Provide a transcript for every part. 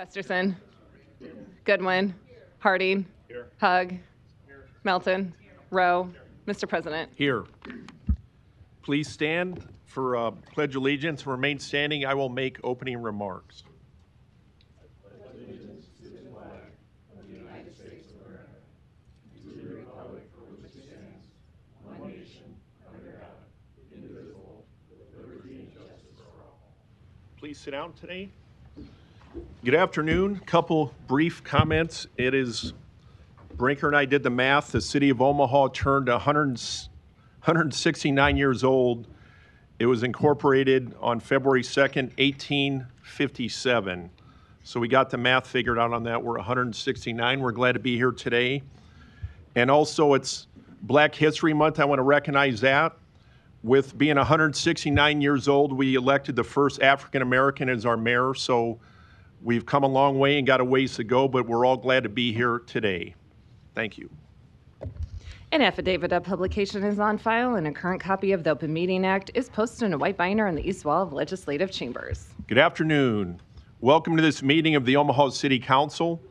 Festerson. Goodwin. Harding. Hug. Melton. Rowe. Mr. President. Here. Please stand for Pledge Allegiance. Remain standing. I will make opening remarks. Please sit down today. Good afternoon. Couple brief comments. It is, Brinker and I did the math. The city of Omaha turned 169 years old. It was incorporated on February 2nd, 1857. So we got the math figured out on that. We're 169. We're glad to be here today. And also it's Black History Month. I want to recognize that. With being 169 years old, we elected the first African American as our mayor. So we've come a long way and got a ways to go, but we're all glad to be here today. Thank you. An affidavit of publication is on file, and a current copy of the Open Meeting Act is posted in a white binder on the east wall of legislative chambers. Good afternoon. Welcome to this meeting of the Omaha City Council.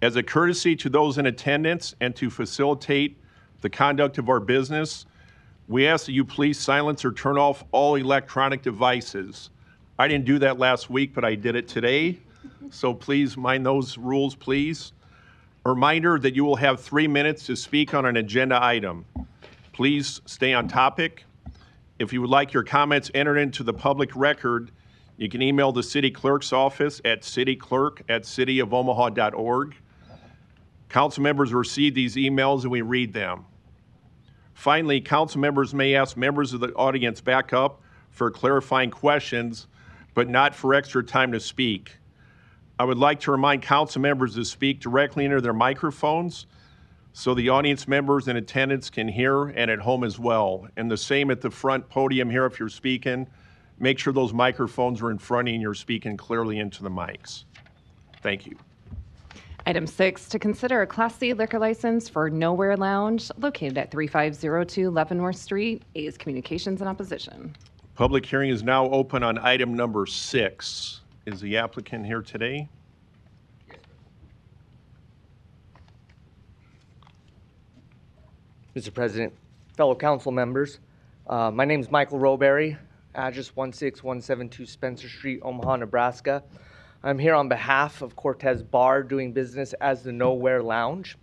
As a courtesy to those in attendance and to facilitate the conduct of our business, we ask that you please silence or turn off all electronic devices. I didn't do that last week, but I did it today. So please mind those rules, please. A reminder that you will have 3 minutes to speak on an agenda item. Please stay on topic. If you would like your comments entered into the public record, you can email the city clerk's office at cityclerk@cityofomaha.org. Council members receive these emails and we read them. Finally, council members may ask members of the audience back up for clarifying questions, but not for extra time to speak. I would like to remind council members to speak directly into their microphones so the audience members in attendance can hear and at home as well. And the same at the front podium here if you're speaking. Make sure those microphones are in front of you and you're speaking clearly into the mics. Thank you. Item 6, to consider a Class C liquor license for Nowhere Lounge located at 3502 Leavenworth Street. A is communications in opposition. Public hearing is now open on item number 6. Is the applicant here today? Mr. President, fellow council members, my name is Michael Roberry, address 16172 Spencer Street, Omaha, Nebraska. I'm here on behalf of Cortez Bar, doing business as the Nowhere Lounge.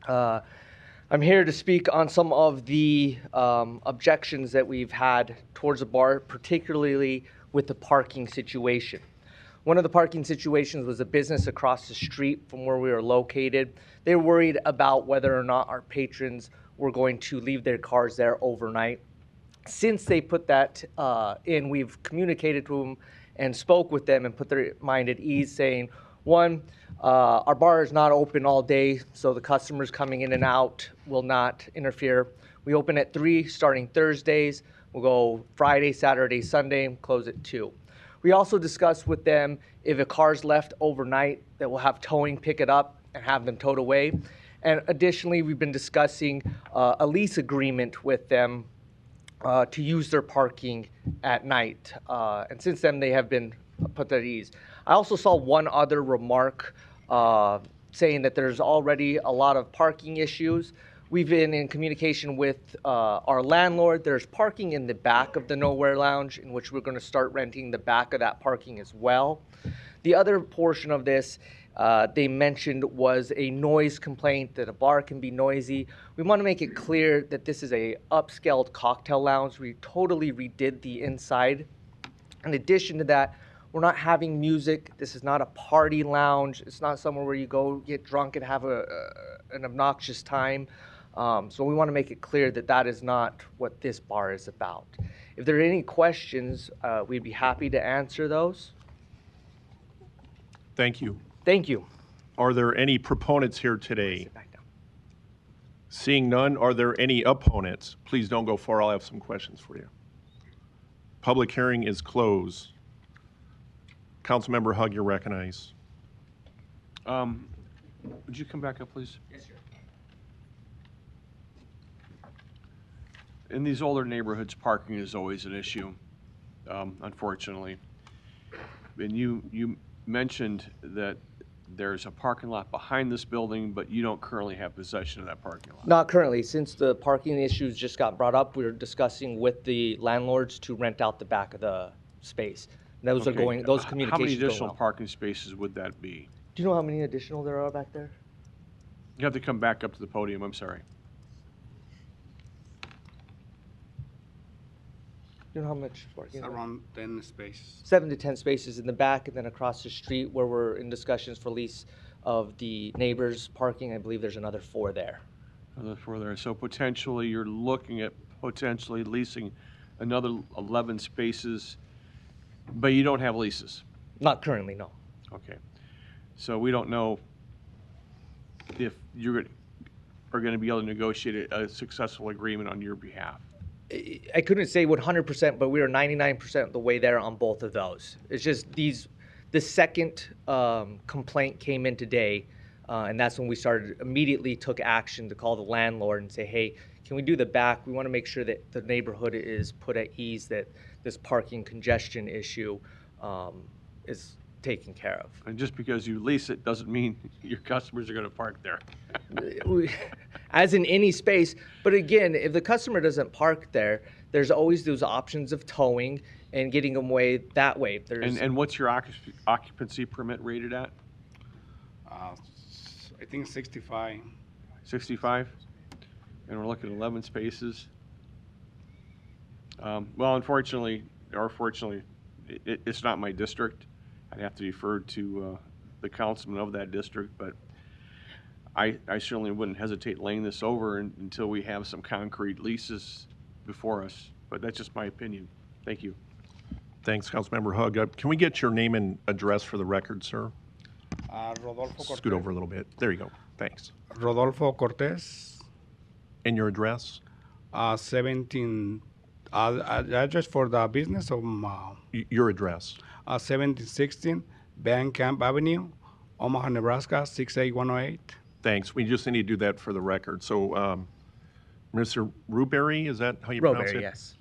I'm here to speak on some of the objections that we've had towards the bar, particularly with the parking situation. One of the parking situations was a business across the street from where we were located. They were worried about whether or not our patrons were going to leave their cars there overnight. Since they put that in, we've communicated to them and spoke with them and put their mind at ease, saying, one, our bar is not open all day, so the customers coming in and out will not interfere. We open at 3 starting Thursdays. We'll go Friday, Saturday, Sunday, close at 2. We also discussed with them if a car's left overnight that we'll have towing pick it up and have them towed away. And additionally, we've been discussing a lease agreement with them to use their parking at night. And since then, they have been put at ease. I also saw one other remark saying that there's already a lot of parking issues. We've been in communication with our landlord. There's parking in the back of the Nowhere Lounge, in which we're going to start renting the back of that parking as well. The other portion of this they mentioned was a noise complaint, that a bar can be noisy. We want to make it clear that this is a upscaled cocktail lounge. We totally redid the inside. In addition to that, we're not having music. This is not a party lounge. It's not somewhere where you go get drunk and have an obnoxious time. So we want to make it clear that that is not what this bar is about. If there are any questions, we'd be happy to answer those. Thank you. Thank you. Are there any proponents here today? Sit back down. Seeing none, are there any opponents? Please don't go far. I'll have some questions for you. Public hearing is closed. Councilmember Hug, you're recognized. Would you come back up, please? Yes, sir. In these older neighborhoods, parking is always an issue, unfortunately. And you mentioned that there's a parking lot behind this building, but you don't currently have possession of that parking lot. Not currently. Since the parking issues just got brought up, we're discussing with the landlords to rent out the back of the space. Those are Okay. going, those How communications many going additional well. parking spaces would that be? Do you know how many additional there are back there? You have to come back up to the podium, I'm sorry. Do you know how much parking? It's around 10 spaces. 7 to 10 spaces in the back, and then across the street where we're in discussions for lease of the neighbors' parking, I believe there's another 4 there. Another 4 there. So potentially, you're looking at potentially leasing another 11 spaces, but you don't have leases. Not currently, no. Okay. So we don't know if you are going to be able to negotiate a successful agreement on your behalf. I couldn't say 100%, but we are 99% of the way there on both of those. It's just the second complaint came in today, and that's when we immediately took action to call the landlord and say, hey, can we do the back? We want to make sure that the neighborhood is put at ease, that this parking congestion issue is taken care of. And just because you lease it doesn't mean your customers are going to park there. As in any space, but again, if the customer doesn't park there, there's always those options of towing and getting them away that way. And what's your occupancy permit rated at? I think 65. 65? And we're looking at 11 spaces. Well, unfortunately, or fortunately, it's not my district. I'd have to defer to the councilman of that district, but I certainly wouldn't hesitate laying this over until we have some concrete leases before us. But that's just my opinion. Thank you. Thanks, Councilmember Hug. Can we get your name and address for the record, sir? Rodolfo Cortez. Scoot over a little bit. There you go. Thanks. Rodolfo Cortez, And your address? 17, address for the business of Your address. 1716 Van Camp Avenue, Omaha, Nebraska, 68108. Thanks. We just need to do that for the record. So, Mr. Ruberry, is that how you pronounce it? Robert, yes.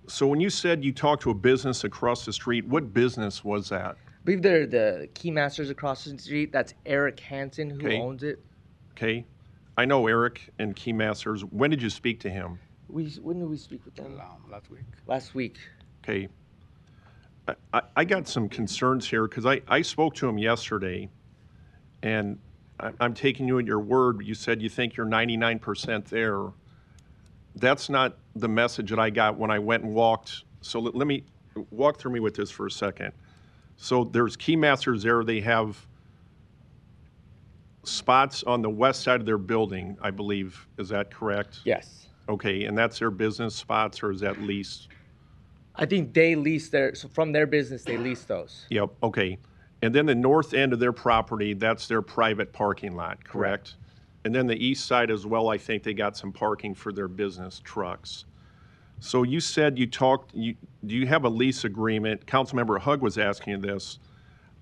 So when you said you talked to a business across the street, what business was that? I believe they're the key masters across the street. That's Eric Hansen who Okay. owns it. Okay. I know Eric and Keymasters. When did you speak to him? When did we speak with them? Last week. Last week. Okay. I got some concerns here because I spoke to him yesterday, and I'm taking you at your word. You said you think you're 99% there. That's not the message that I got when I went and walked. So let me walk through me with this for a second. So there's Keymasters there. They have spots on the west side of their building, I believe. Is that correct? Yes. Okay, and that's their business spots, or is that leased? I think so from their business, they lease those. Yep, okay. And then the north end of their property, that's their private parking lot, correct? And then the east side as well, I think they got some parking for their business trucks. So you said do you have a lease agreement? Councilmember Hug was asking you this.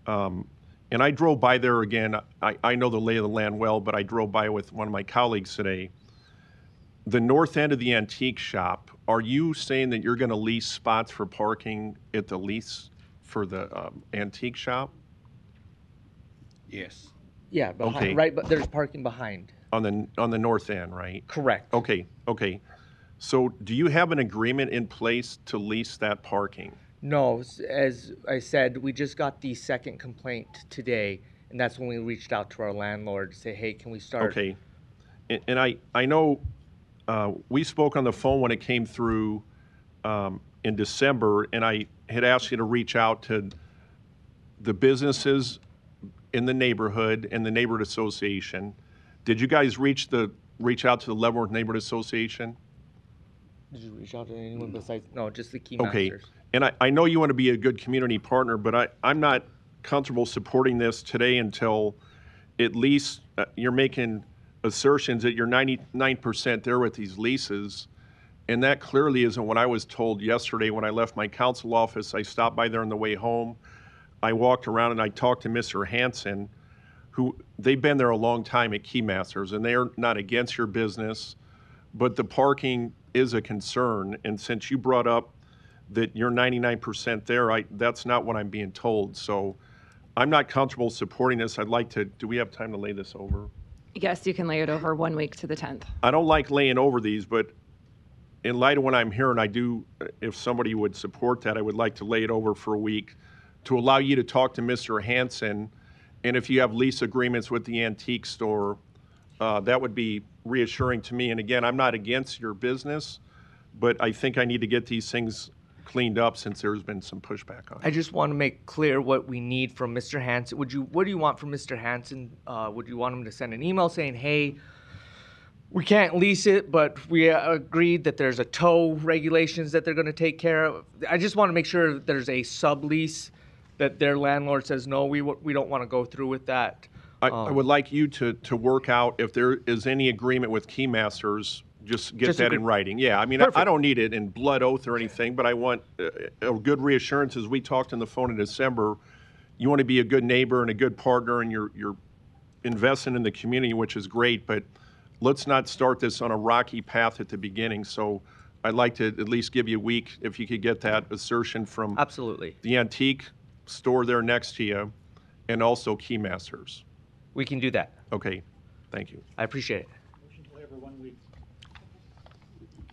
And I drove by there again. I know the lay of the land well, but I drove by with one of my colleagues today. The north end of the antique shop, are you saying that you're going to lease spots for parking at the lease for the antique shop? Yes. Yeah, behind, Okay. right, but there's parking behind. On the north end, right? Correct. Okay. So do you have an agreement in place to lease that parking? No, as I said, we just got the second complaint today, and that's when we reached out to our landlord to say, hey, can we start? Okay. And I know we spoke on the phone when it came through in December, and I had asked you to reach out to the businesses in the neighborhood and the neighborhood association. Did you guys reach out to the Leavenworth Neighborhood Association? Did you reach out to anyone besides? No, just the key Okay. masters. And I know you want to be a good community partner, but I'm not comfortable supporting this today until at least you're making assertions that you're 99% there with these leases. And that clearly isn't what I was told yesterday when I left my council office. I stopped by there on the way home. I walked around and I talked to Mr. Hansen, who they've been there a long time at Keymasters, and they are not against your business, but the parking is a concern. And since you brought up that you're 99% there. That's not what I'm being told. So I'm not comfortable supporting this. I'd like to, do we have time to lay this over? Yes, you can lay it over 1 week to the 10th. I don't like laying over these, but in light of what I'm hearing, if somebody would support that, I would like to lay it over for a week to allow you to talk to Mr. Hansen. And if you have lease agreements with the antique store, that would be reassuring to me. And again, I'm not against your business, but I think I need to get these things cleaned up since there's been some pushback on I it. just want to make clear what we need from Mr. Hansen. What do you want from Mr. Hansen? Would you want him to send an email saying, hey, we can't lease it, but we agreed that there's a tow regulations that they're going to take care of? I just want to make sure that there's a sublease that their landlord says, no, we don't want to go through with that. I would like you to work out if there is any agreement with Keymasters, just get that in writing. Yeah, I mean, I don't need it in blood oath or anything, but I want a good reassurance. As we talked on the phone in December, you want to be a good neighbor and a good partner, and you're investing in the community, which is great, but let's not start this on a rocky path at the beginning. So I'd like to at least give you a week if you could get that assertion from Absolutely. the antique store there next to you and also Keymasters. We can do that. Okay, thank you. I appreciate it.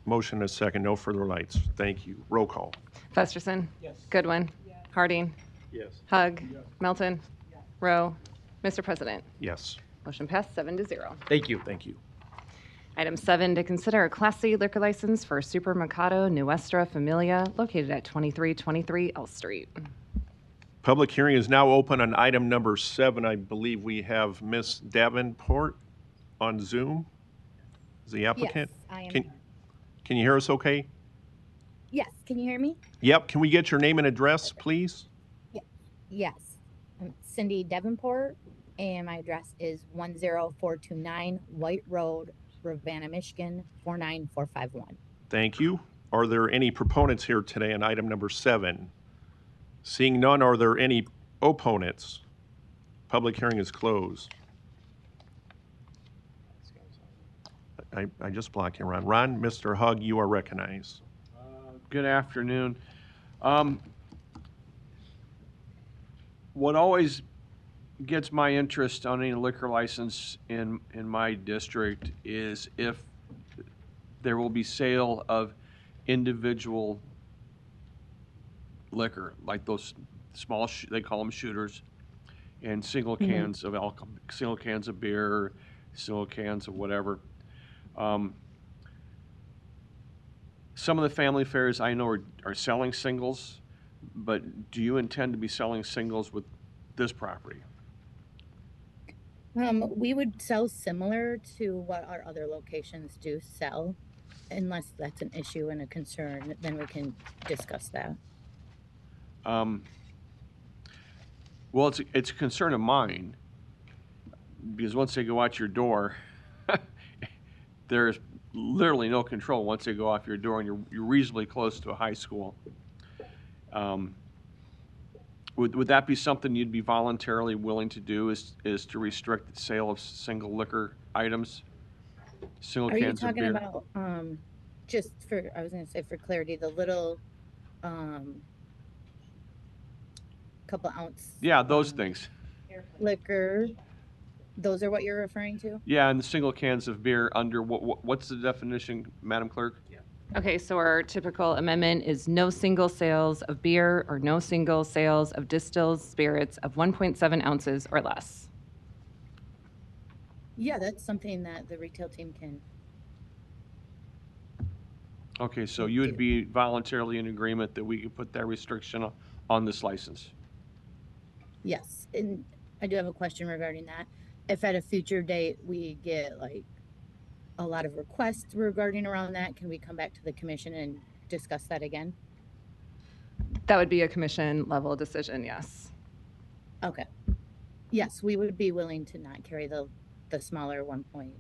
Motion and a second, no further lights. Thank you. Roll call. Festerson. Yes. Goodwin. Harding. Yes. Hug. Melton. Rowe. Mr. President. Yes. Motion passed 7-0. Thank you. Thank you. Item 7, to consider a Class C liquor license for Supermercado Nuestra Familia located at 2323 L Street. Public hearing is now open on item number 7. I believe we have Ms. Davenport on Zoom. Is the applicant? Yes, I am. Can you hear us okay? Yes, can you hear me? Yep. Can we get your name and address, please? Yes. I'm Cindy Davenport, and my address is 10429 White Road, Ravenna, Michigan, 49451. Thank you. Are there any proponents here today on item number 7? Seeing none, are there any opponents? Public hearing is closed. I just blocked you, Ron. Ron, Mr. Hug, you are recognized. Good afternoon. What always gets my interest on any liquor license in my district is if there will be sale of individual liquor, like those small, they call them shooters, and single cans of alcohol, single cans of beer, single cans of whatever. Some of the family fairs I know are selling singles, but do you intend to be selling singles with this property? We would sell similar to what our other locations do sell, unless that's an issue and a concern, then we can discuss that. Well, it's a concern of mine, because once they go out your door, there's literally no control once they go off your door, and you're reasonably close to a high school. Would that be something you'd be voluntarily willing to do, is to restrict the sale of single liquor items, single Are you cans of talking beer? about, just for, I was gonna say for clarity, the little, couple ounce Yeah, those things. liquor, those are what you're referring to? Yeah, and the single cans of beer under, what's the definition, Madam Clerk? Okay, so our typical amendment is no single sales of beer or no single sales of distilled spirits of 1.7 ounces or less. Yeah, that's something that the retail team can. Okay, so you would be voluntarily in agreement that we could put that restriction on this license? Yes, and I do have a question regarding that. If at a future date we get like a lot of requests regarding around that, can we come back to the commission and discuss that again? That would be a commission level decision, yes. Okay. Yes, we would be willing to not carry the smaller 1 point.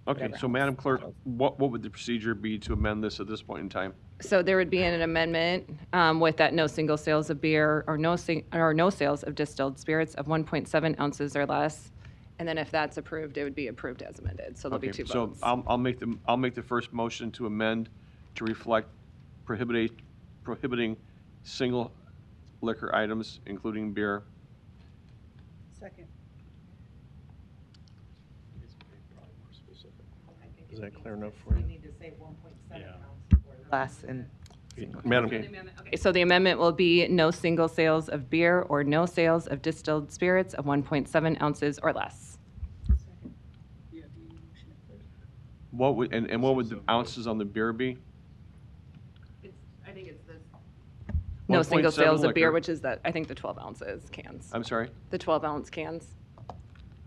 Okay, whatever so ounce Madam Clerk, bottles. what would the procedure be to amend this at this point in time? So there would be an amendment with that no single sales of beer or no sales of distilled spirits of 1.7 ounces or less. And then if that's approved, it would be approved as amended. So there'll be Okay, two so votes. I'll make the first motion to amend to reflect prohibiting single liquor items, including beer. Second. Is that clear enough for you? need to say 1.7 Yeah. ounces or less and. Madam, Okay. Okay, so the amendment will be no single sales of beer or no sales of distilled spirits of 1.7 ounces or less. What would, and what would the ounces on the beer be? I think it's this. No single 1.7 sales of beer, liquor. which is the, I think the 12 ounces cans. I'm sorry? The 12-ounce cans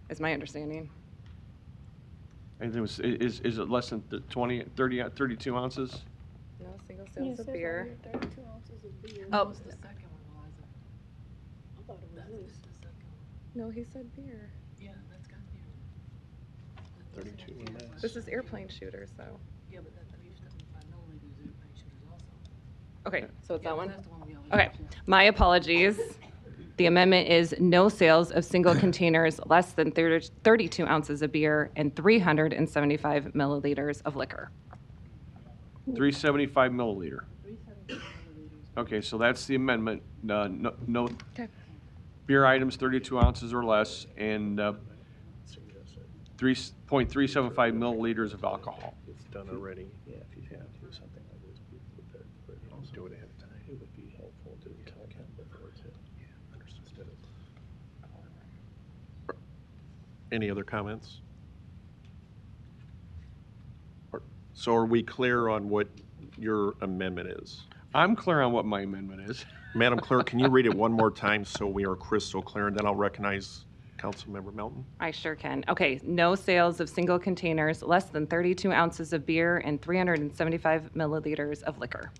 is my understanding. And it was, is it less than 20, 30, 32 ounces? No single sales of beer. Oh, no, he said beer. Yeah, that's got beer. 32 in that. This is airplane shooters, though. Yeah, but that 375 milliliters is airplane shooters also. Okay, so it's that one? That's the one we always Okay, use, yeah. my apologies. The amendment is no sales of single containers less than 32 ounces of beer and 375 milliliters of liquor. 375 milliliter. Okay, so that's the amendment. No Okay. beer items 32 ounces or less, and 3.375 milliliters of alcohol. It's done already. Yeah, if you have to, something like this, be prepared for it. Also, do it ahead of time. It would be helpful to tell Ken before it's hit. Yeah, understood. Any other comments? So are we clear on what your amendment is? I'm clear on what my amendment is. Madam Clerk, can you read it one more time so we are crystal clear, and then I'll recognize Councilmember Melton? I sure can. Okay, no sales of single containers less than 32 ounces of beer and 375 milliliters of liquor.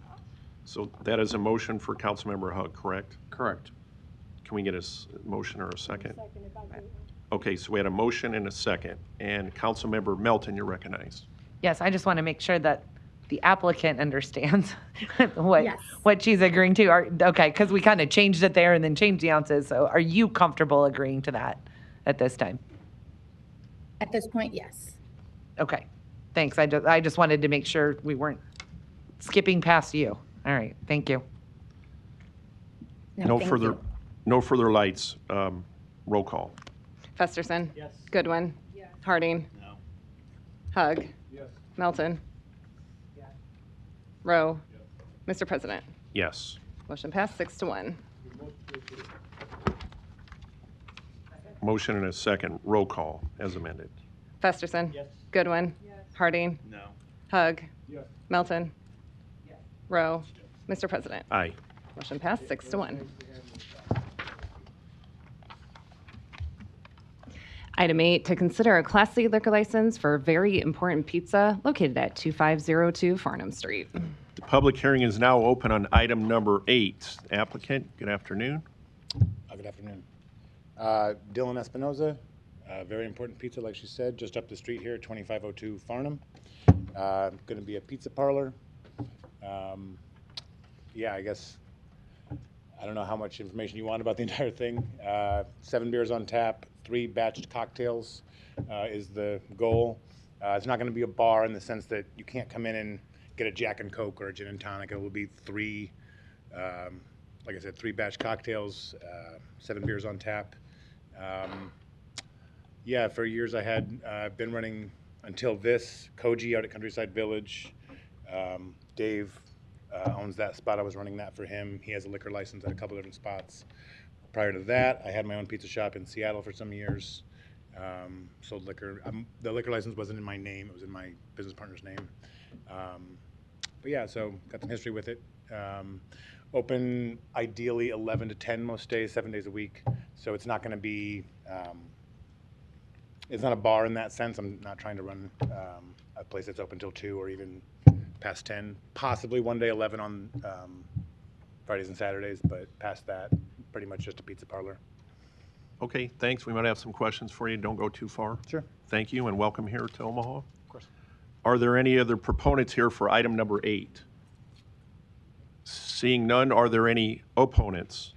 So that is a motion for Councilmember Hug, correct? Correct. Can we get a motion or a second? Okay, so we had a motion and a second. And Councilmember Melton, you're recognized. Yes, I just want to make sure that the applicant understands Yes. what she's agreeing to. Okay, because we kind of changed it there and then changed the ounces. So are you comfortable agreeing to that at this time? At this point, yes. Okay, thanks. I just wanted to make sure we weren't skipping past you. All right, thank you. No thank further, you. no further lights. Roll call. Festerson. Yes. Goodwin. Yes. Harding. No. Hug. Yes. Melton. Yes. Rowe. Yes. Mr. President. Yes. Motion passed 6-1. Motion and a second. Roll call as amended. Festerson. Yes. Goodwin. Yes. Harding. No. Hug. Yes. Melton. Yes. Rowe. Mr. President. Aye. Motion passed 6-1. Item 8, to consider a Class C liquor license for Very Important Pizza located at 2502 Farnham Street. The public hearing is now open on item number 8. Applicant, good afternoon. Good afternoon. Dylan Espinoza, Very Important Pizza, like she said, just up the street here, 2502 Farnham. Going to be a pizza parlor. Yeah, I guess, I don't know how much information you want about the entire thing. 7 beers on tap, 3 batched cocktails is the goal. It's not going to be a bar in the sense that you can't come in and get a Jack and Coke or a gin and tonic. It will be 3, like I said, 3 batch cocktails, 7 beers on tap. Yeah, for years I had been running until this Koji out at Countryside Village. Dave owns that spot. I was running that for him. He has a liquor license at a couple different spots. Prior to that, I had my own pizza shop in Seattle for some years. Sold liquor. The liquor license wasn't in my name. It was in my business partner's name. But yeah, so got some history with it. Open ideally 11 to 10 most days, 7 days a week. So it's not going to be, it's not a bar in that sense. I'm not trying to run a place that's open till 2 or even past 10. Possibly one day 11 on Fridays and Saturdays, but past that, pretty much just a pizza parlor. Okay, thanks. We might have some questions for you. Don't go too far. Sure. Thank you and welcome here to Omaha. Of course. Are there any other proponents here for item number 8? Seeing none, are there any opponents?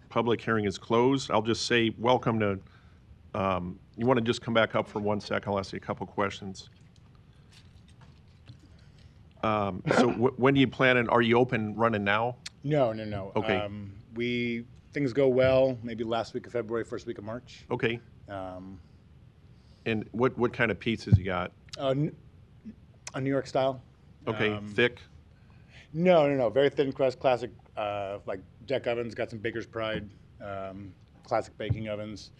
Public hearing is closed. I'll just say welcome to, you want to just come back up for 1 second? I'll ask you a couple questions. So when do you plan, and are you open running now? No, no, no. Okay. Things go well, maybe last week of February, first week of March. Okay. Um, And what kind of pizzas you got? a New York style. Okay, thick? No, no, no. Very thin crust, classic, like deck ovens. Got some Baker's Pride, classic baking ovens.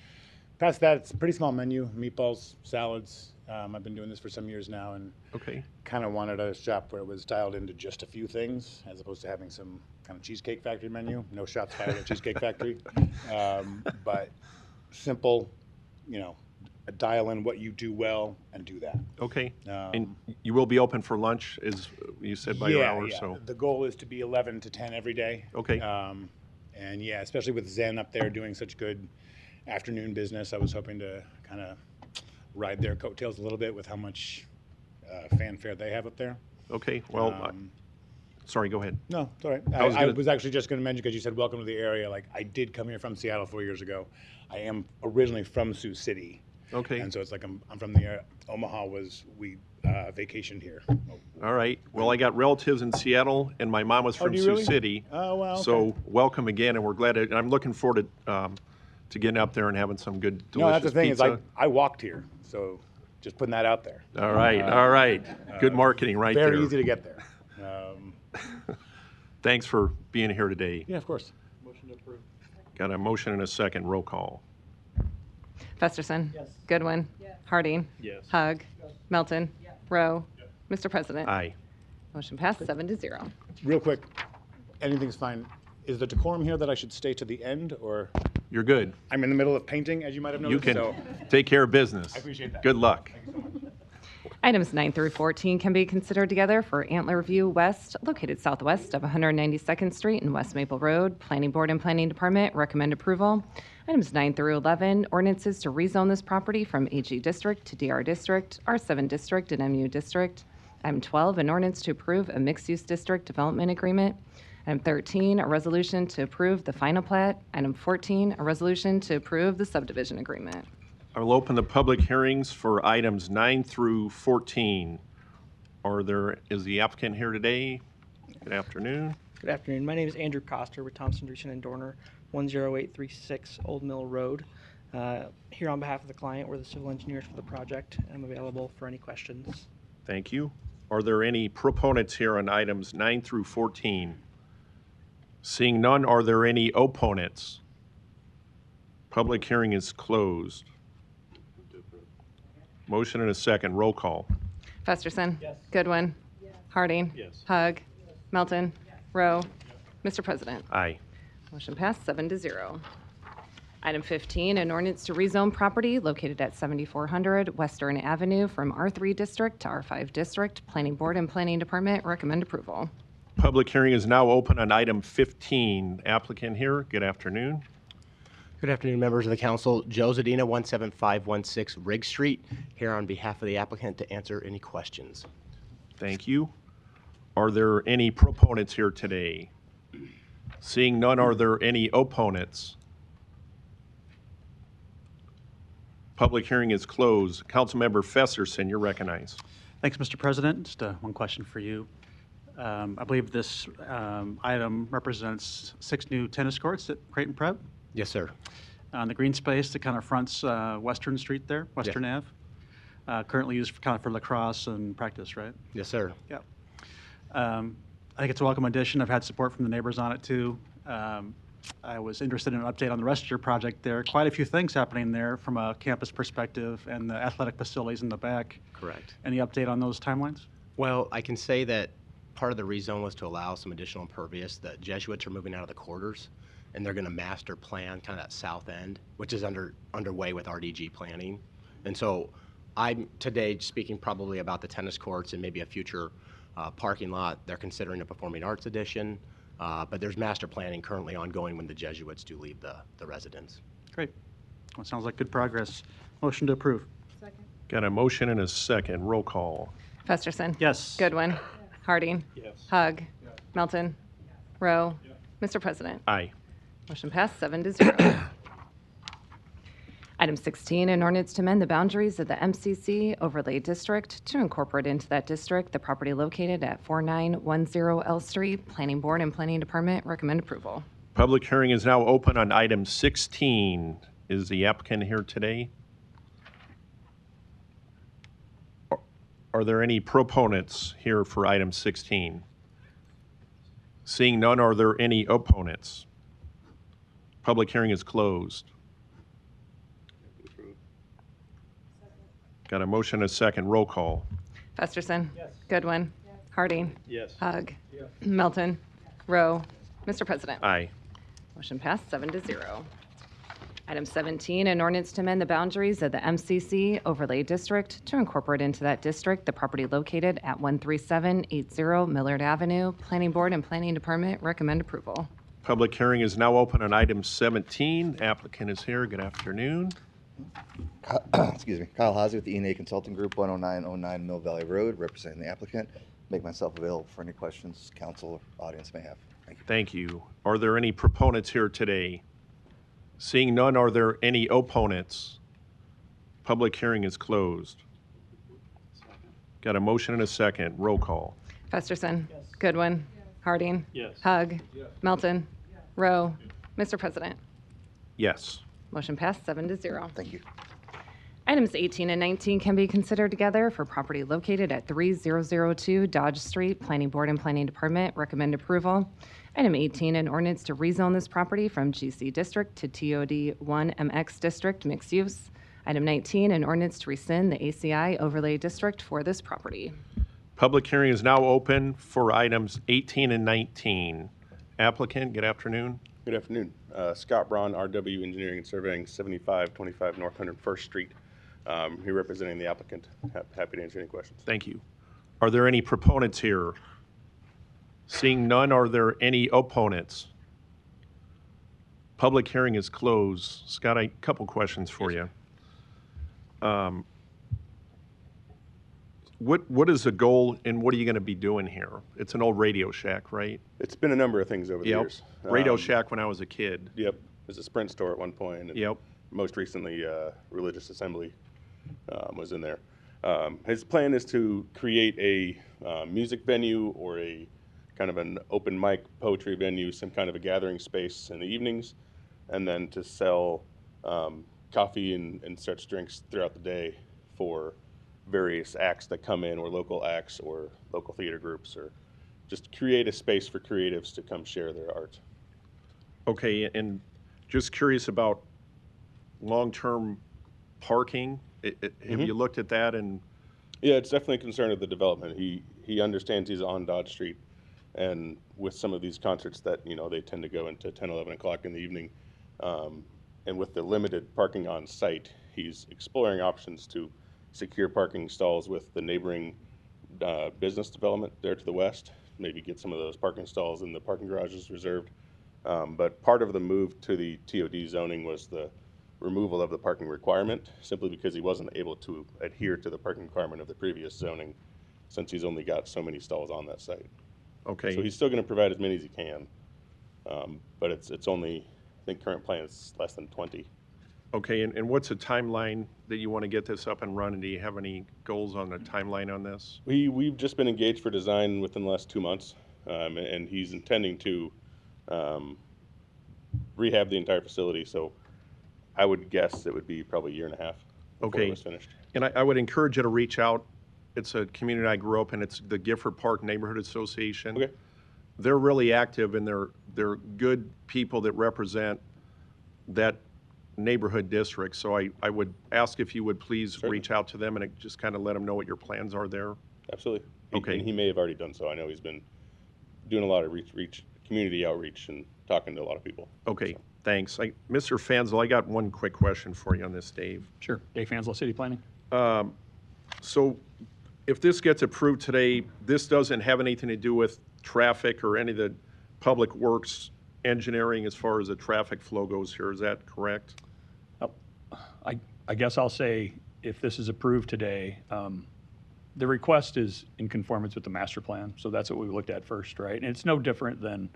Past that, it's a pretty small menu: meatballs, salads. I've been doing this for some years now, and Okay. kind of wanted a shop where it was dialed into just a few things, as opposed to having some kind of Cheesecake Factory menu. No shots fired at Cheesecake Factory, but simple. You know, dial in what you do well and do that. Okay. And you will be open for lunch, as you said, by your hours, so. The goal is to be 11 to 10 every day. Okay. And yeah, especially with Zen up there doing such good afternoon business, I was hoping to kind of ride their coattails a little bit with how much fanfare they have up there. Okay, well, sorry, go ahead. No, it's all right. I was I gonna- was actually just going to mention, because you said welcome to the area, like I did come here from Seattle 4 years ago. I am originally from Sioux City. Okay. And so it's like I'm from the area. Omaha we vacationed here. All right. Well, I got relatives in Seattle, and my mom was from do you Sioux really? City. Oh, wow, okay. So welcome again, and we're glad and I'm looking forward to getting up there and having some good, delicious No, that's the thing pizza. is I walked here, so just putting that out there. All right, all right. Good marketing right there. Very easy to get there. Thanks for being here today. Yeah, of course. Got a motion and a second. Roll call. Festerson. Goodwin. Harding. Yes. Hug. Melton. Rowe. Mr. President. Aye. Motion passed 7-0. Real quick, anything's fine. Is the decorum here that I should stay to the end, or You're good. I'm in the middle of painting, as you might have noticed? You can take care of business. I appreciate that. Good luck. Items 9 through 14 can be considered together for Antler View West, located southwest of 192nd Street and West Maple Road. Planning Board and Planning Department recommend approval. Items 9 through 11, ordinances to rezone this property from AG District to DR District, R7 District, and MU District. Item 12, an ordinance to approve a mixed-use district development agreement. Item 13, a resolution to approve the final plat. Item 14, a resolution to approve the subdivision agreement. I will open the public hearings for items 9 through 14. Is the applicant here today? Good afternoon. Good afternoon. My name is Andrew Coster with Thompson, Dreesen, and Dorner, 10836 Old Mill Road. Here on behalf of the client, we're the civil engineers for the project, and I'm available for any questions. Thank you. Are there any proponents here on items 9 through 14? Seeing none, are there any opponents? Public hearing is closed. Motion and a second. Roll call. Festerson. Goodwin. Harding. Hug. Melton. Rowe. Mr. President. Aye. Motion passed 7-0. Item 15, an ordinance to rezone property located at 7400 Western Avenue from R3 District to R5 District. Planning Board and Planning Department recommend approval. Public hearing is now open on item 15. Applicant here, good afternoon. Good afternoon, members of the council. Joe Zadina, 17516 Riggs Street, here on behalf of the applicant to answer any questions. Thank you. Are there any proponents here today? Seeing none, are there any opponents? Public hearing is closed. Councilmember Festerson, you're recognized. Thanks, Mr. President. Just one question for you. I believe this item represents 6 new tennis courts at Creighton Prep. Yes, sir. On the green space that kind of fronts Western Street there, Western Ave. Currently used for, kind of for lacrosse and practice, right? Yes, sir. Yep. I think it's a welcome addition. I've had support from the neighbors on it too. I was interested in an update on the rest of your project there. Quite a few things happening there from a campus perspective and the athletic facilities in the back. Correct. Any update on those timelines? Well, I can say that part of the rezone was to allow some additional impervious. The Jesuits are moving out of the quarters, and they're going to master plan kind of that south end, which is underway with RDG planning. And so I'm today speaking probably about the tennis courts and maybe a future parking lot. They're considering a performing arts addition, but there's master planning currently ongoing when the Jesuits do leave the residence. Great. Well, it sounds like good progress. Motion to approve. Got a motion and a second. Roll call. Festerson. Yes. Goodwin. Harding. Hug. Melton. Rowe. Mr. President. Aye. Motion passed 7-0. Item 16, an ordinance to amend the boundaries of the MCC overlay district to incorporate into that district the property located at 4910 L Street. Planning Board and Planning Department recommend approval. Public hearing is now open on item 16. Is the applicant here today? Are there any proponents here for item 16? Seeing none, are there any opponents? Public hearing is closed. Got a motion and a second. Roll call. Festerson. Goodwin. Harding. Yes. Hug. Melton. Rowe. Mr. President. Aye. Motion passed 7-0. Item 17, an ordinance to amend the boundaries of the MCC overlay district to incorporate into that district the property located at 13780 Millard Avenue. Planning Board and Planning Department recommend approval. Public hearing is now open on item 17. Applicant is here. Good afternoon. Excuse me, Kyle Hazy with the E&A Consulting Group, 10909 Mill Valley Road, representing the applicant. Make myself available for any questions council or audience may have. Thank you. Thank you. Are there any proponents here today? Seeing none, are there any opponents? Public hearing is closed. Got a motion and a second. Roll call. Festerson. Goodwin. Harding. Yes. Hug. Melton. Rowe. Mr. President. Yes. Motion passed 7-0. Thank you. Items 18 and 19 can be considered together for property located at 3002 Dodge Street. Planning Board and Planning Department recommend approval. Item 18, an ordinance to rezone this property from GC District to TOD 1 MX District mixed use. Item 19, an ordinance to rescind the ACI overlay district for this property. Public hearing is now open for items 18 and 19. Applicant, good afternoon. Good afternoon. Scott Braun, RW Engineering and Surveying, 7525 North 101st Street. Here representing the applicant. Happy to answer any questions. Thank you. Are there any proponents here? Seeing none, are there any opponents? Public hearing is closed. Scott, a couple questions for you. What is the goal and what are you going to be doing here? It's an old Radio Shack, right? It's been a number of things over the years. Radio Shack when I was a kid. Yep. It was a Sprint store at one point. And Yep. Most recently, Religious Assembly was in there. His plan is to create a music venue or a kind of an open mic poetry venue, some kind of a gathering space in the evenings, and then to sell coffee and such drinks throughout the day for various acts that come in, or local acts or local theater groups, or just create a space for creatives to come share their art. Okay, and just curious about long-term parking. Have you looked at that? And Yeah, it's definitely a concern of the development. He understands he's on Dodge Street, and with some of these concerts that, you know, they tend to go into 10, 11 o'clock in the evening, and with the limited parking on site, he's exploring options to secure parking stalls with the neighboring business development there to the west, maybe get some of those parking stalls in the parking garages reserved. But part of the move to the TOD zoning was the removal of the parking requirement, simply because he wasn't able to adhere to the parking requirement of the previous zoning, since he's only got so many stalls on that site. okay, So he's still going to provide as many as he can, but it's only, I think current plan is less than 20. okay, and what's the timeline that you want to get this up and running? Do you have any goals on the timeline on this? We've just been engaged for design within the last 2 months, and he's intending to rehab the entire facility. So I would guess it would be probably a year and a half before it was finished. And I would encourage you to reach out. It's a community I grew up in. It's the Gifford Park Neighborhood Association. Okay. They're really active, and they're good people that represent that neighborhood district. So I would ask if you would please Certainly. reach out to them and just kind of let them know what your plans are there. Absolutely. Okay. And he may have already done so. I know he's been doing a lot of community outreach and talking to a lot of people. Okay, thanks. Mr. Fansel, I got one quick question for you on this, Dave. Sure. Dave Fanslow, City Planning. So if this gets approved today, this doesn't have anything to do with traffic or any of the public works engineering as far as the traffic flow goes here. Is that correct? I guess I'll say, if this is approved today, the request is in conformance with the master plan, so that's what we looked at first, right? And it's no different than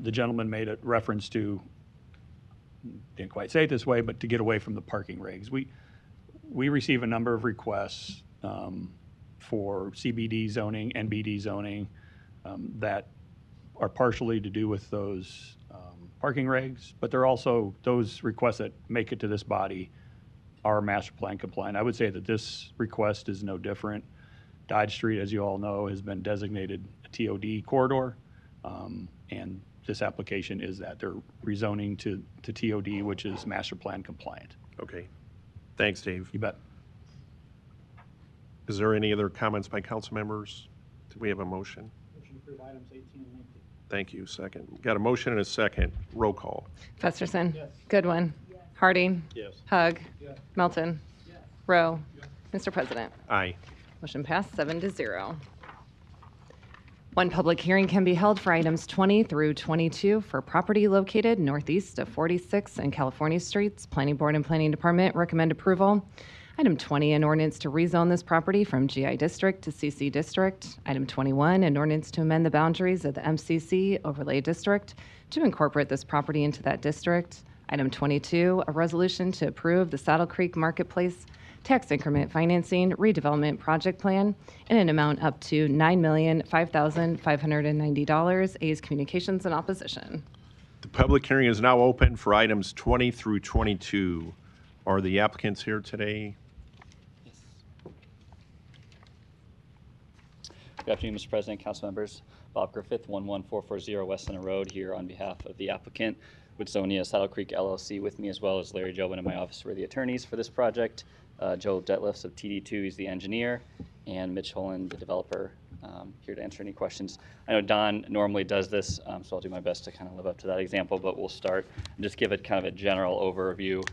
the gentleman made a reference to didn't quite say it this way, but to get away from the parking regs. We receive a number of requests for CBD zoning, NBD zoning, that are partially to do with those parking regs, but they're also those requests that make it to this body are master plan compliant. I would say that this request is no different. Dodge Street, as you all know, has been designated a TOD corridor, and this application is that. They're rezoning to TOD, which is master plan compliant. Okay. Thanks, Dave. You bet. Is there any other comments by council members? Do we have a motion? Motion to approve items 18 and 19. Thank you. Second. Got a motion and a second. Roll call. Festerson. Yes. Goodwin. Harding. Yes. Hug. Yes. Melton. Yes. Rowe. Mr. President. Aye. Motion passed 7-0. One public hearing can be held for items 20 through 22 for property located northeast of 46 and California Streets. Planning Board and Planning Department recommend approval. Item 20, an ordinance to rezone this property from GI District to CC District. Item 21, an ordinance to amend the boundaries of the MCC Overlay District to incorporate this property into that district. Item 22, a resolution to approve the Saddle Creek Marketplace Tax Increment Financing Redevelopment Project Plan in an amount up to $9,005,590. A's Communications in opposition. The public hearing is now open for items 20 through 22. Are the applicants here today? Good afternoon, Mr. President, council members. Bob Griffith, 11440 West Center Road, here on behalf of the applicant, Woodsonia Saddle Creek LLC, with me, as well as Larry Jobin in my office, who are the attorneys for this project. Joe Detlefs of TD2, he's the engineer, and Mitch Holland, the developer, here to answer any questions. I know Don normally does this, so I'll do my best to kind of live up to that example, but we'll start and just give it kind of a general overview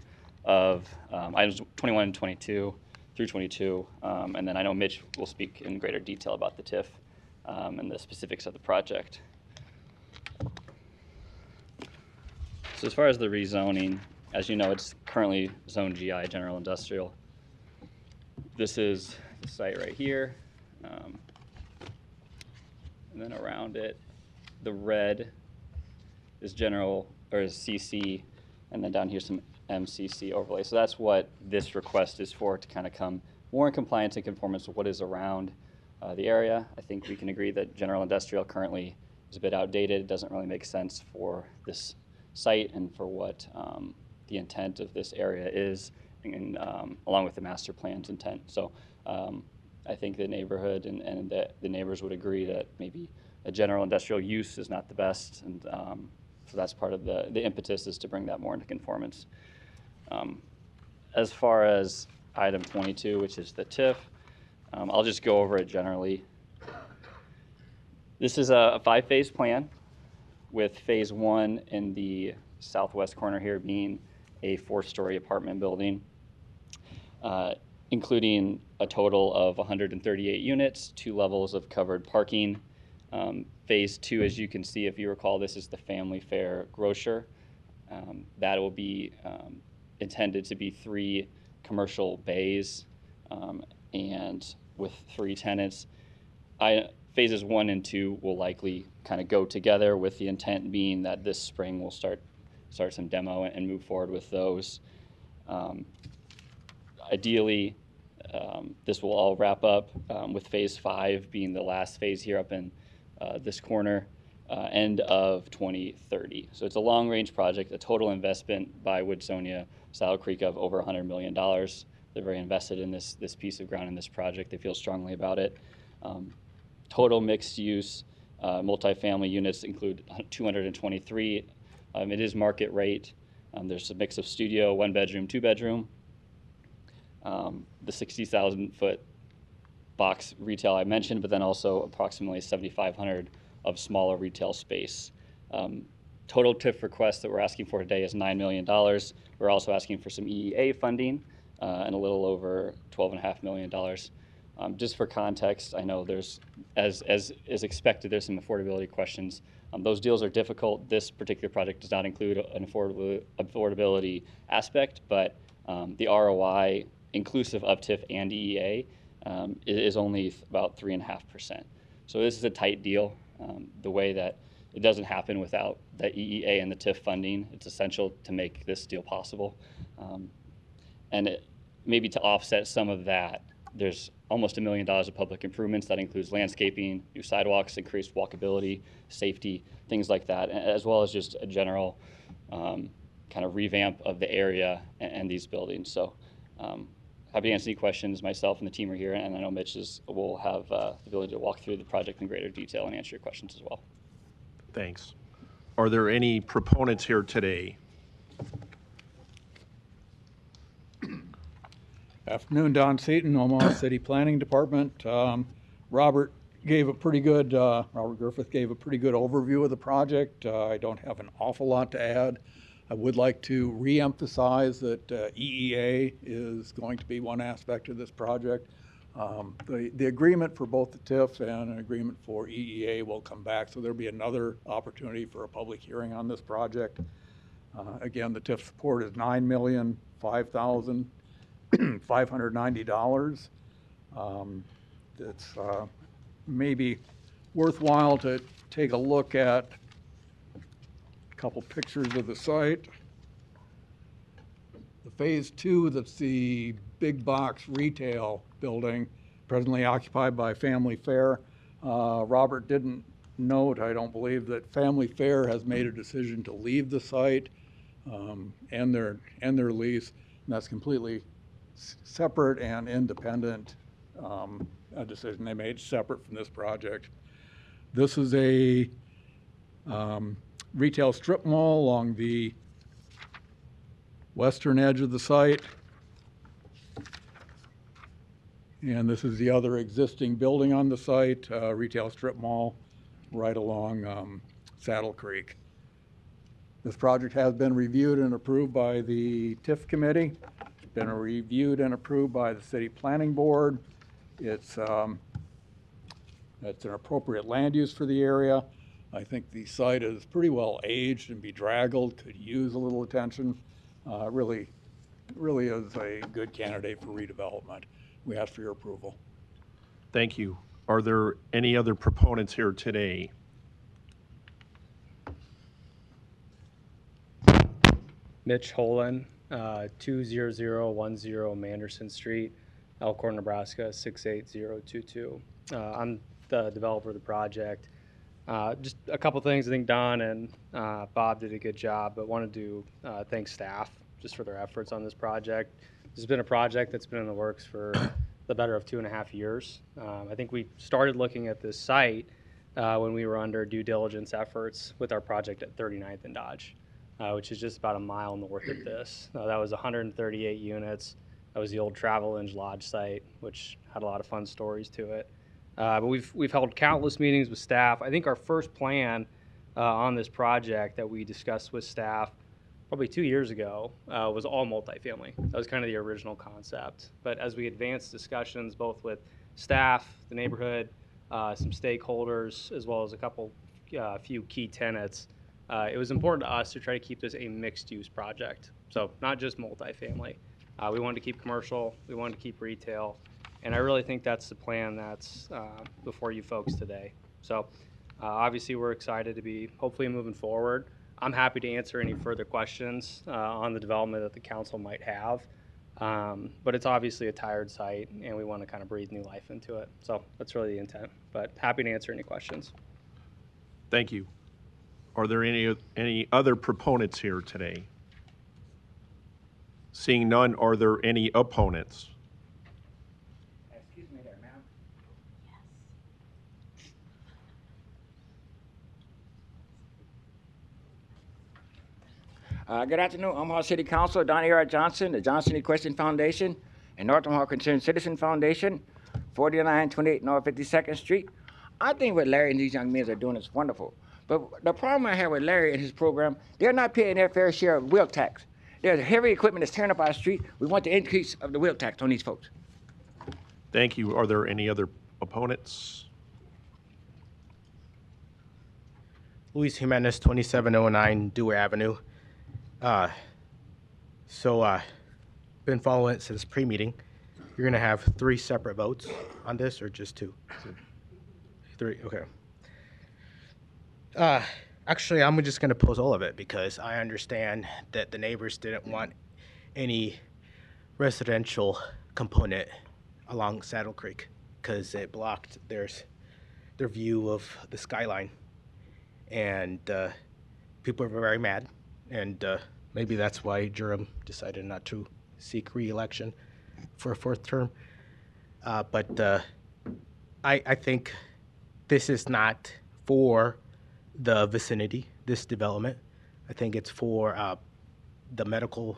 of items 21 and 22 through 22, and then I know Mitch will speak in greater detail about the TIF and the specifics of the project. So as far as the rezoning, as you know, it's currently Zone GI, General Industrial. This is the site right here, and then around it, the red is general, or is CC, and then down here some MCC overlay. So that's what this request is for, to kind of come more in compliance and conformance with what is around the area. I think we can agree that general industrial currently is a bit outdated. It doesn't really make sense for this site and for what the intent of this area is, and along with the master plan's intent. So I think the neighborhood and the neighbors would agree that maybe a general industrial use is not the best, and so that's part of the impetus, is to bring that more into conformance. As far as item 22, which is the TIF, I'll just go over it generally. This is a 5-phase plan, with phase 1 in the southwest corner here being a 4-story apartment building, including a total of 138 units, 2 levels of covered parking. Phase 2, as you can see, if you recall, this is the family fare grocer. That will be intended to be 3 commercial bays and with 3 tenants. Phases 1 and 2 will likely kind of go together, with the intent being that this spring we'll start some demo and move forward with those. Ideally, this will all wrap up with phase 5 being the last phase here up in this corner, end of 2030. So it's a long-range project, a total investment by Woodsonia Saddle Creek of over $100 million. They're very invested in this piece of ground, in this project. They feel strongly about it. Total mixed use multifamily units include 223. It is market rate. There's a mix of studio, 1-bedroom, 2-bedroom. The 60,000 foot box retail I mentioned, but then also approximately 7,500 of smaller retail space. Total TIF request that we're asking for today is $9 million. We're also asking for some EEA funding and a little over $12.5 million. Just for context, I know there's, as is expected, there's some affordability questions. Those deals are difficult. This particular project does not include an affordability aspect, but the ROI, inclusive of TIF and EEA, is only about 3.5%. So this is a tight deal. The way that it doesn't happen without the EEA and the TIF funding. It's essential to make this deal possible. Maybe to offset some of that, there's almost $1 million of public improvements. That includes landscaping, new sidewalks, increased walkability, safety, things like that, as well as just a general kind of revamp of the area and these buildings. So happy to answer any questions. Myself and the team are here, and I know Mitch will have the ability to walk through the project in greater detail and answer your questions as well. Thanks. Are there any proponents here today? Afternoon, Don Seaton, Omaha City Planning Department. Robert Griffith gave a pretty good overview of the project. I don't have an awful lot to add. I would like to re-emphasize that EEA is going to be one aspect of this project. The agreement for both the TIF and an agreement for EEA will come back, so there'll be another opportunity for a public hearing on this project. Again, the TIF support is $9,005,590. It's maybe worthwhile to take a look at a couple pictures of the site. The phase 2, that's the big box retail building presently occupied by Family Fare. Robert didn't note, I don't believe, that Family Fare has made a decision to leave the site and their lease, and that's completely separate and independent, a decision they made separate from this project. This is a retail strip mall along the western edge of the site. And this is the other existing building on the site, retail strip mall right along Saddle Creek. This project has been reviewed and approved by the TIF committee. It's been reviewed and approved by the city planning board. It's an appropriate land use for the area. I think the site is pretty well aged and bedraggled, could use a little attention. Really is a good candidate for redevelopment. We ask for your approval. Thank you. Are there any other proponents here today? Mitch Holen, 20010 Manderson Street, Elkhorn, Nebraska 68022. I'm the developer of the project. Just a couple things. I think Don and Bob did a good job, but wanted to thank staff just for their efforts on this project. This has been a project that's been in the works for the better of 2.5 years. I think we started looking at this site when we were under due diligence efforts with our project at 39th and Dodge, which is just about a mile north of this. That was 138 units. That was the old Travel-Inge Lodge site, which had a lot of fun stories to it. But we've held countless meetings with staff. I think our first plan on this project that we discussed with staff probably 2 years ago was all multifamily. That was kind of the original concept. But as we advanced discussions both with staff, the neighborhood, some stakeholders, as well as a few key tenants, it was important to us to try to keep this a mixed-use project. So not just multifamily. We wanted to keep commercial, we wanted to keep retail, and I really think that's the plan that's before you folks today. So obviously we're excited to be hopefully moving forward. I'm happy to answer any further questions on the development that the council might have. But it's obviously a tired site and we want to kind of breathe new life into it. So that's really the intent, but happy to answer any questions. Thank you. Are there any other proponents here today? Seeing none, are there any opponents? Excuse me there, ma'am. Good afternoon, Omaha City Council, Donnie R. Johnson, the Johnson Equestrian Foundation, and North Omaha Concerned Citizen Foundation, 4928 North 52nd Street. I think what Larry and these young men are doing is wonderful. But the problem I have with Larry and his program, they're not paying their fair share of wheel tax. There's heavy equipment that's tearing up our street. We want the increase of the wheel tax on these folks. Thank you. Are there any other opponents? Luis Jimenez, 2709 Dewar Avenue. Been following it since pre-meeting. You're gonna have 3 separate votes on this, or just 2? 3, okay. Actually, I'm just going to post all of it because I understand that the neighbors didn't want any residential component along Saddle Creek because it blocked their view of the skyline. And people are very mad. And maybe that's why Durham decided not to seek re-election for a fourth term. But I think this is not for the vicinity, this development. I think it's for the medical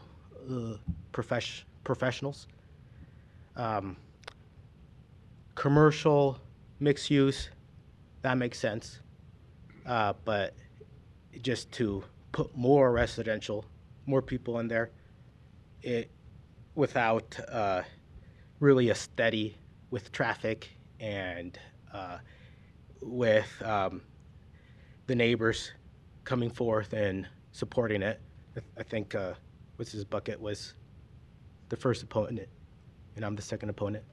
professionals. Commercial, mixed use, that makes sense. But just to put more residential, more people in there, without really a steady with traffic and with the neighbors coming forth and supporting it. I think what's his bucket was the first opponent, and I'm the second opponent.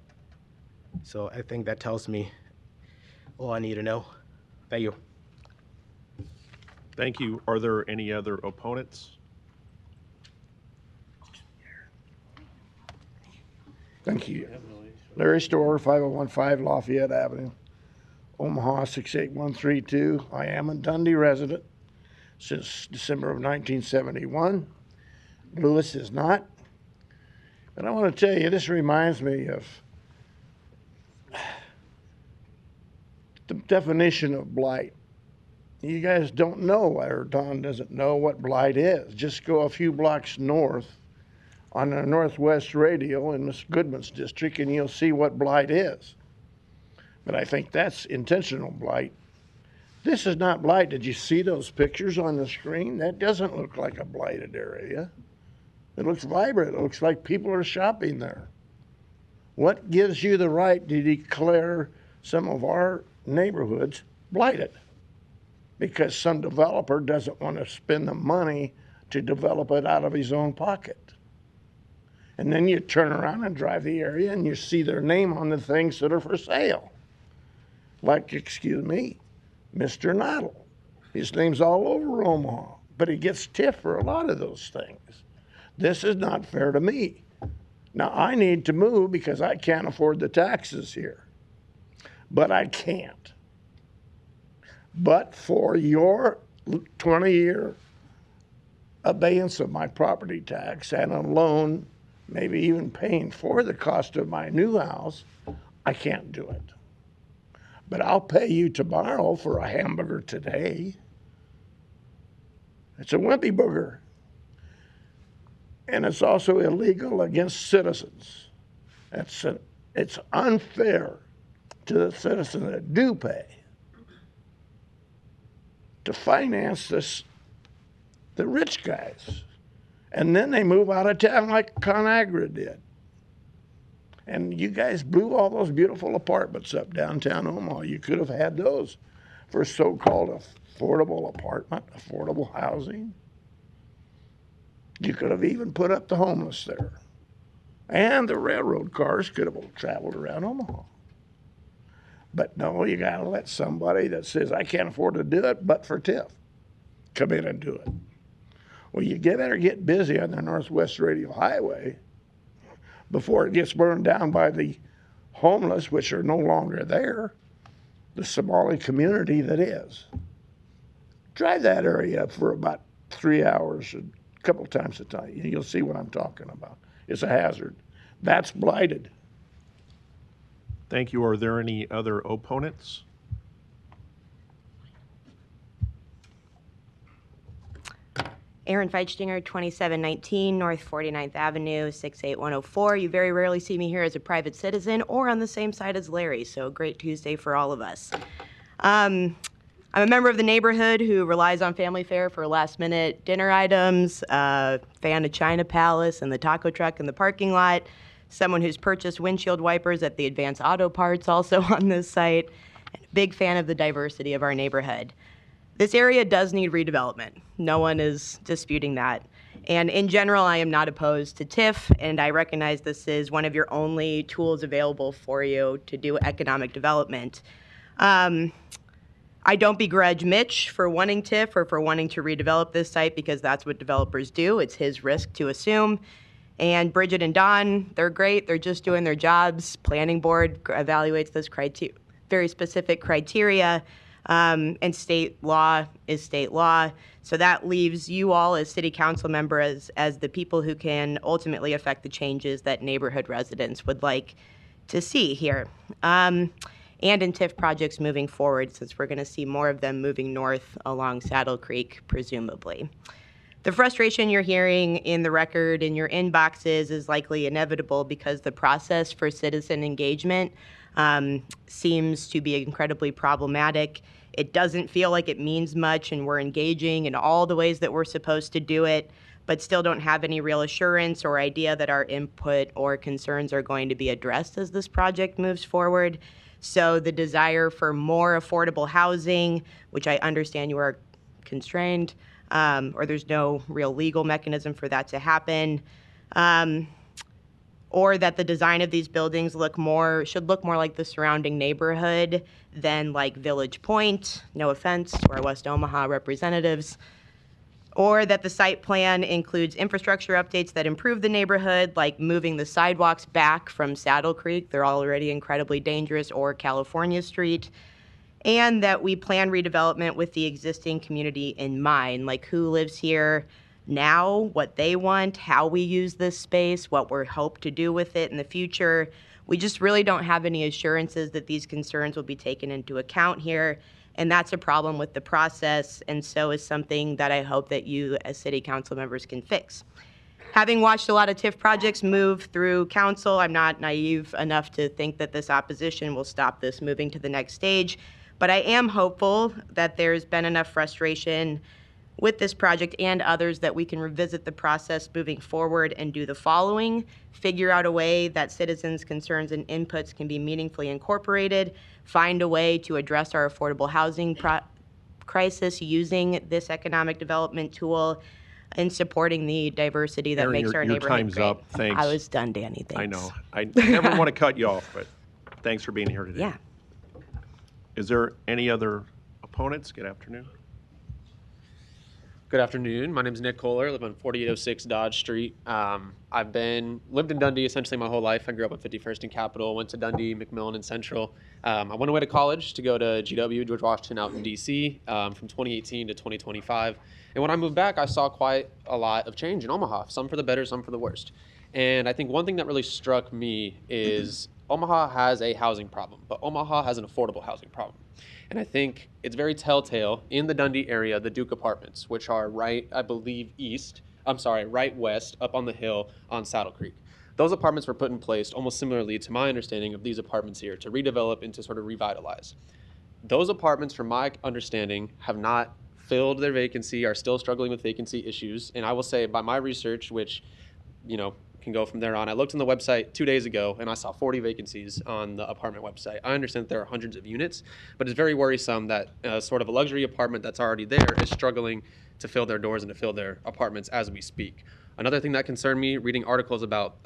So I think that tells me all I need to know. Thank you. Thank you. Are there any other opponents? Thank you. Larry Storer, 5015 Lafayette Avenue, Omaha 68132. I am a Dundee resident since December of 1971. Lewis is not. And I want to tell you, this reminds me of the definition of blight. You guys don't know, or Don doesn't know what blight is. Just go a few blocks north on the Northwest Radio in Miss Goodman's district, and you'll see what blight is. But I think that's intentional blight. This is not blight. Did you see those pictures on the screen? That doesn't look like a blighted area. It looks vibrant. It looks like people are shopping there. What gives you the right to declare some of our neighborhoods blighted? Because some developer doesn't want to spend the money to develop it out of his own pocket. And then you turn around and drive the area and you see their name on the things that are for sale. Like, excuse me, Mr. Noddle. His name's all over Omaha, but he gets tiff for a lot of those things. This is not fair to me. Now, I need to move because I can't afford the taxes here, but I can't. But for your 20-year abeyance of my property tax and a loan, maybe even paying for the cost of my new house, I can't do it. But I'll pay you tomorrow for a hamburger today. It's a wimpy burger. And it's also illegal against citizens. It's unfair to the citizens that do pay to finance the rich guys. And then they move out of town like ConAgra did. And you guys blew all those beautiful apartments up downtown Omaha. You could have had those for so-called affordable apartment, affordable housing. You could have even put up the homeless there. And the railroad cars could have traveled around Omaha. But no, you got to let somebody that says, I can't afford to do it, but for TIF, come in and do it. Well, you better get busy on the Northwest Radio Highway before it gets burned down by the homeless, which are no longer there, the Somali community that is. Drive that area for about 3 hours, a couple times a time. You'll see what I'm talking about. It's a hazard. That's blighted. Thank you. Are there any other opponents? Aaron Feitstinger, 2719 North 49th Avenue, 68104. You very rarely see me here as a private citizen or on the same side as Larry, so great Tuesday for all of us. I'm a member of the neighborhood who relies on family fare for last-minute dinner items, fan of China Palace and the taco truck in the parking lot, someone who's purchased windshield wipers at the Advance Auto Parts also on this site, and a big fan of the diversity of our neighborhood. This area does need redevelopment. No one is disputing that. And in general, I am not opposed to TIF, and I recognize this is one of your only tools available for you to do economic development. I don't begrudge Mitch for wanting TIF or for wanting to redevelop this site because that's what developers do. It's his risk to assume. And Bridget and Don, they're great. They're just doing their jobs. Planning board evaluates those very specific criteria, and state law is state law. So that leaves you all as city council members as the people who can ultimately affect the changes that neighborhood residents would like to see here. And in TIF projects moving forward, since we're going to see more of them moving north along Saddle Creek, presumably. The frustration you're hearing in the record in your inboxes is likely inevitable because the process for citizen engagement seems to be incredibly problematic. It doesn't feel like it means much, and we're engaging in all the ways that we're supposed to do it, but still don't have any real assurance or idea that our input or concerns are going to be addressed as this project moves forward. So the desire for more affordable housing, which I understand you are constrained, or there's no real legal mechanism for that to happen, or that the design of these buildings should look more like the surrounding neighborhood than like Village Point, no offense to our West Omaha representatives, or that the site plan includes infrastructure updates that improve the neighborhood, like moving the sidewalks back from Saddle Creek, they're already incredibly dangerous, or California Street, and that we plan redevelopment with the existing community in mind, like who lives here now, what they want, how we use this space, what we hope to do with it in the future. We just really don't have any assurances that these concerns will be taken into account here. And that's a problem with the process, and so is something that I hope that you as city council members can fix. Having watched a lot of TIF projects move through council, I'm not naive enough to think that this opposition will stop this moving to the next stage, but I am hopeful that there's been enough frustration with this project and others that we can revisit the process moving forward and do the following: figure out a way that citizens' concerns and inputs can be meaningfully incorporated, find a way to address our affordable housing crisis using this economic development tool, and supporting the diversity that Aaron, makes your neighborhood time's great. up. Thanks. I was done, Danny. Thanks. I know. I never want to cut you off, but thanks for being here today. Yeah. Is there any other opponents? Good afternoon. Good afternoon. My name is Nick Kohler. I live on 4806 Dodge Street. I've lived in Dundee essentially my whole life. I grew up on 51st and Capitol, went to Dundee, McMillan, and Central. I went away to college to go to GW, George Washington, out in DC from 2018 to 2025. And when I moved back, I saw quite a lot of change in Omaha, some for the better, some for the worst. And I think one thing that really struck me is Omaha has a housing problem, but Omaha has an affordable housing problem. And I think it's very telltale in the Dundee area, the Duke Apartments, which are right west up on the hill on Saddle Creek. Those apartments were put in place almost similarly to my understanding of these apartments here, to redevelop and to sort of revitalize. Those apartments, from my understanding, have not filled their vacancy, are still struggling with vacancy issues. And I will say by my research, which, can go from there on. I looked on the website 2 days ago and I saw 40 vacancies on the apartment website. I understand that there are hundreds of units, but it's very worrisome that sort of a luxury apartment that's already there is struggling to fill their doors and to fill their apartments as we speak. Another thing that concerned me, reading articles about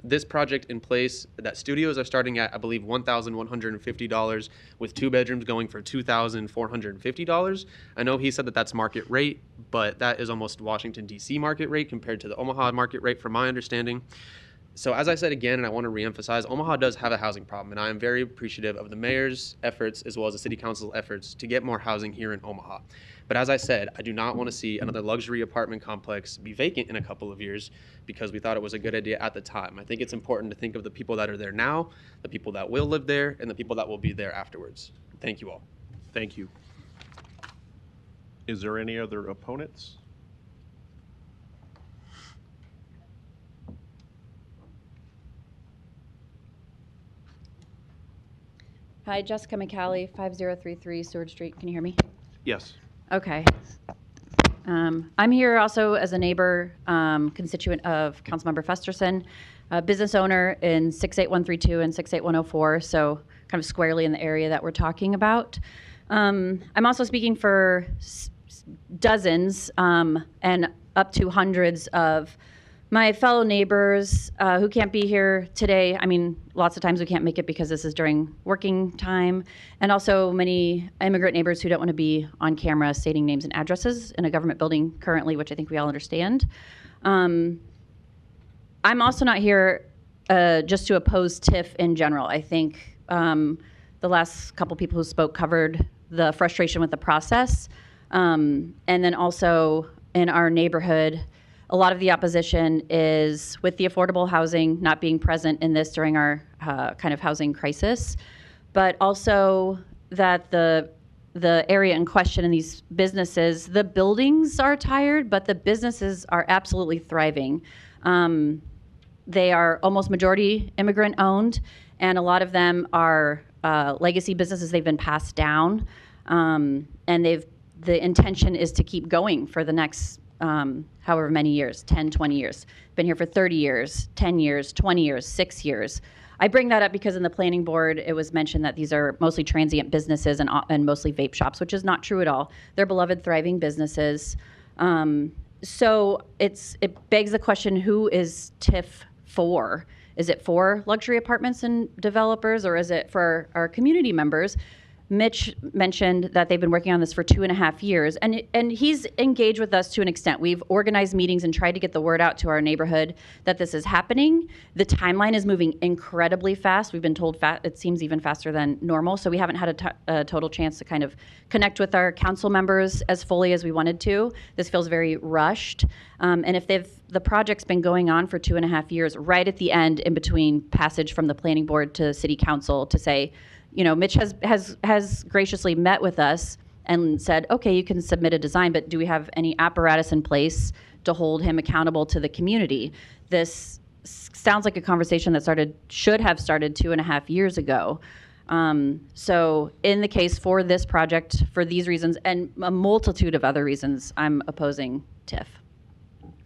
this project in place, that studios are starting at, I believe, $1,150, with 2 bedrooms going for $2,450. I know he said that that's market rate, but that is almost Washington, D.C. market rate compared to the Omaha market rate, from my understanding. So as I said again, and I want to reemphasize, Omaha does have a housing problem, and I am very appreciative of the mayor's efforts as well as the city council's efforts to get more housing here in Omaha. But as I said, I do not want to see another luxury apartment complex be vacant in a couple of years because we thought it was a good idea at the time. I think it's important to think of the people that are there now, the people that will live there, and the people that will be there afterwards. Thank you all. Thank you. Is there any other opponents? Hi, Jessica McCallie, 5033 Seward Street. Can you hear me? Yes. Okay. I'm here also as a neighbor, constituent of Councilmember Festerson, a business owner in 68132 and 68104, so kind of squarely in the area that we're talking about. I'm also speaking for dozens and up to hundreds of My fellow neighbors who can't be here today, I mean, lots of times we can't make it because this is during working time, and also many immigrant neighbors who don't want to be on camera stating names and addresses in a government building currently, which I think we all understand. I'm also not here just to oppose TIF in general. I think the last couple people who spoke covered the frustration with the process. And then also in our neighborhood, a lot of the opposition is with the affordable housing not being present in this during our kind of housing crisis, but also that the area in question in these businesses, the buildings are tired, but the businesses are absolutely thriving. They are almost majority immigrant owned, and a lot of them are legacy businesses. They've been passed down, and the intention is to keep going for the next however many years, 10, 20 years. Been here for 30 years, 10 years, 20 years, 6 years. I bring that up because in the planning board, it was mentioned that these are mostly transient businesses and mostly vape shops, which is not true at all. They're beloved, thriving businesses. So it begs the question, who is TIF for? Is it for luxury apartments and developers, or is it for our community members? Mitch mentioned that they've been working on this for 2.5 years, and he's engaged with us to an extent. We've organized meetings and tried to get the word out to our neighborhood that this is happening. The timeline is moving incredibly fast. We've been told it seems even faster than normal, so we haven't had a total chance to kind of connect with our council members as fully as we wanted to. This feels very rushed, and if the project's been going on for 2.5 years, right at the end, in between passage from the planning board to city council to say, you know, Mitch has graciously met with us and said, okay, you can submit a design, but do we have any apparatus in place to hold him accountable to the community? This sounds like a conversation that should have started 2.5 years ago. So in the case for this project, for these reasons and a multitude of other reasons, I'm opposing TIF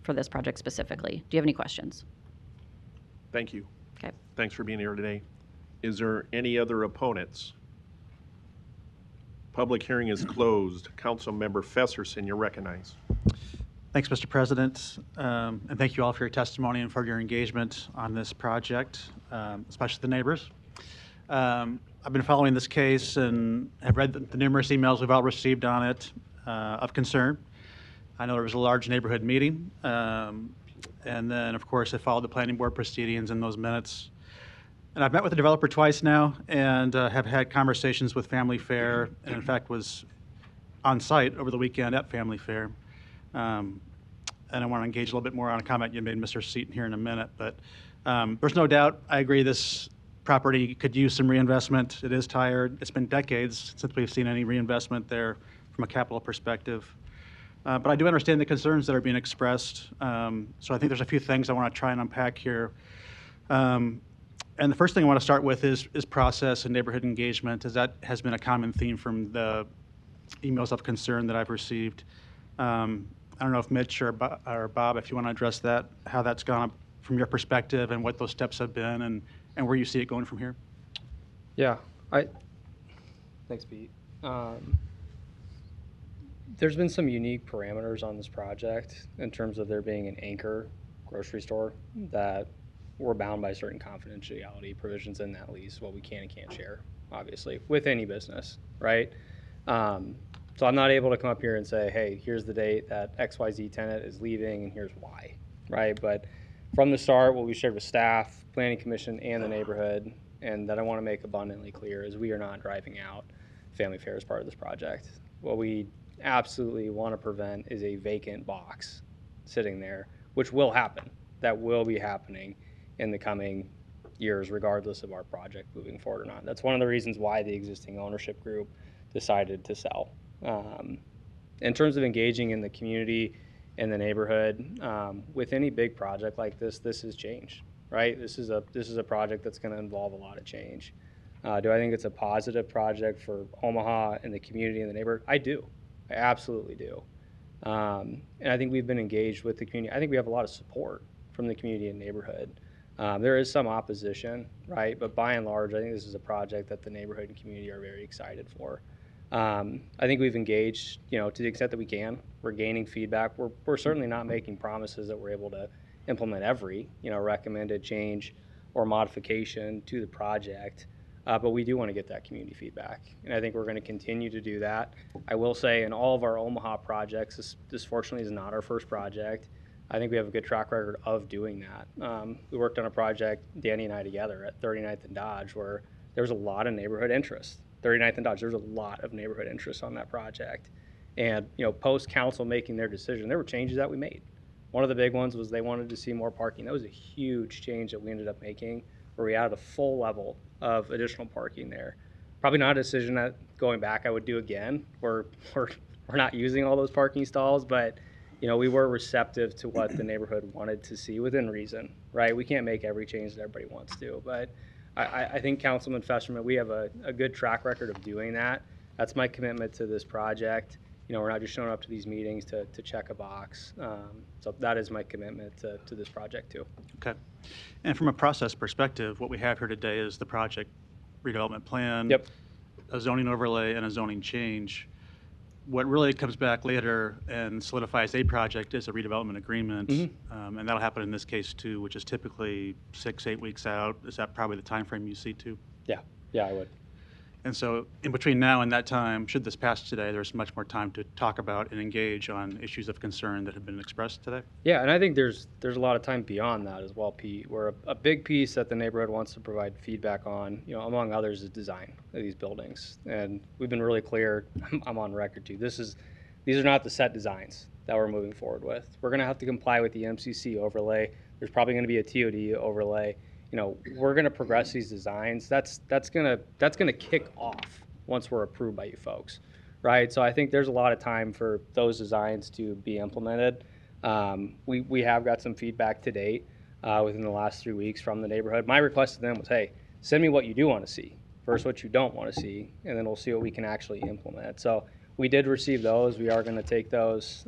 for this project specifically. Do you have any questions? Thank you. Okay. Thanks for being here today. Is there any other opponents? Public hearing is closed. Councilmember Fesserson, you're recognized. Thanks, Mr. President, and thank you all for your testimony and for your engagement on this project, especially the neighbors. I've been following this case and have read the numerous emails we've all received on it of concern. I know there was a large neighborhood meeting, and then, of course, I followed the planning board proceedings in those minutes. And I've met with the developer twice now and have had conversations with Family Fair, and in fact was on site over the weekend at Family Fair. And I want to engage a little bit more on a comment you made, Mr. Seaton, here in a minute. But there's no doubt, I agree, this property could use some reinvestment. It is tired. It's been decades since we've seen any reinvestment there from a capital perspective. But I do understand the concerns that are being expressed. So I think there's a few things I want to try and unpack here. And the first thing I want to start with is process and neighborhood engagement, as that has been a common theme from the emails of concern that I've received. I don't know if Mitch or Bob, if you want to address that, how that's gone from your perspective and what those steps have been and where you see it going from here. Yeah, thanks, Pete. There's been some unique parameters on this project in terms of there being an anchor grocery store that we're bound by certain confidentiality provisions in that lease, what we can and can't share, obviously, with any business, right? So I'm not able to come up here and say, hey, here's the date that XYZ tenant is leaving and here's why, right? But from the start, what we shared with staff, planning commission, and the neighborhood, and that I want to make abundantly clear, is we are not driving out Family Fair as part of this project. What we absolutely want to prevent is a vacant box sitting there, which will happen. That will be happening in the coming years, regardless of our project moving forward or not. That's one of the reasons why the existing ownership group decided to sell. In terms of engaging in the community and the neighborhood, with any big project like this has changed, right? This is a project that's going to involve a lot of change. Do I think it's a positive project for Omaha and the community and the neighborhood? I do. I absolutely do. And I think we've been engaged with the community. I think we have a lot of support from the community and neighborhood. There is some opposition, right? But by and large, I think this is a project that the neighborhood and community are very excited for. I think we've engaged, to the extent that we can. We're gaining feedback. We're certainly not making promises that we're able to implement every, recommended change or modification to the project. But we do want to get that community feedback, and I think we're going to continue to do that. I will say in all of our Omaha projects, this fortunately is not our first project. I think we have a good track record of doing that. We worked on a project, Danny and I together, at 39th and Dodge, where there was a lot of neighborhood interest. 39th and Dodge, there was a lot of neighborhood interest on that project. And, post council making their decision, there were changes that we made. One of the big ones was they wanted to see more parking. That was a huge change that we ended up making, where we added a full level of additional parking there. Probably not a decision that going back I would do again. We're not using all those parking stalls, but we were receptive to what the neighborhood wanted to see within reason, right? We can't make every change that everybody wants to, but I think Councilman Festerman, we have a good track record of doing that. That's my commitment to this project. We're not just showing up to these meetings to check a box. So that is my commitment to this project too. Okay. And from a process perspective, what we have here today is the project redevelopment plan, Yep. a zoning overlay, and a zoning change. What really comes back later and solidifies a project is a redevelopment agreement, and that'll happen in this case too, which is typically 6-8 weeks out. Is that probably the time frame you see too? Yeah, I would. And so in between now and that time, should this pass today, there's much more time to talk about and engage on issues of concern that have been expressed today. Yeah, and I think there's a lot of time beyond that as well, Pete, where a big piece that the neighborhood wants to provide feedback on, among others, is design of these buildings. And we've been really clear, I'm on record too, these are not the set designs that we're moving forward with. We're gonna have to comply with the MCC overlay. There's probably gonna be a TOD overlay. We're gonna progress these designs. That's gonna kick off once we're approved by you folks, right? So I think there's a lot of time for those designs to be implemented. We have got some feedback to date within the last 3 weeks from the neighborhood. My request to them was, hey, send me what you do want to see versus what you don't want to see, and then we'll see what we can actually implement. So we did receive those. We are going to take those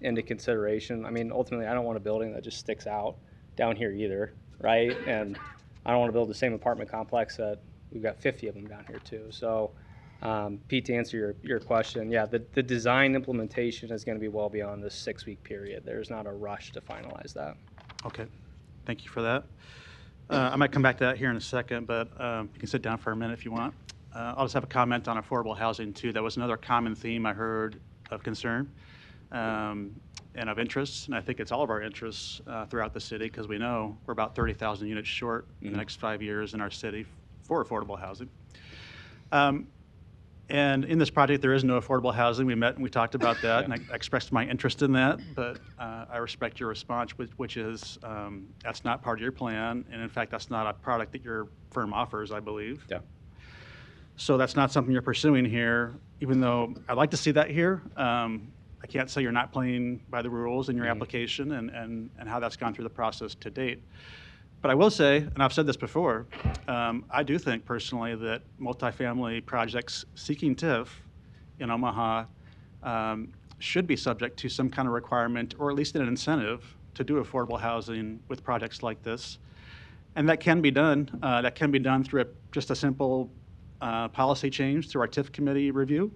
into consideration. I mean, ultimately, I don't want a building that just sticks out down here either, right? And I don't want to build the same apartment complex that we've got 50 of them down here too. So Pete, to answer your question, yeah, the design implementation is going to be well beyond this 6-week period. There's not a rush to finalize that. Okay, thank you for that. I might come back to that here in a second, but you can sit down for a minute if you want. I'll just have a comment on affordable housing too. That was another common theme I heard of concern and of interest, and I think it's all of our interests throughout the city, because we know we're about 30,000 units short in the next 5 years in our city for affordable housing. And in this project, there is no affordable housing. We met and we talked about that, and I expressed my interest in that, but I respect your response, which is that's not part of your plan, and in fact, that's not a product that your firm offers, I believe. Yeah. So that's not something you're pursuing here, even though I'd like to see that here. I can't say you're not playing by the rules in your application and how that's gone through the process to date. But I will say, and I've said this before, I do think personally that multifamily projects seeking TIF in Omaha should be subject to some kind of requirement, or at least an incentive, to do affordable housing with projects like this. And that can be done. That can be done through just a simple policy change through our TIF committee review.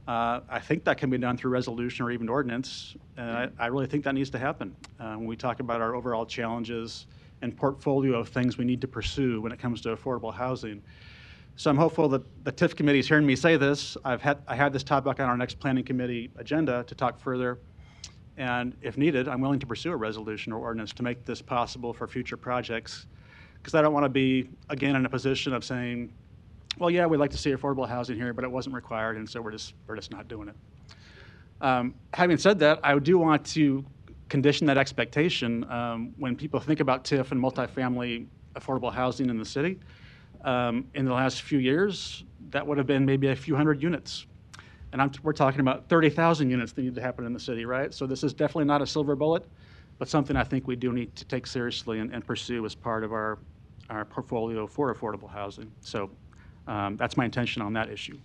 I think that can be done through resolution or even ordinance. I really think that needs to happen when we talk about our overall challenges and portfolio of things we need to pursue when it comes to affordable housing. So I'm hopeful that the TIF committee is hearing me say this. I had this topic on our next planning committee agenda to talk further. And if needed, I'm willing to pursue a resolution or ordinance to make this possible for future projects, because I don't want to be, again, in a position of saying, well, yeah, we'd like to see affordable housing here, but it wasn't required, and so we're just not doing it. Having said that, I do want to condition that expectation when people think about TIF and multifamily affordable housing in the city. In the last few years, that would have been maybe a few hundred units. And we're talking about 30,000 units that need to happen in the city, right? So this is definitely not a silver bullet, but something I think we do need to take seriously and pursue as part of our portfolio for affordable housing. So that's my intention on that issue.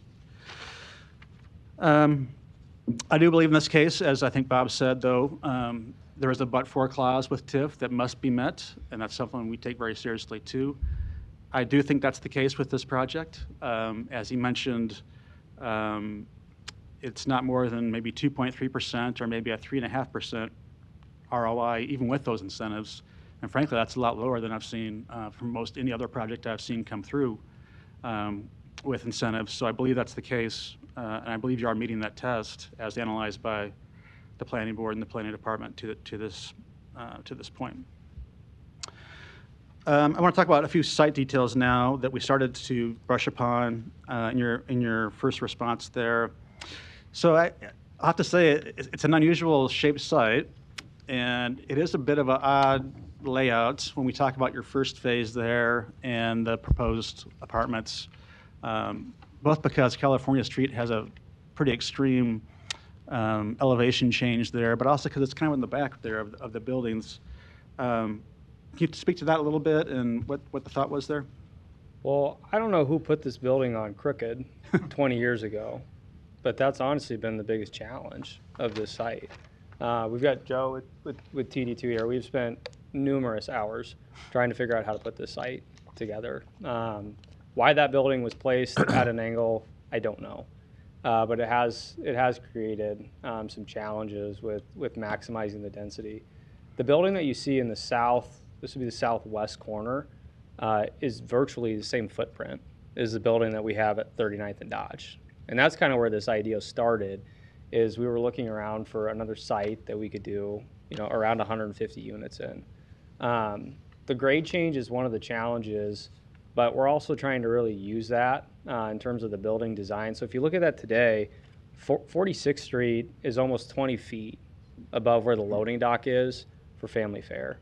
I do believe in this case, as I think Bob said, though, there is a but-for clause with TIF that must be met, and that's something we take very seriously, too. I do think that's the case with this project. As he mentioned, it's not more than maybe 2.3% or maybe a 3.5% ROI, even with those incentives. And frankly, that's a lot lower than I've seen from most any other project I've seen come through with incentives. So I believe that's the case, and I believe you are meeting that test as analyzed by the planning board and the planning department to this point. I want to talk about a few site details now that we started to brush upon in your first response there. So I have to say it's an unusual shaped site, and it is a bit of an odd layout when we talk about your first phase there and the proposed apartments, both because California Street has a pretty extreme elevation change there, but also because it's kind of in the back there of the buildings. Can you speak to that a little bit and what the thought was there? Well, I don't know who put this building on crooked 20 years ago, but that's honestly been the biggest challenge of this site. We've got Joe with TD2 here. We've spent numerous hours trying to figure out how to put this site together. Why that building was placed at an angle, I don't know. But it has created some challenges with maximizing the density. The building that you see in the south, this would be the southwest corner, is virtually the same footprint as the building that we have at 39th and Dodge. And that's kind of where this idea started, is we were looking around for another site that we could do, around 150 units in. The grade change is one of the challenges, but we're also trying to really use that in terms of the building design. So if you look at that today, 46th Street is almost 20 feet above where the loading dock is for family fare.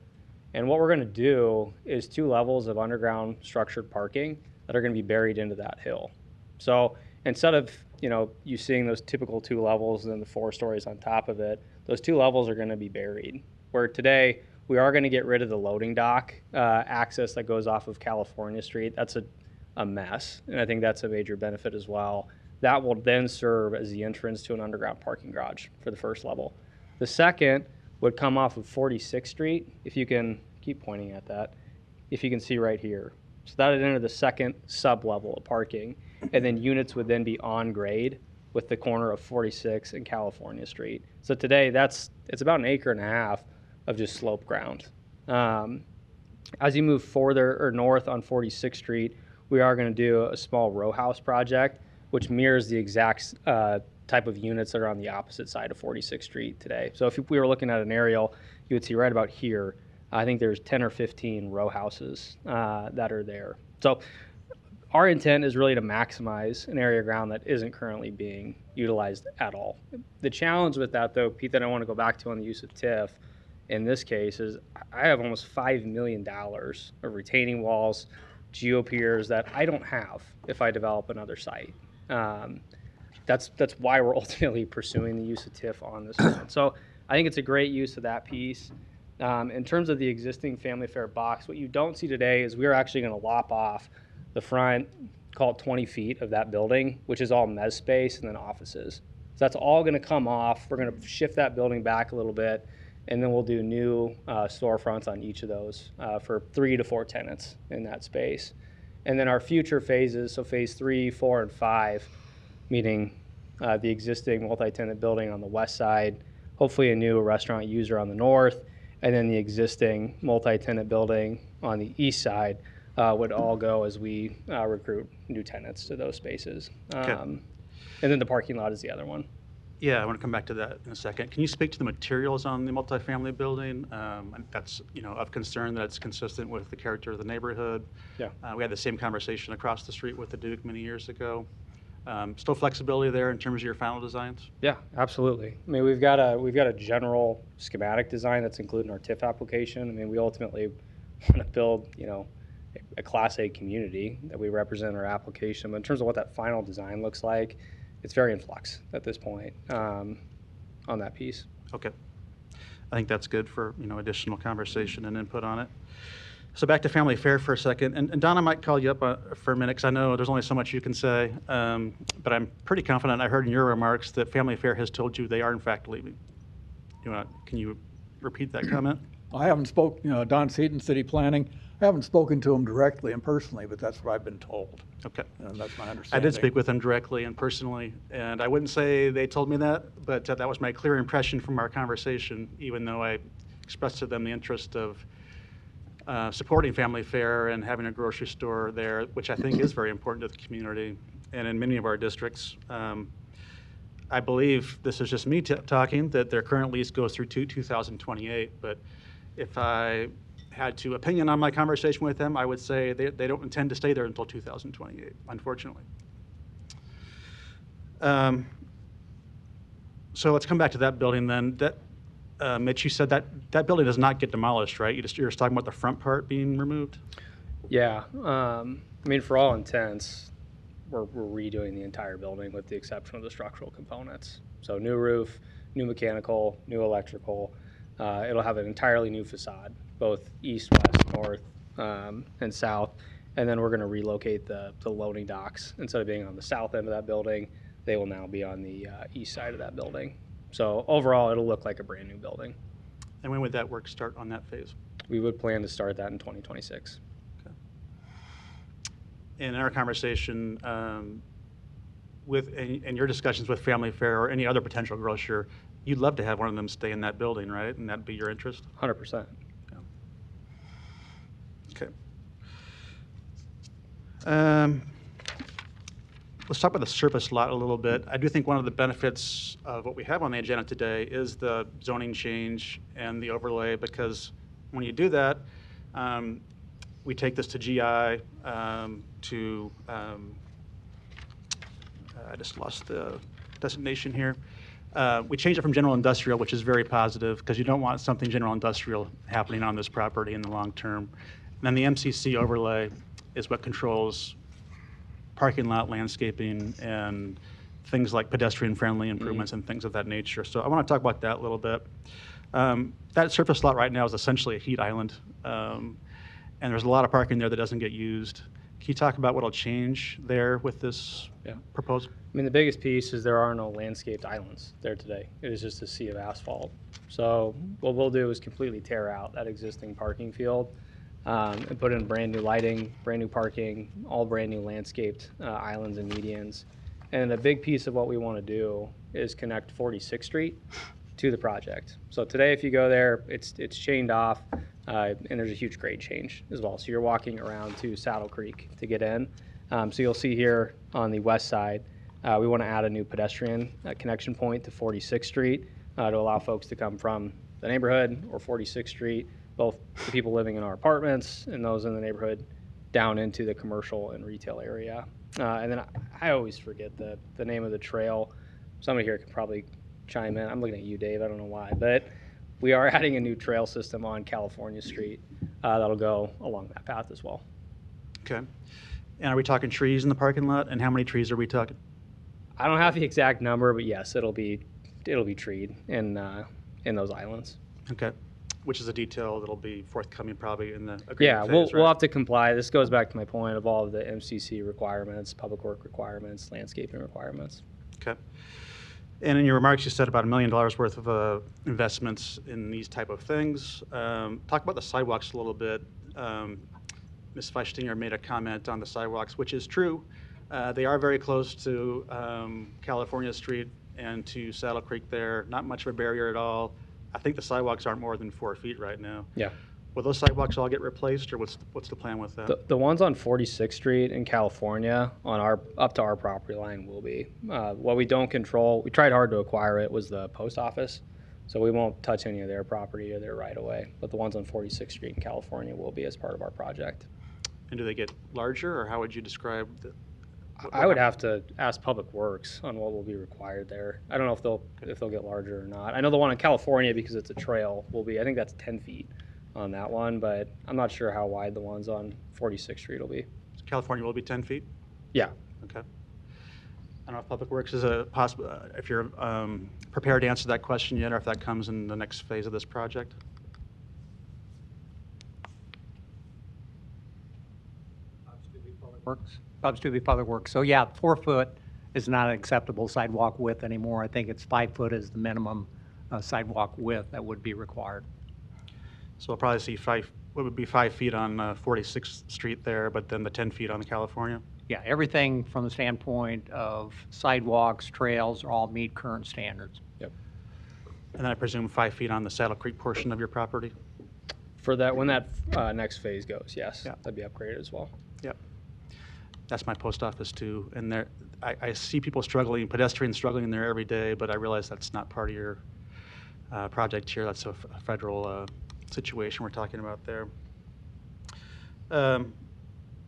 And what we're going to do is 2 levels of underground structured parking that are going to be buried into that hill. So instead of you seeing those typical 2 levels and then the 4 stories on top of it, those 2 levels are going to be buried. Where today we are going to get rid of the loading dock access that goes off of California Street. That's a mess, and I think that's a major benefit as well. That will then serve as the entrance to an underground parking garage for the first level. The second would come off of 46th Street, if you can keep pointing at that, if you can see right here. So that would enter the second sub-level of parking, and then units would then be on grade with the corner of 46 and California Street. So today, it's about 1.5 acres of just slope ground. As you move further or north on 46th Street, we are going to do a small row house project, which mirrors the exact type of units that are on the opposite side of 46th Street today. So if we were looking at an aerial, you would see right about here, I think there's 10 or 15 row houses that are there. So our intent is really to maximize an area of ground that isn't currently being utilized at all. The challenge with that, though, Pete, that I want to go back to on the use of TIF in this case is I have almost $5 million of retaining walls, geopiers that I don't have if I develop another site. That's why we're ultimately pursuing the use of TIF on this one. So I think it's a great use of that piece. In terms of the existing family fare box, what you don't see today is we're actually going to lop off the front, call it 20 feet of that building, which is all mezz space and then offices. So that's all going to come off. We're going to shift that building back a little bit, and then we'll do new storefronts on each of those for 3 to 4 tenants in that space. And then our future phases, so phase 3, 4, and 5, meaning the existing multi-tenant building on the west side, hopefully a new restaurant user on the north, and then the existing multi-tenant building on the east side would all go as we recruit new tenants to those spaces. Okay. And then the parking lot is the other one. Yeah, I want to come back to that in a second. Can you speak to the materials on the multifamily building? And that's of concern that it's consistent with the character of the neighborhood. Yeah. We had the same conversation across the street with the Duke many years ago. Still flexibility there in terms of your final designs? Yeah, absolutely. I mean, we've got a general schematic design that's included in our TIF application. I mean, we ultimately want to build, a Class A community that we represent in our application. But in terms of what that final design looks like, it's very in flux at this point on that piece. Okay. I think that's good for additional conversation and input on it. So back to family fare for a second. And Don, I might call you up for a minute because I know there's only so much you can say. But I'm pretty confident I heard in your remarks that family fare has told you they are in fact leaving. Can you repeat that comment? I haven't spoken, Don Seaton, City Planning. I haven't spoken to him directly and personally, but that's what I've been told. Okay. And that's my I understanding. did speak with them directly and personally, and I wouldn't say they told me that, but that was my clear impression from our conversation, even though I expressed to them the interest of supporting family fare and having a grocery store there, which I think is very important to the community and in many of our districts. I believe, this is just me talking, that their current lease goes through 2028, but if I had to opinion on my conversation with them, I would say they don't intend to stay there until 2028, unfortunately. So let's come back to that building then. Mitch, you said that building does not get demolished, right? You're just talking about the front part being removed? Yeah. I mean, for all intents, we're redoing the entire building with the exception of the structural components. So new roof, new mechanical, new electrical. It'll have an entirely new facade, both east, west, north, and south. And then we're going to relocate the loading docks. Instead of being on the south end of that building, they will now be on the east side of that building. So overall, it'll look like a brand new building. And when would that work start on that phase? We would plan to start that in 2026. In our conversation in your discussions with Family Fare or any other potential grocer, you'd love to have one of them stay in that building, right? And that'd be your interest? 100%. Yeah. Okay. Let's talk about the surface lot a little bit. I do think one of the benefits of what we have on the agenda today is the zoning change and the overlay, because when you do that, we take this to GI, I just lost the designation here. We changed it from general industrial, which is very positive, because you don't want something general industrial happening on this property in the long term. And then the MCC overlay is what controls parking lot landscaping and things like pedestrian-friendly improvements and things of that nature. So I want to talk about that a little bit. That surface lot right now is essentially a heat island, and there's a lot of parking there that doesn't get used. Can you talk about what will change there with this proposal? I mean, the biggest piece is there are no landscaped islands there today. It is just a sea of asphalt. So what we'll do is completely tear out that existing parking field and put in brand new lighting, brand new parking, all brand new landscaped islands and medians. And a big piece of what we want to do is connect 46th Street to the project. So today, if you go there, it's chained off, and there's a huge grade change as well. So you're walking around to Saddle Creek to get in. So you'll see here on the west side, we want to add a new pedestrian connection point to 46th Street to allow folks to come from the neighborhood or 46th Street, both the people living in our apartments and those in the neighborhood, down into the commercial and retail area. And then I always forget the name of the trail. Somebody here could probably chime in. I'm looking at you, Dave. I don't know why, but we are adding a new trail system on California Street that'll go along that path as well. Okay. And are we talking trees in the parking lot? And how many trees are we talking? I don't have the exact number, but yes, it'll be treed in those islands. Okay. Which is a detail that'll be forthcoming probably in the agreement Yeah, phase, we'll right? have to comply. This goes back to my point of all of the MCC requirements, public work requirements, landscaping requirements. Okay. And in your remarks, you said about $1 million worth of investments in these type of things. Talk about the sidewalks a little bit. Ms. Feistinger made a comment on the sidewalks, which is true. They are very close to California Street and to Saddle Creek there. Not much of a barrier at all. I think the sidewalks aren't more than 4 feet right now. Yeah. Will those sidewalks all get replaced, or what's the plan with that? The ones on 46th Street in California on up to our property line will be. What we don't control, we tried hard to acquire it, was the post office. So we won't touch any of their property or their right of way. But the ones on 46th Street in California will be as part of our project. And do they get larger, or how would you describe I would have to ask Public Works on what will be required there. I don't know if they'll get larger or not. I know the one in California, because it's a trail, will be, I think that's 10 feet on that one, but I'm not sure how wide the ones on 46th Street will be. California will be 10 feet? Yeah. Okay. I don't know if Public Works is a possible, if you're prepared to answer that question yet, or if that comes in the next phase of this project. Bob Stubbe, Public Works. So yeah, 4 foot is not an acceptable sidewalk width anymore. I think it's 5 foot is the minimum sidewalk width that would be required. So we'll probably see what would be 5 feet on 46th Street there, but then the 10 feet on the California? Yeah, everything from the standpoint of sidewalks, trails, all meet current standards. Yep. And then I presume 5 feet on the Saddle Creek portion of your property? For that, when that next phase goes, yes, that'd be upgraded as well. Yep. That's my post office too. And there, I see people struggling, pedestrians struggling there every day, but I realize that's not part of your project here. That's a federal situation we're talking about there.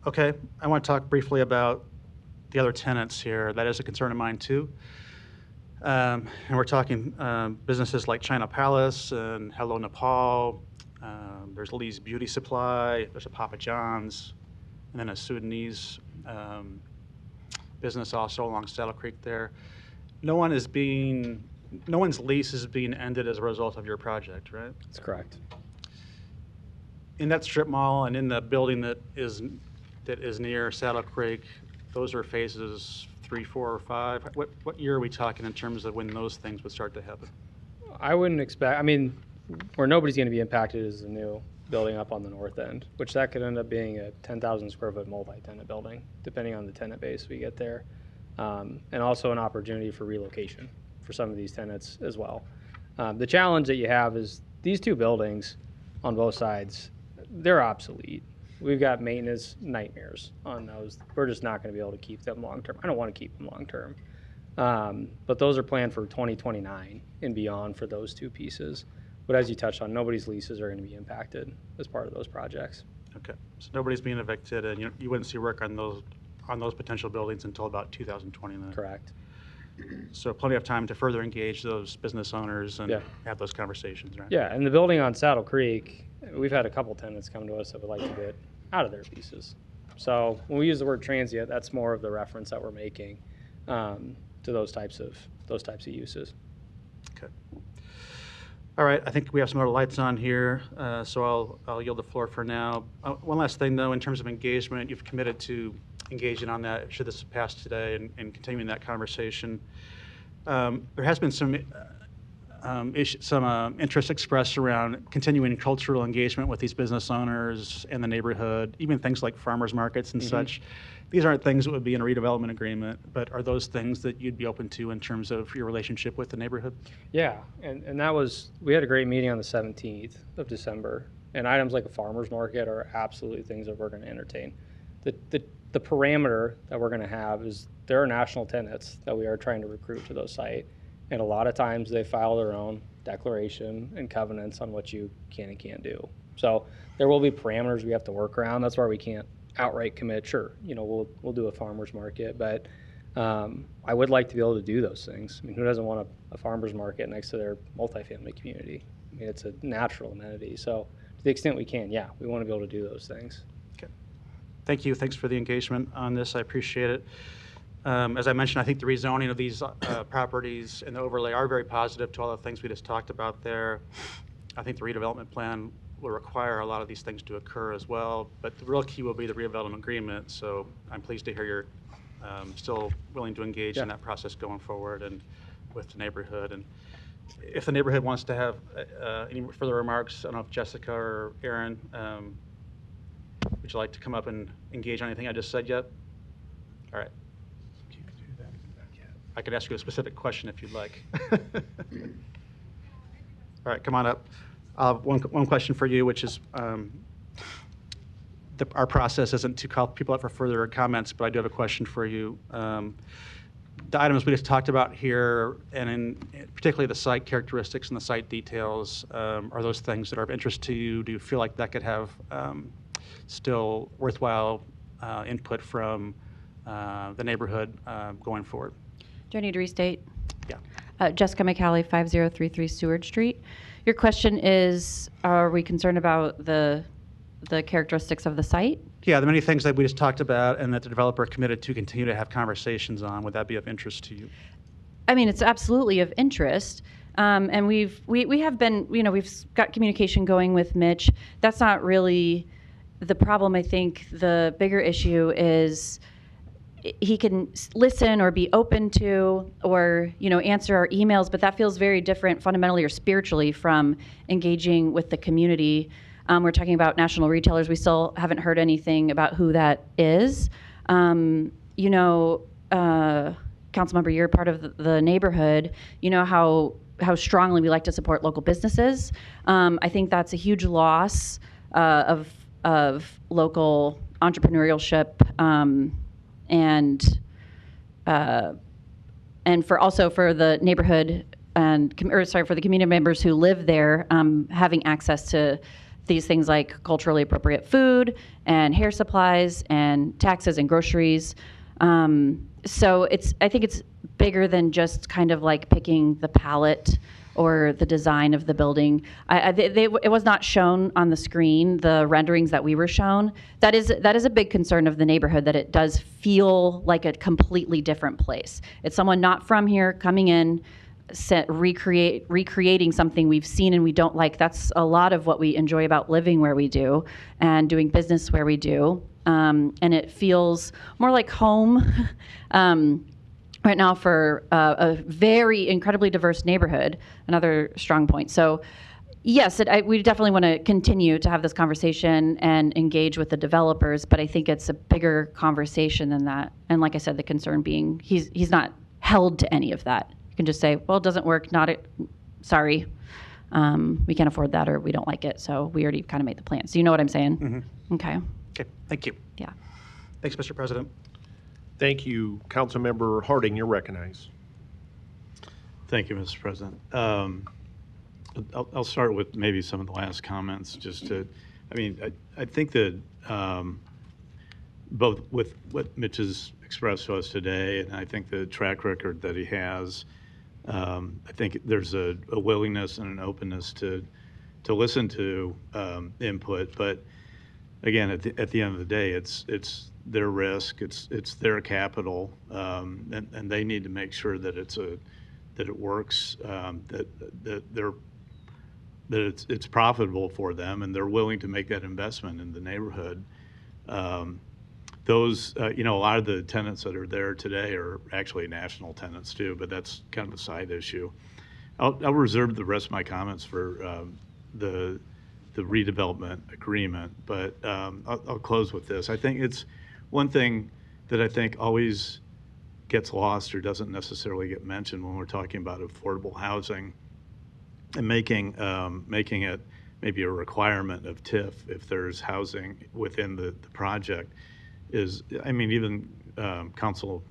Okay, I want to talk briefly about the other tenants here. That is a concern of mine too. And we're talking businesses like China Palace and Hello Nepal. There's Lee's Beauty Supply. There's a Papa John's, and then a Sudanese business also along Saddle Creek there. No one's lease is being ended as a result of your project, right? That's correct. In that strip mall and in the building that is near Saddle Creek, those are phases 3, 4, or 5. What year are we talking in terms of when those things would start to happen? I wouldn't expect, I mean, where nobody's going to be impacted is the new building up on the north end, which that could end up being a 10,000 square foot multi-tenant building, depending on the tenant base we get there. And also an opportunity for relocation for some of these tenants as well. The challenge that you have is these two buildings on both sides, they're obsolete. We've got maintenance nightmares on those. We're just not going to be able to keep them long term. I don't want to keep them long term. But those are planned for 2029 and beyond for those two pieces. But as you touched on, nobody's leases are going to be impacted as part of those projects. Okay, so nobody's being evicted, and you wouldn't see work on those potential buildings until about 2029. Correct. So plenty of time to further engage those business owners and have those conversations, right? Yeah, and the building on Saddle Creek, we've had a couple tenants come to us that would like to get out of their leases. So when we use the word transient, that's more of the reference that we're making to those types of uses. Okay. All right, I think we have some other lights on here, so I'll yield the floor for now. One last thing, though, in terms of engagement, you've committed to engaging on that, should this pass today, and continuing that conversation. There has been some interest expressed around continuing cultural engagement with these business owners and the neighborhood, even things like farmers markets and such. These aren't things that would be in a redevelopment agreement, but are those things that you'd be open to in terms of your relationship with the neighborhood? Yeah, and that was, we had a great meeting on the 17th of December, and items like a farmer's market are absolutely things that we're going to entertain. The parameter that we're going to have is there are national tenants that we are trying to recruit to those sites, and a lot of times they file their own declaration and covenants on what you can and can't do. So there will be parameters we have to work around. That's why we can't outright commit, sure, we'll do a farmer's market, but I would like to be able to do those things. I mean, who doesn't want a farmer's market next to their multifamily community? I mean, it's a natural amenity. So to the extent we can, yeah, we want to be able to do those things. Okay. Thank you. Thanks for the engagement on this. I appreciate it. As I mentioned, I think the rezoning of these properties and the overlay are very positive to all the things we just talked about there. I think the redevelopment plan will require a lot of these things to occur as well, but the real key will be the redevelopment agreement. So I'm pleased to hear you're still willing to engage in that process going forward and with the neighborhood. And if the neighborhood wants to have any further remarks, I don't know if Jessica or Aaron, would you like to come up and engage on anything I just said yet? All right. I could ask you a specific question if you'd like. All right, come on up. One question for you, which is our process isn't to call people up for further comments, but I do have a question for you. The items we just talked about here, and particularly the site characteristics and the site details, are those things that are of interest to you? Do you feel like that could have still worthwhile input from the neighborhood going forward? Do I need to restate? Yeah. Jessica McCallie, 5033 Seward Street. Your question is, are we concerned about the characteristics of the site? Yeah, the many things that we just talked about and that the developer committed to continue to have conversations on. Would that be of interest to you? I mean, it's absolutely of interest. And we have been, we've got communication going with Mitch. That's not really the problem. I think the bigger issue is he can listen or be open to or answer our emails, but that feels very different fundamentally or spiritually from engaging with the community. We're talking about national retailers. We still haven't heard anything about who that is. Councilmember, you're part of the neighborhood. You know how how strongly we like to support local businesses. I think that's a huge loss of local entrepreneurship and for also for the neighborhood for the community members who live there, having access to these things like culturally appropriate food and hair supplies and taxes and groceries. So I think it's bigger than just kind of like picking the palette or the design of the building. It was not shown on the screen, the renderings that we were shown. That is a big concern of the neighborhood, that it does feel like a completely different place. It's someone not from here coming in, recreating something we've seen and we don't like. That's a lot of what we enjoy about living where we do and doing business where we do. And it feels more like home right now for a very incredibly diverse neighborhood, another strong point. So yes, we definitely want to continue to have this conversation and engage with the developers, but I think it's a bigger conversation than that. And like I said, the concern being he's not held to any of that. You can just say, well, it doesn't work, sorry, we can't afford that or we don't like it, so we already kind of made the plan. So you know what I'm saying? Mm-hmm. Okay. Okay, thank you. Yeah. Thanks, Mr. President. Thank you. Councilmember Harding, you're recognized. Thank you, Mr. President. I'll start with maybe some of the last comments I think that both with what Mitch has expressed to us today, and I think the track record that he has, I think there's a willingness and an openness to listen to input. But again, at the end of the day, it's their risk, it's their capital, and they need to make sure that it works, that it's profitable for them, and they're willing to make that investment in the neighborhood. A lot of the tenants that are there today are actually national tenants too, but that's kind of a side issue. I'll reserve the rest of my comments for the redevelopment agreement, but I'll close with this. I think it's one thing that I think always gets lost or doesn't necessarily get mentioned when we're talking about affordable housing and making it maybe a requirement of TIF if there's housing within the project is, even Council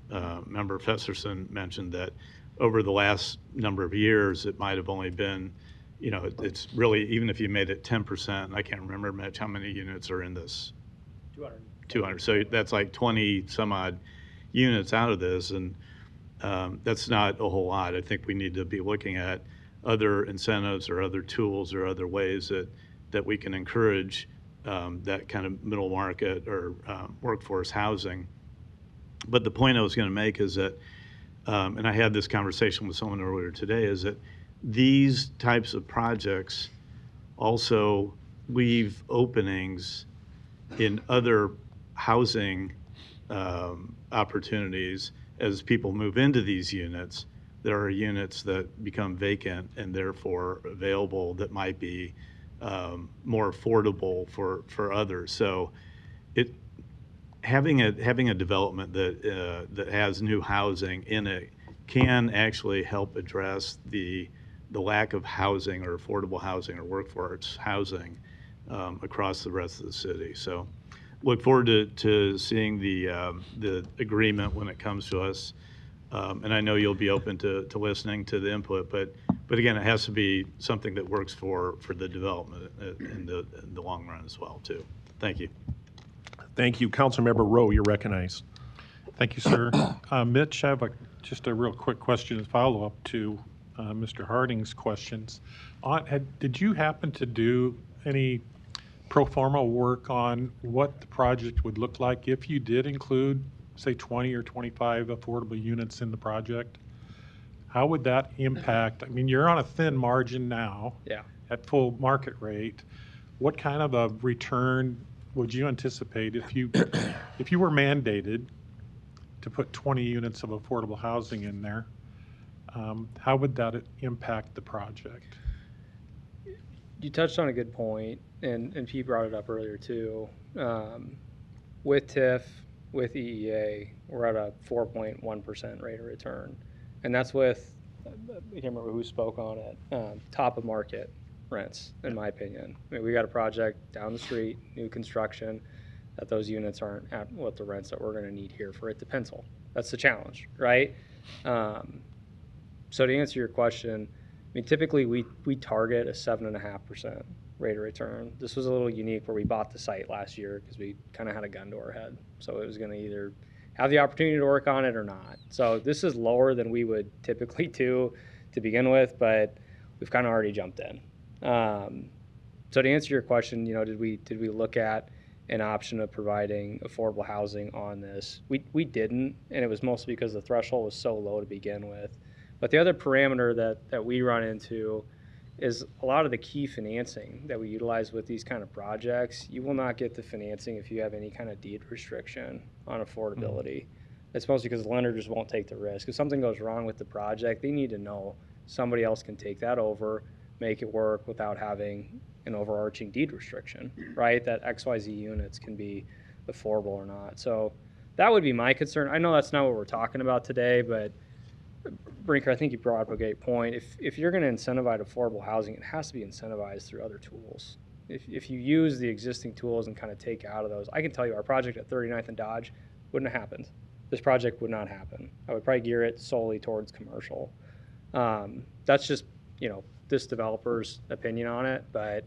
Member Festerson mentioned that over the last number of years, it might have only been, it's really, even if you made it 10%, I can't remember, Mitch, how many units are in this? 200. So that's like 20 some odd units out of this, and that's not a whole lot. I think we need to be looking at other incentives or other tools or other ways that we can encourage that kind of middle market or workforce housing. But the point I was going to make is that, and I had this conversation with someone earlier today, is that these types of projects also leave openings in other housing opportunities as people move into these units. There are units that become vacant and therefore available that might be more affordable for others. So having a development that has new housing in it can actually help address the lack of housing or affordable housing or workforce housing across the rest of the city. So look forward to seeing the agreement when it comes to us. And I know you'll be open to listening to the input, but again, it has to be something that works for the development in the long run as well, too. Thank you. Thank you. Councilmember Rowe, you're recognized. Thank you, sir. Mitch, I have just a real quick question to follow up to Mr. Harding's questions. Did you happen to do any pro forma work on what the project would look like if you did include, say, 20 or 25 affordable units in the project? How would that impact? I mean, you're on a thin margin now. Yeah. At full market rate. What kind of a return would you anticipate if you were mandated to put 20 units of affordable housing in there? How would that impact the project? You touched on a good point, and Pete brought it up earlier too. With TIF, with EEA, we're at a 4.1% rate of return, and that's with can't remember who spoke on it, top of market rents, in my opinion. I mean, we got a project down the street, new construction, that those units aren't at what the rents that we're going to need here for it to pencil. That's the challenge, right? So to answer your question, I mean, typically we target a 7.5% rate of return. This was a little unique where we bought the site last year because we kind of had a gun to our head. So it was going to either have the opportunity to work on it or not. So this is lower than we would typically do to begin with, but we've kind of already jumped in. So to answer your question, did we look at an option of providing affordable housing on this? We didn't, and it was mostly because the threshold was so low to begin with. But the other parameter that we run into is a lot of the key financing that we utilize with these kind of projects. You will not get the financing if you have any kind of deed restriction on affordability. It's mostly because the lender just won't take the risk. If something goes wrong with the project, they need to know somebody else can take that over, make it work without having an overarching deed restriction, right? That XYZ units can be affordable or not. So that would be my concern. I know that's not what we're talking about today, but Brinker, I think you brought up a great point. If you're going to incentivize affordable housing, it has to be incentivized through other tools. If you use the existing tools and kind of take out of those, I can tell you our project at 39th and Dodge wouldn't have happened. This project would not happen. I would probably gear it solely towards commercial. That's just, this developer's opinion on it, but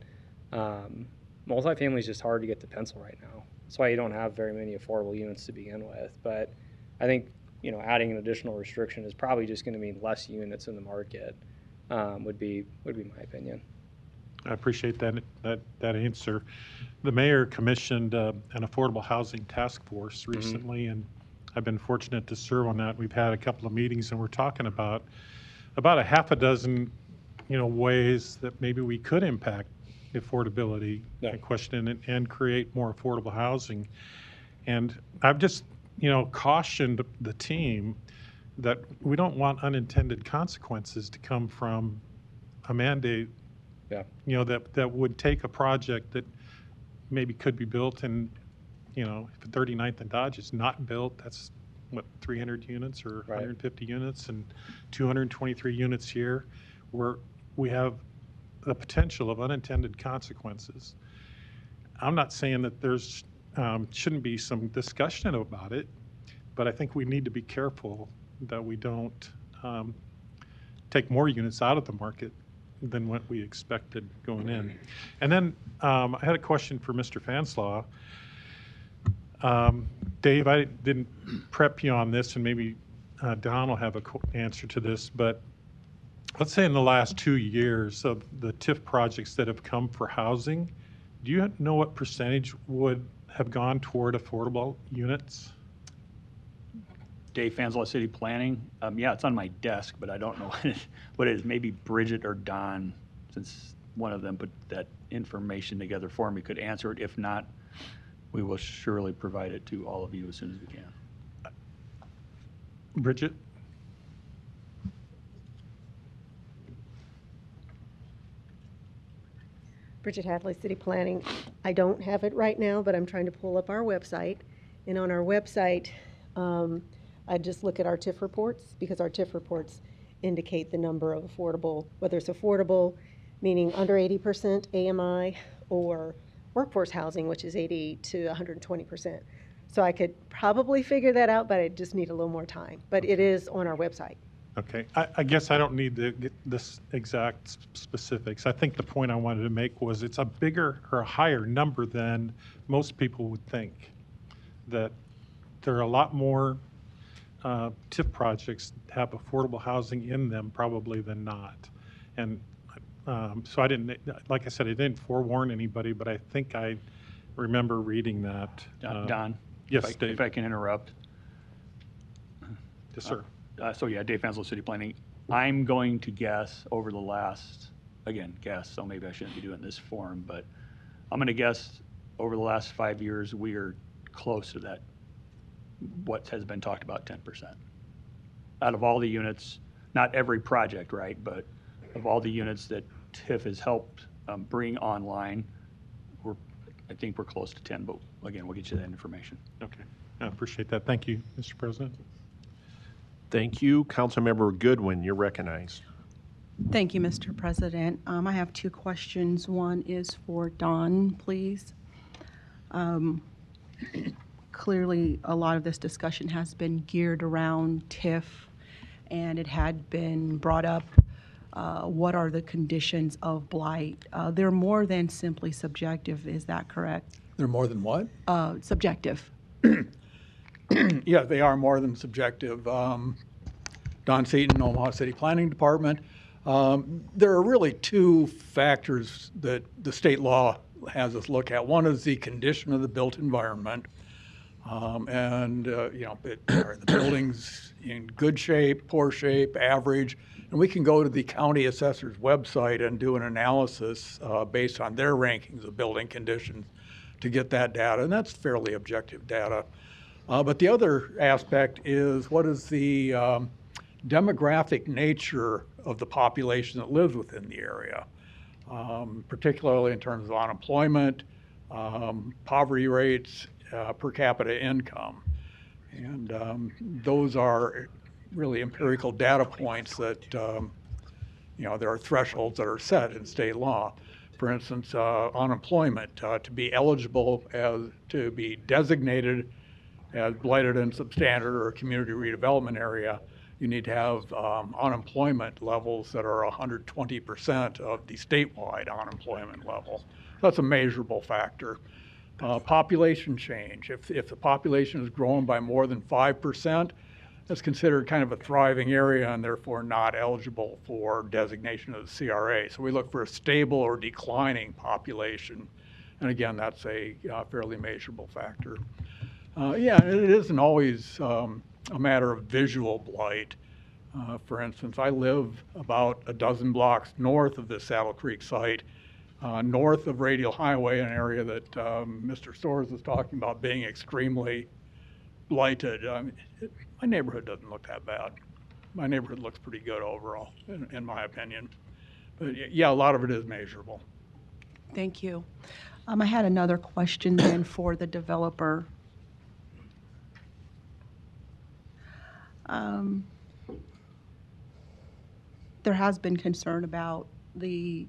multifamily is just hard to get to pencil right now. That's why you don't have very many affordable units to begin with. But I think adding an additional restriction is probably just going to mean less units in the market. Would be my opinion. I appreciate that answer. The mayor commissioned an affordable housing task force recently, and I've been fortunate to serve on that. We've had a couple of meetings, and we're talking about a half a dozen, ways that maybe we could impact the affordability question and create more affordable housing. And I've just, cautioned the team that we don't want unintended consequences to come from a mandate, that would take a project that maybe could be built and, if 39th and Dodge is not built, that's what, 300 units or 150 units and 223 units here, where we have the potential of unintended consequences. I'm not saying that there's shouldn't be some discussion about it, but I think we need to be careful that we don't take more units out of the market than what we expected going in. And then I had a question for Mr. Fanslaw. Dave, I didn't prep you on this, and maybe Don will have an answer to this, but let's say in the last 2 years of the TIF projects that have come for housing, do you know what percentage would have gone toward affordable units? Dave Fanslaw, City Planning. Yeah, it's on my desk, but I don't know what it is. Maybe Bridget or Don, since one of them put that information together for me, could answer it. If not, we will surely provide it to all of you as soon as we can. Bridget? Bridget Hadley, City Planning. I don't have it right now, but I'm trying to pull up our website. And on our website, I just look at our TIF reports, because our TIF reports indicate the number of affordable, whether it's affordable, meaning under 80% AMI, or workforce housing, which is 80 to 120%. So I could probably figure that out, but I just need a little more time. But it is on our website. Okay, I guess I don't need to get this exact specifics. I think the point I wanted to make was it's a bigger or a higher number than most people would think. That there are a lot more TIF projects that have affordable housing in them probably than not. And so I didn't, like I said, I didn't forewarn anybody, but I think I remember reading that. Don? Yes, Dave. If I can interrupt. Yes, sir. So yeah, Dave Fanslaw, City Planning. I'm going to guess over the last, again, guess, so maybe I shouldn't be doing this forum, but I'm going to guess over the last 5 years, we are close to that, what has been talked about, 10%. Out of all the units, not every project, right, but of all the units that TIF has helped bring online, I think we're close to 10, but again, we'll get you that information. Okay, I appreciate that. Thank you, Mr. President. Thank you. Councilmember Goodwin, you're recognized. Thank you, Mr. President. I have two questions. One is for Don, please. Clearly, a lot of this discussion has been geared around TIF, and it had been brought up, what are the conditions of blight? They're more than simply subjective, is that correct? They're more than what? Subjective. Yeah, they are more than subjective. Don Seaton, Omaha City Planning Department. There are really two factors that the state law has us look at. One is the condition of the built environment. Are the buildings in good shape, poor shape, average? And we can go to the county assessor's website and do an analysis based on their rankings of building conditions to get that data, and that's fairly objective data. But the other aspect is what is the demographic nature of the population that lives within the area, particularly in terms of unemployment, poverty rates, per capita income. And those are really empirical data points that, there are thresholds that are set in state law. For instance, unemployment, to be eligible to be designated as blighted and substandard or a community redevelopment area, you need to have unemployment levels that are 120% of the statewide unemployment level. That's a measurable factor. Population change. If the population is growing by more than 5%, that's considered kind of a thriving area and therefore not eligible for designation of the CRA. So we look for a stable or declining population. And again, that's a fairly measurable factor. It isn't always a matter of visual blight. For instance, I live about a dozen blocks north of the Saddle Creek site, north of Radial Highway, an area that Mr. Storrs was talking about being extremely blighted. My neighborhood doesn't look that bad. My neighborhood looks pretty good overall, in my opinion. But yeah, a lot of it is measurable. Thank you. I had another question then for the developer. There has been concern about the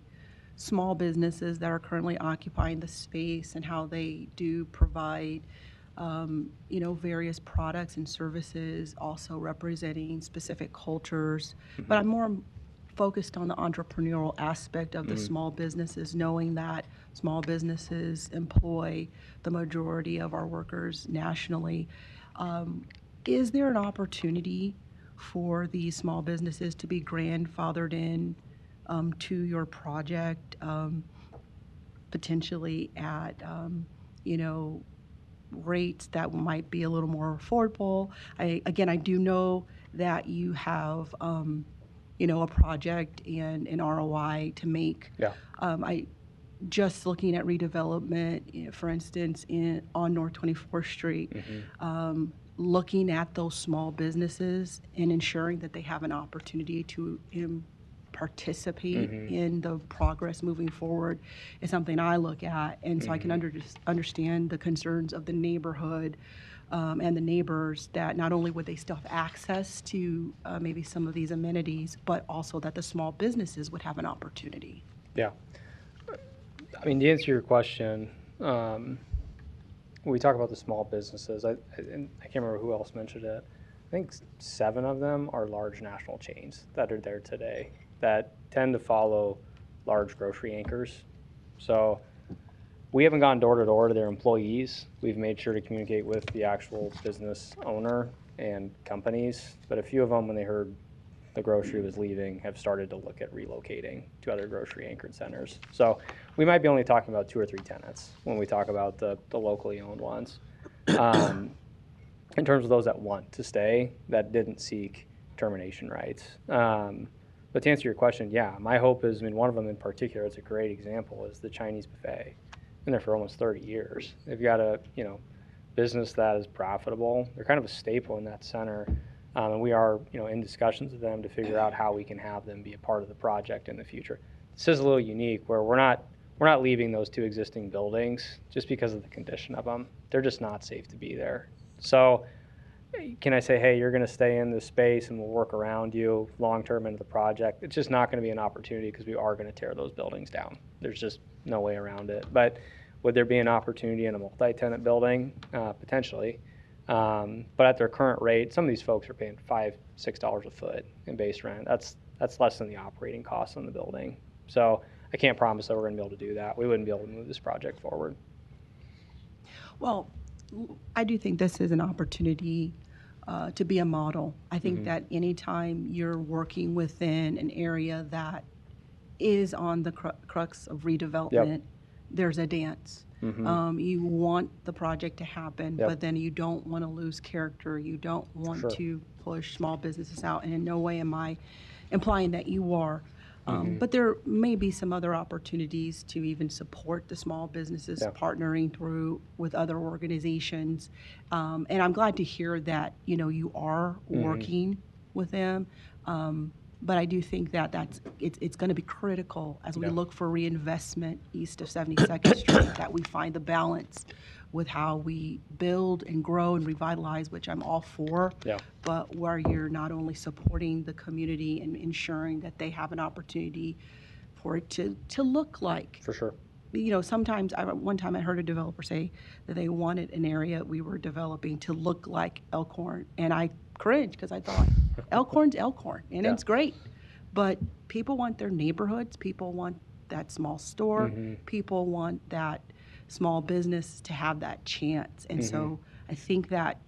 small businesses that are currently occupying the space and how they do provide, various products and services, also representing specific cultures. But I'm more focused on the entrepreneurial aspect of the small businesses, knowing that small businesses employ the majority of our workers nationally. Is there an opportunity for these small businesses to be grandfathered in to your project, potentially at, rates that might be a little more affordable? I do know that you have, a project and an ROI to make. Yeah. Just looking at redevelopment, for instance, on North 24th Street, looking at those small businesses and ensuring that they have an opportunity to participate in the progress moving forward is something I look at. And so I can understand the concerns of the neighborhood and the neighbors, that not only would they still have access to maybe some of these amenities, but also that the small businesses would have an opportunity. Yeah. I mean, to answer your question, when we talk about the small businesses, I can't remember who else mentioned it. I think 7 of them are large national chains that are there today that tend to follow large grocery anchors. So we haven't gone door to door to their employees. We've made sure to communicate with the actual business owner and companies, but a few of them, when they heard the grocery was leaving, have started to look at relocating to other grocery anchored centers. So we might be only talking about 2 or 3 tenants when we talk about the locally owned ones. In terms of those that want to stay, that didn't seek termination rights. But to answer your question, yeah, my hope is, one of them in particular, it's a great example, is the Chinese buffet. Been there for almost 30 years. They've got a, business that is profitable. They're kind of a staple in that center. And we are, in discussions with them to figure out how we can have them be a part of the project in the future. This is a little unique where we're not leaving those 2 existing buildings just because of the condition of them. They're just not safe to be there. So can I say, hey, you're going to stay in this space and we'll work around you long-term into the project? It's just not going to be an opportunity because we are going to tear those buildings down. There's just no way around it. But would there be an opportunity in a multi-tenant building? Potentially. But at their current rate, some of these folks are paying $5, $6 a foot in base rent. That's less than the operating costs on the building. So I can't promise that we're going to be able to do that. We wouldn't be able to move this project forward. Well, I do think this is an opportunity to be a model. I think that anytime you're working within an area that is on the crux of redevelopment, there's a dance. You want the project to happen, but then you don't want to lose character. You don't want to push small businesses out. And in no way am I implying that you are. But there may be some other opportunities to even support the small businesses, partnering through with other organizations. And I'm glad to hear that, you are working with them. But I do think that it's going to be critical as we look for reinvestment east of 72nd Street, that we find the balance with how we build and grow and revitalize, which I'm all for, but where you're not only supporting the community and ensuring that they have an opportunity for it to look like. For sure. Sometimes, one time I heard a developer say that they wanted an area we were developing to look like Elkhorn, and I cringed because I thought, Elkhorn's Elkhorn, and it's great, but people want their neighborhoods, people want that small store, people want that small business to have that chance. And so I think that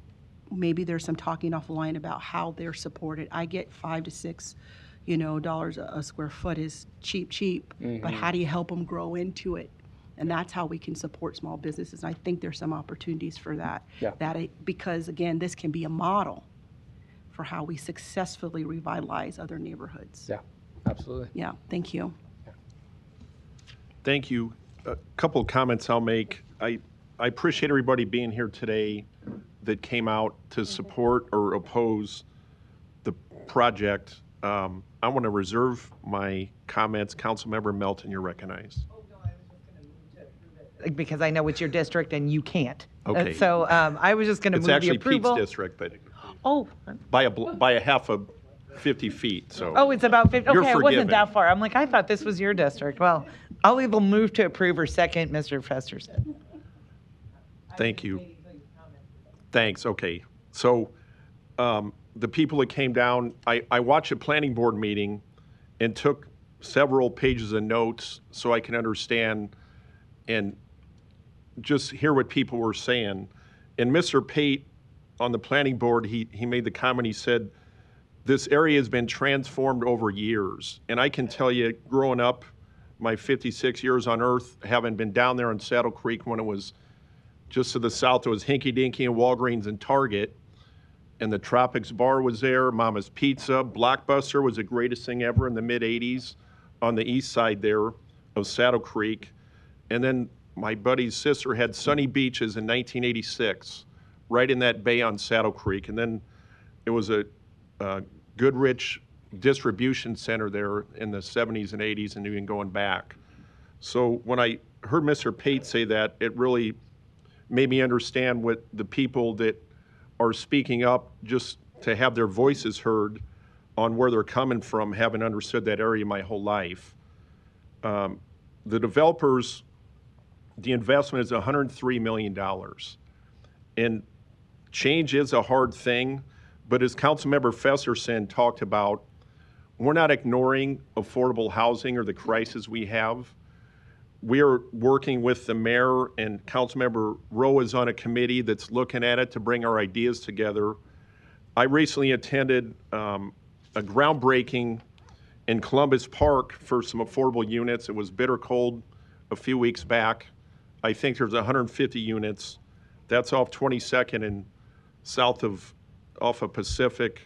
maybe there's some talking offline about how they're supported. I get $5 to $6 dollars a square foot is cheap, but how do you help them grow into it? And that's how we can support small businesses. And I think there's some opportunities for that. Because again, this can be a model for how we successfully revitalize other neighborhoods. Yeah, absolutely. Yeah, thank you. Thank you. A couple of comments I'll make. I appreciate everybody being here today that came out to support or oppose the project. I want to reserve my comments. Councilmember Melton, you're recognized. Because I know it's your district and you can't. Okay. So I was just going to move the approval. It's actually Pete's district, but Oh. by a half of 50 feet. So. Oh, it's about 50. You're Okay, it wasn't forgiven. that far. I'm like, I thought this was your district. Well, I'll either move to approve or second, Mr. Festerson. Thank you. Thanks. Okay. So the people that came down, I watched a planning board meeting and took several pages of notes so I can understand and just hear what people were saying. And Mr. Pate on the planning board, he made the comment, he said, this area has been transformed over years. And I can tell you, growing up, my 56 years on Earth, having been down there in Saddle Creek when it was just to the south, it was Hinky Dinky and Walgreens and Target. And the Tropics Bar was there, Mama's Pizza. Blockbuster was the greatest thing ever in the mid-'80s on the east side there of Saddle Creek. And then my buddy's sister had Sunny Beaches in 1986, right in that bay on Saddle Creek. And then it was a Goodrich distribution center there in the 70s and 80s and even going back. So when I heard Mr. Pate say that, it really made me understand what the people that are speaking up just to have their voices heard on where they're coming from, having understood that area my whole life. The developers, the investment is $103 million. And change is a hard thing, but as Councilmember Festerson talked about, we're not ignoring affordable housing or the crisis we have. We are working with the mayor, and Councilmember Rowe is on a committee that's looking at it to bring our ideas together. I recently attended a groundbreaking in Columbus Park for some affordable units. It was bitter cold a few weeks back. I think there's 150 units. That's off 22nd and south of off of Pacific.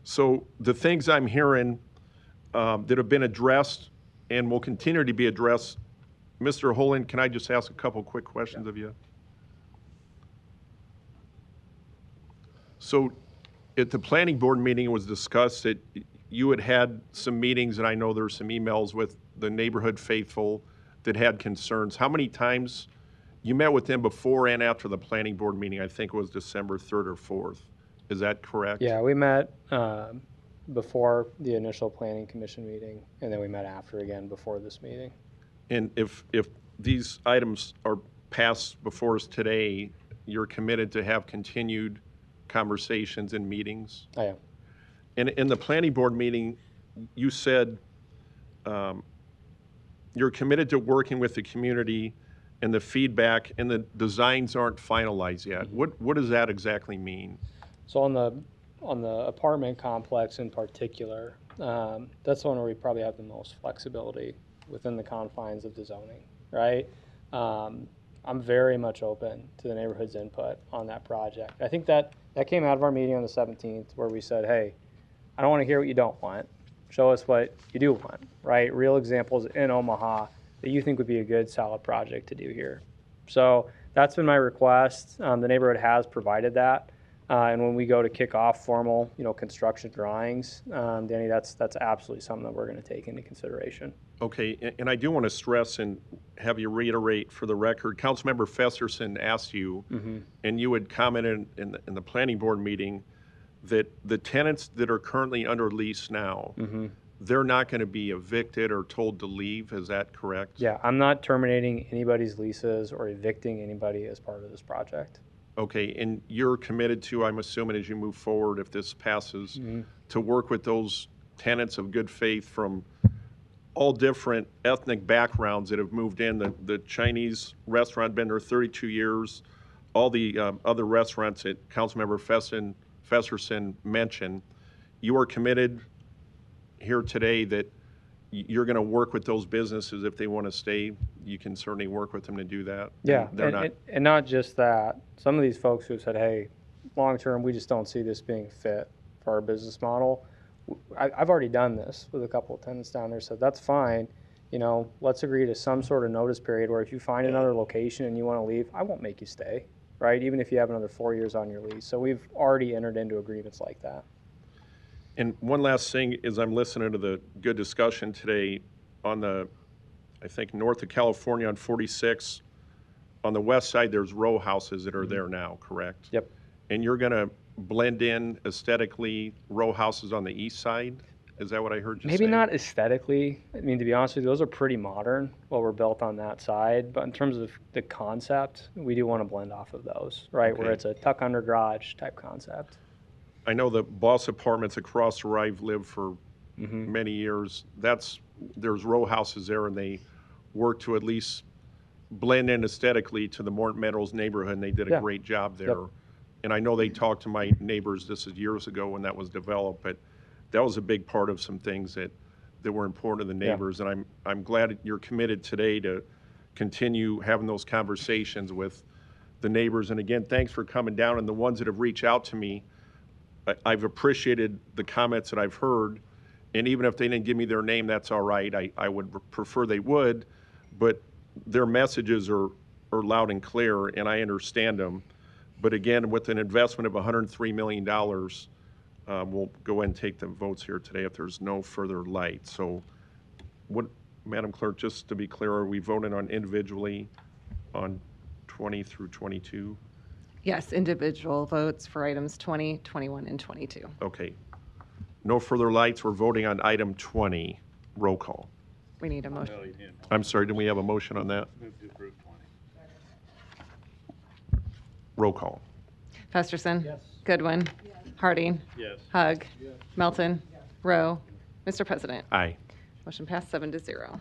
So the things I'm hearing that have been addressed and will continue to be addressed, Mr. Holland, can I just ask a couple quick questions of you? So at the planning board meeting, it was discussed that you had some meetings, and I know there's some emails with the neighborhood faithful that had concerns. How many times You met with them before and after the planning board meeting, I think it was December 3rd or 4th. Is that correct? Yeah, we met before the initial planning commission meeting, and then we met after again before this meeting. And if these items are passed before us today, you're committed to have continued conversations and meetings? I am. And in the planning board meeting, you said you're committed to working with the community and the feedback, and the designs aren't finalized yet. What does that exactly mean? So on the apartment complex in particular, that's the one where we probably have the most flexibility within the confines of the zoning, right? I'm very much open to the neighborhood's input on that project. I think that came out of our meeting on the 17th where we said, hey, I don't want to hear what you don't want. Show us what you do want, right? Real examples in Omaha that you think would be a good, solid project to do here. So that's been my request. The neighborhood has provided that. And when we go to kick off formal, construction drawings, Danny, that's absolutely something that we're going to take into consideration. Okay, and I do want to stress and have you reiterate for the record, Councilmember Festerson asked you, and you had commented in the planning board meeting that the tenants that are currently under lease now, they're not going to be evicted or told to leave. Is that correct? Yeah, I'm not terminating anybody's leases or evicting anybody as part of this project. Okay, and you're committed to, I'm assuming as you move forward, if this passes, to work with those tenants of good faith from all different ethnic backgrounds that have moved in. The Chinese restaurant been there 32 years. All the other restaurants that Councilmember Festerson mentioned. You are committed here today that you're going to work with those businesses if they want to stay. You can certainly work with them to do that. Yeah, and not just that. Some of these folks who have said, hey, long term, we just don't see this being fit for our business model. I've already done this with a couple of tenants down there, so that's fine. Let's agree to some sort of notice period where if you find another location and you want to leave, I won't make you stay, right? Even if you have another 4 years on your lease. So we've already entered into agreements like that. And one last thing is I'm listening to the good discussion today on I think north of California on 46. On the west side, there's row houses that are there now, correct? Yep. And you're going to blend in aesthetically row houses on the east side? Is that what I heard you say? Maybe not aesthetically. I mean, to be honest with you, those are pretty modern, what were built on that side. But in terms of the concept, we do want to blend off of those, right? Okay. Where it's a tuck under garage type concept. I know the Boss Apartments across where I've lived for many years, there's row houses there, and they work to at least blend in aesthetically to the Morton Meadows neighborhood, and they did a great job there. Yep. And I know they talked to my neighbors, this is years ago when that was developed, but that was a big part of some things that were important to the neighbors. And I'm glad you're committed today to continue having those conversations with the neighbors. And again, thanks for coming down, and the ones that have reached out to me, I've appreciated the comments that I've heard, and even if they didn't give me their name, that's all right. I would prefer they would, but their messages are loud and clear, and I understand them. But again, with an investment of $103 million, we'll go ahead and take the votes here today if there's no further light. So what, Madam Clerk, just to be clear, are we voting on individually on 20 through 22? Yes, individual votes for items 20, 21, and 22. Okay. No further lights. We're voting on item 20. Roll call. We need a motion. I'm sorry, did we have a motion on that? Move to approve 20. Roll call. Festerson. Yes. Goodwin. Yes. Harding. Yes. Hug. Yes. Melton. Rowe. Mr. President. Aye. Motion passed 7-0.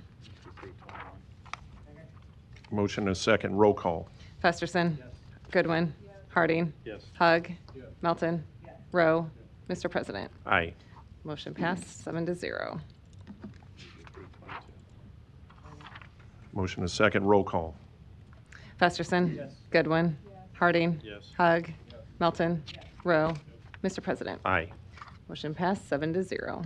Motion and a second. Roll call. Festerson. Yes. Goodwin. Yes. Harding. Yes. Hug. Yes. Melton. Yes. Rowe. Yes. Mr. President. Aye. Motion passed 7-0. Motion and a second. Roll call. Festerson. Yes. Goodwin. Yes. Harding. Yes. Hug. Yes. Melton. Yes. Rowe. Mr. President. Aye. Motion passed 7-0.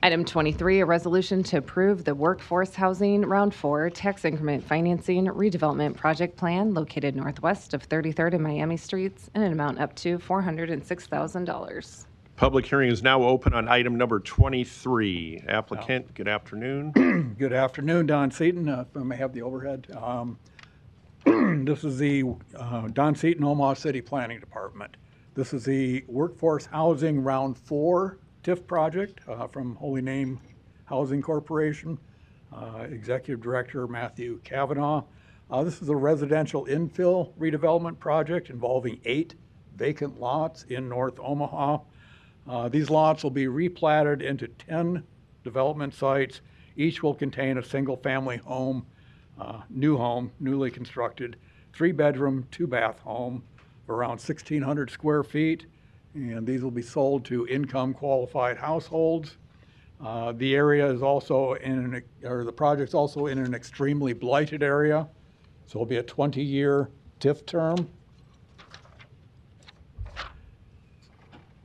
Item 23, a resolution to approve the Workforce Housing Round 4 Tax Increment Financing Redevelopment Project Plan located northwest of 33rd and Miami Streets in an amount up to $406,000. Public hearing is now open on item number 23. Applicant, good afternoon. Good afternoon, Don Seaton, if I may have the overhead. This is the Don Seaton, Omaha City Planning Department. This is the Workforce Housing Round 4 TIF project from Holy Name Housing Corporation. Executive Director Matthew Kavanaugh. This is a residential infill redevelopment project involving 8 vacant lots in North Omaha. These lots will be replatted into 10 development sites. Each will contain a single-family home, newly constructed, 3-bedroom, 2-bath home, around 1,600 square feet, and these will be sold to income-qualified households. The area is also the project's also in an extremely blighted area, so it'll be a 20-year TIF term.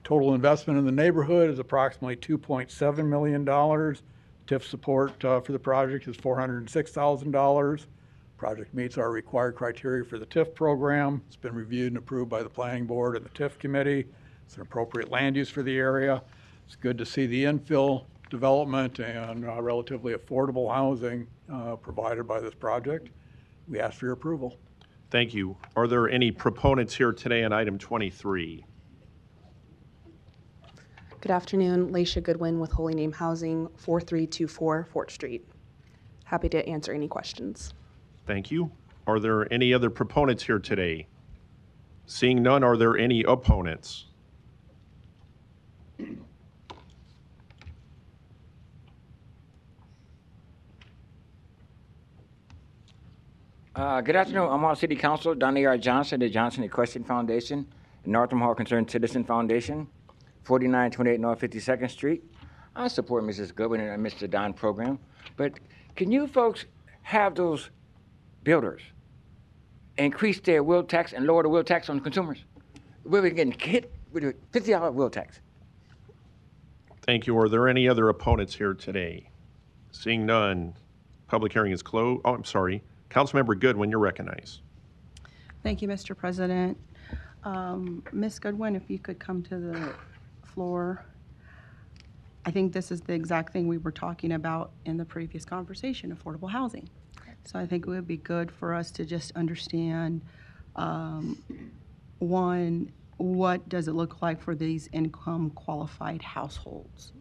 Total investment in the neighborhood is approximately $2.7 million. TIF support for the project is $406,000. Project meets our required criteria for the TIF program. It's been reviewed and approved by the Planning Board and the TIF Committee. It's an appropriate land use for the area. It's good to see the infill development and relatively affordable housing provided by this project. We ask for your approval. Thank you. Are there any proponents here today on item 23? Good afternoon, Laisha Goodwin with Holy Name Housing, 4324 Fort Street. Happy to answer any questions. Thank you. Are there any other proponents here today? Seeing none, are there any opponents? Good afternoon, Omaha City Council, Donnie R. Johnson, the Johnson Equestrian Foundation, and North Omaha Concerned Citizen Foundation, 4928 North 52nd Street. I support Mrs. Goodwin and Mr. Don program, but can you folks have those builders increase their wheel tax and lower the wheel tax on consumers? We're getting hit with a $50 wheel tax. Thank you. Are there any other opponents here today? Seeing none, public hearing is closed. Oh, I'm sorry. Councilmember Goodwin, you're recognized. Thank you, Mr. President. Ms. Goodwin, if you could come to the floor. I think this is the exact thing we were talking about in the previous conversation, affordable housing. So I think it would be good for us to just understand, one, what does it look like for these income qualified households?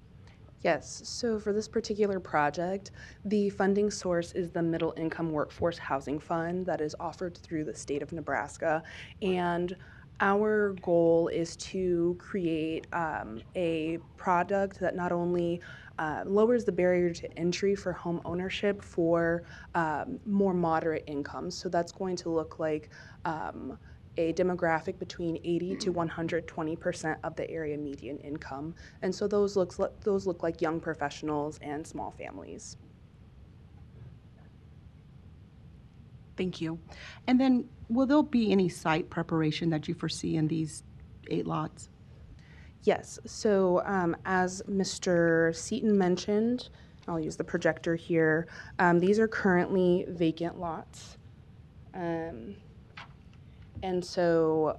Yes, so for this particular project, the funding source is the Middle Income Workforce Housing Fund that is offered through the state of Nebraska. And our goal is to create a product that not only lowers the barrier to entry for home ownership for more moderate incomes. So that's going to look like a demographic between 80 to 120% of the area median income. And so those look like young professionals and small families. Thank you. And then will there be any site preparation that you foresee in these 8 lots? Yes, so as Mr. Seaton mentioned, I'll use the projector here, these are currently vacant lots. And so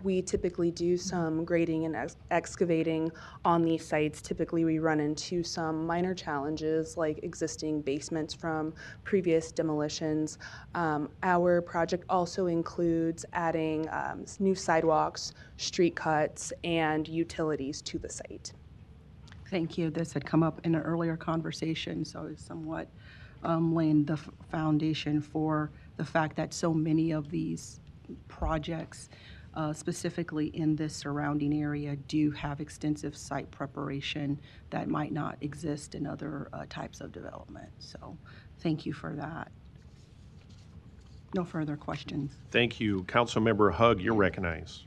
we typically do some grading and excavating on these sites. Typically we run into some minor challenges like existing basements from previous demolitions. Our project also includes adding new sidewalks, street cuts, and utilities to the site. Thank you. This had come up in an earlier conversation, so it's somewhat laying the foundation for the fact that so many of these projects, specifically in this surrounding area, do have extensive site preparation that might not exist in other types of development. So thank you for that. No further questions. Thank you. Councilmember Hug, you're recognized.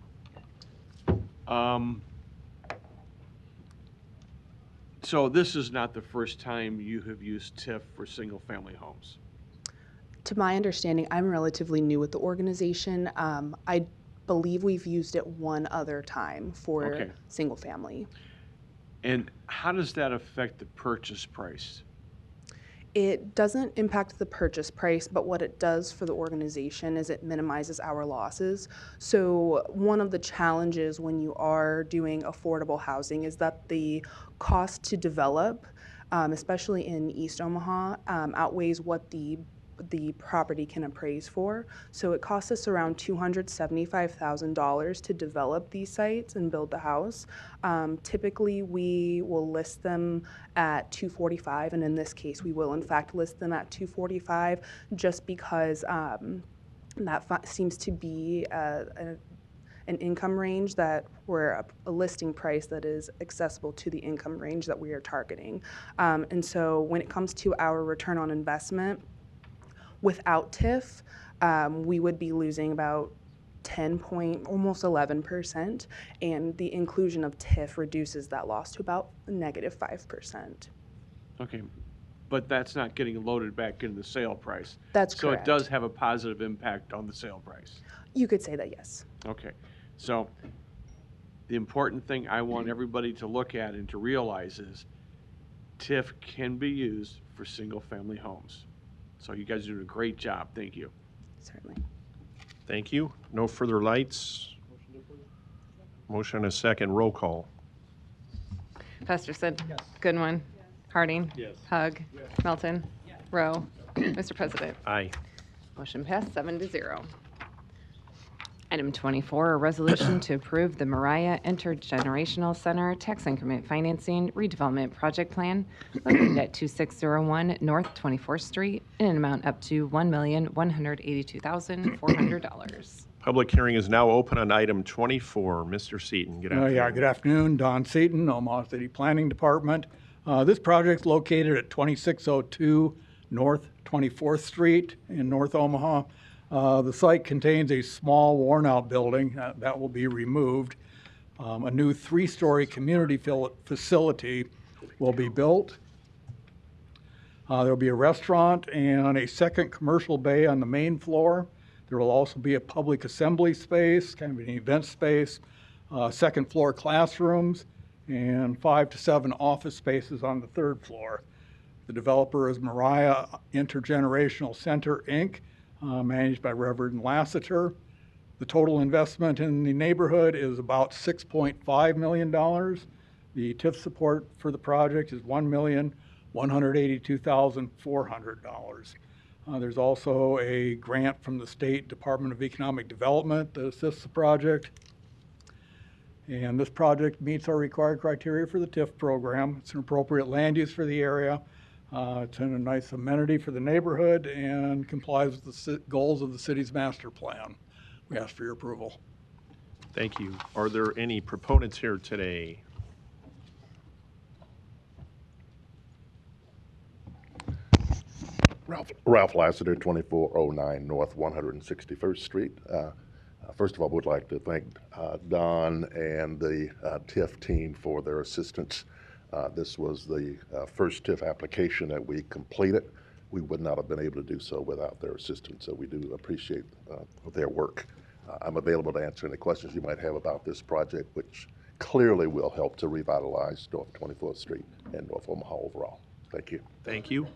So this is not the first time you have used TIF for single-family homes? To my understanding, I'm relatively new with the organization. I believe we've used it one other time for single family. And how does that affect the purchase price? It doesn't impact the purchase price, but what it does for the organization is it minimizes our losses. So one of the challenges when you are doing affordable housing is that the cost to develop, especially in East Omaha, outweighs what the property can appraise for. So it costs us around $275,000 to develop these sites and build the house. Typically, we will list them at $245,000, and in this case, we will in fact list them at $245,000 just because seems to be an income range that we're a listing price that is accessible to the income range that we are targeting. And so when it comes to our return on investment, without TIF, we would be losing about almost 11%, and the inclusion of TIF reduces that loss to about -5%. Okay, but that's not getting loaded back into the sale price. That's So correct. it does have a positive impact on the sale price. You could say that, yes. Okay, so the important thing I want everybody to look at and to realize is TIF can be used for single-family homes. So you guys are doing a great job. Thank you. Certainly. Thank you. No further lights. Motion and a second. Roll call. Festerson. Goodwin. Harding. Yes. Hug. Melton. Rowe. Mr. President. Aye. Motion passed 7-0. Item 24, a resolution to approve the Mariah Intergenerational Center Tax Increment Financing Redevelopment Project Plan located at 2601 North 24th Street in an amount up to $1,182,400. Public hearing is now open on item 24. Mr. Seaton, good afternoon. Yeah, good afternoon. Don Seaton, Omaha City Planning Department. This project's located at 2602 North 24th Street in North Omaha. The site contains a small worn-out building that will be removed. A new 3-story community facility will be built. There'll be a restaurant and a second commercial bay on the main floor. There will also be a public assembly space, kind of an event space, second floor classrooms, and 5 to 7 office spaces on the third floor. The developer is Mariah Intergenerational Center, Inc., managed by Reverend Lassiter. The total investment in the neighborhood is about $6.5 million. The TIF support for the project is $1,182,400. There's also a grant from the State Department of Economic Development that assists the project. And this project meets our required criteria for the TIF program. It's an appropriate land use for the area. It's in a nice amenity for the neighborhood and complies with the goals of the city's master plan. We ask for your approval. Thank you. Are there any proponents here today? Ralph Lassiter, 2409 North 161st Street. First of all, I would like to thank Don and the TIF team for their assistance. This was the first TIF application that we completed. We would not have been able to do so without their assistance, so we do appreciate their work. I'm available to answer any questions you might have about this project, which clearly will help to revitalize North 24th Street and North Omaha overall. Thank you. Thank you.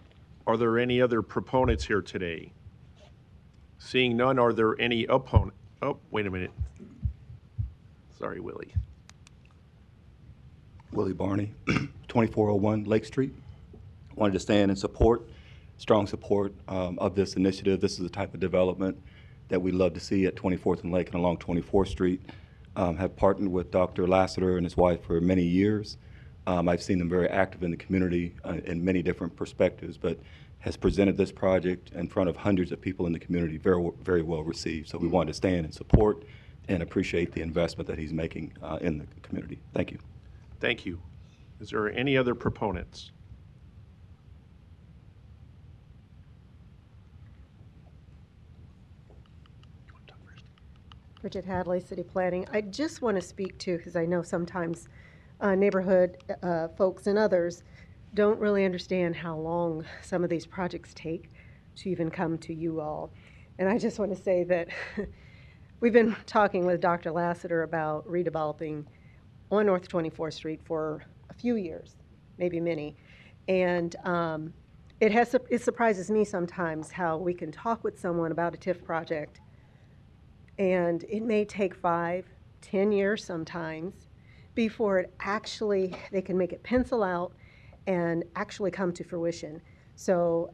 Are there any other proponents here today? Seeing none, are there any opponents? Oh, wait a minute. Sorry, Willie. Willie Barney, 2401 Lake Street. Wanted to stand in support, strong support of this initiative. This is the type of development that we love to see at 24th and Lake and along 24th Street. Have partnered with Dr. Lassiter and his wife for many years. I've seen them very active in the community in many different perspectives, but has presented this project in front of hundreds of people in the community, very, very well received. So we wanted to stand in support and appreciate the investment that he's making in the community. Thank you. Thank you. Is there any other proponents? Bridget Hadley, City Planning. I just want to speak to, because I know sometimes neighborhood folks and others don't really understand how long some of these projects take to even come to you all. And I just want to say that we've been talking with Dr. Lassiter about redeveloping on North 24th Street for a few years, maybe many. And it surprises me sometimes how we can talk with someone about a TIF project, and it may take 5, 10 years sometimes before it actually, they can make it pencil out and actually come to fruition. So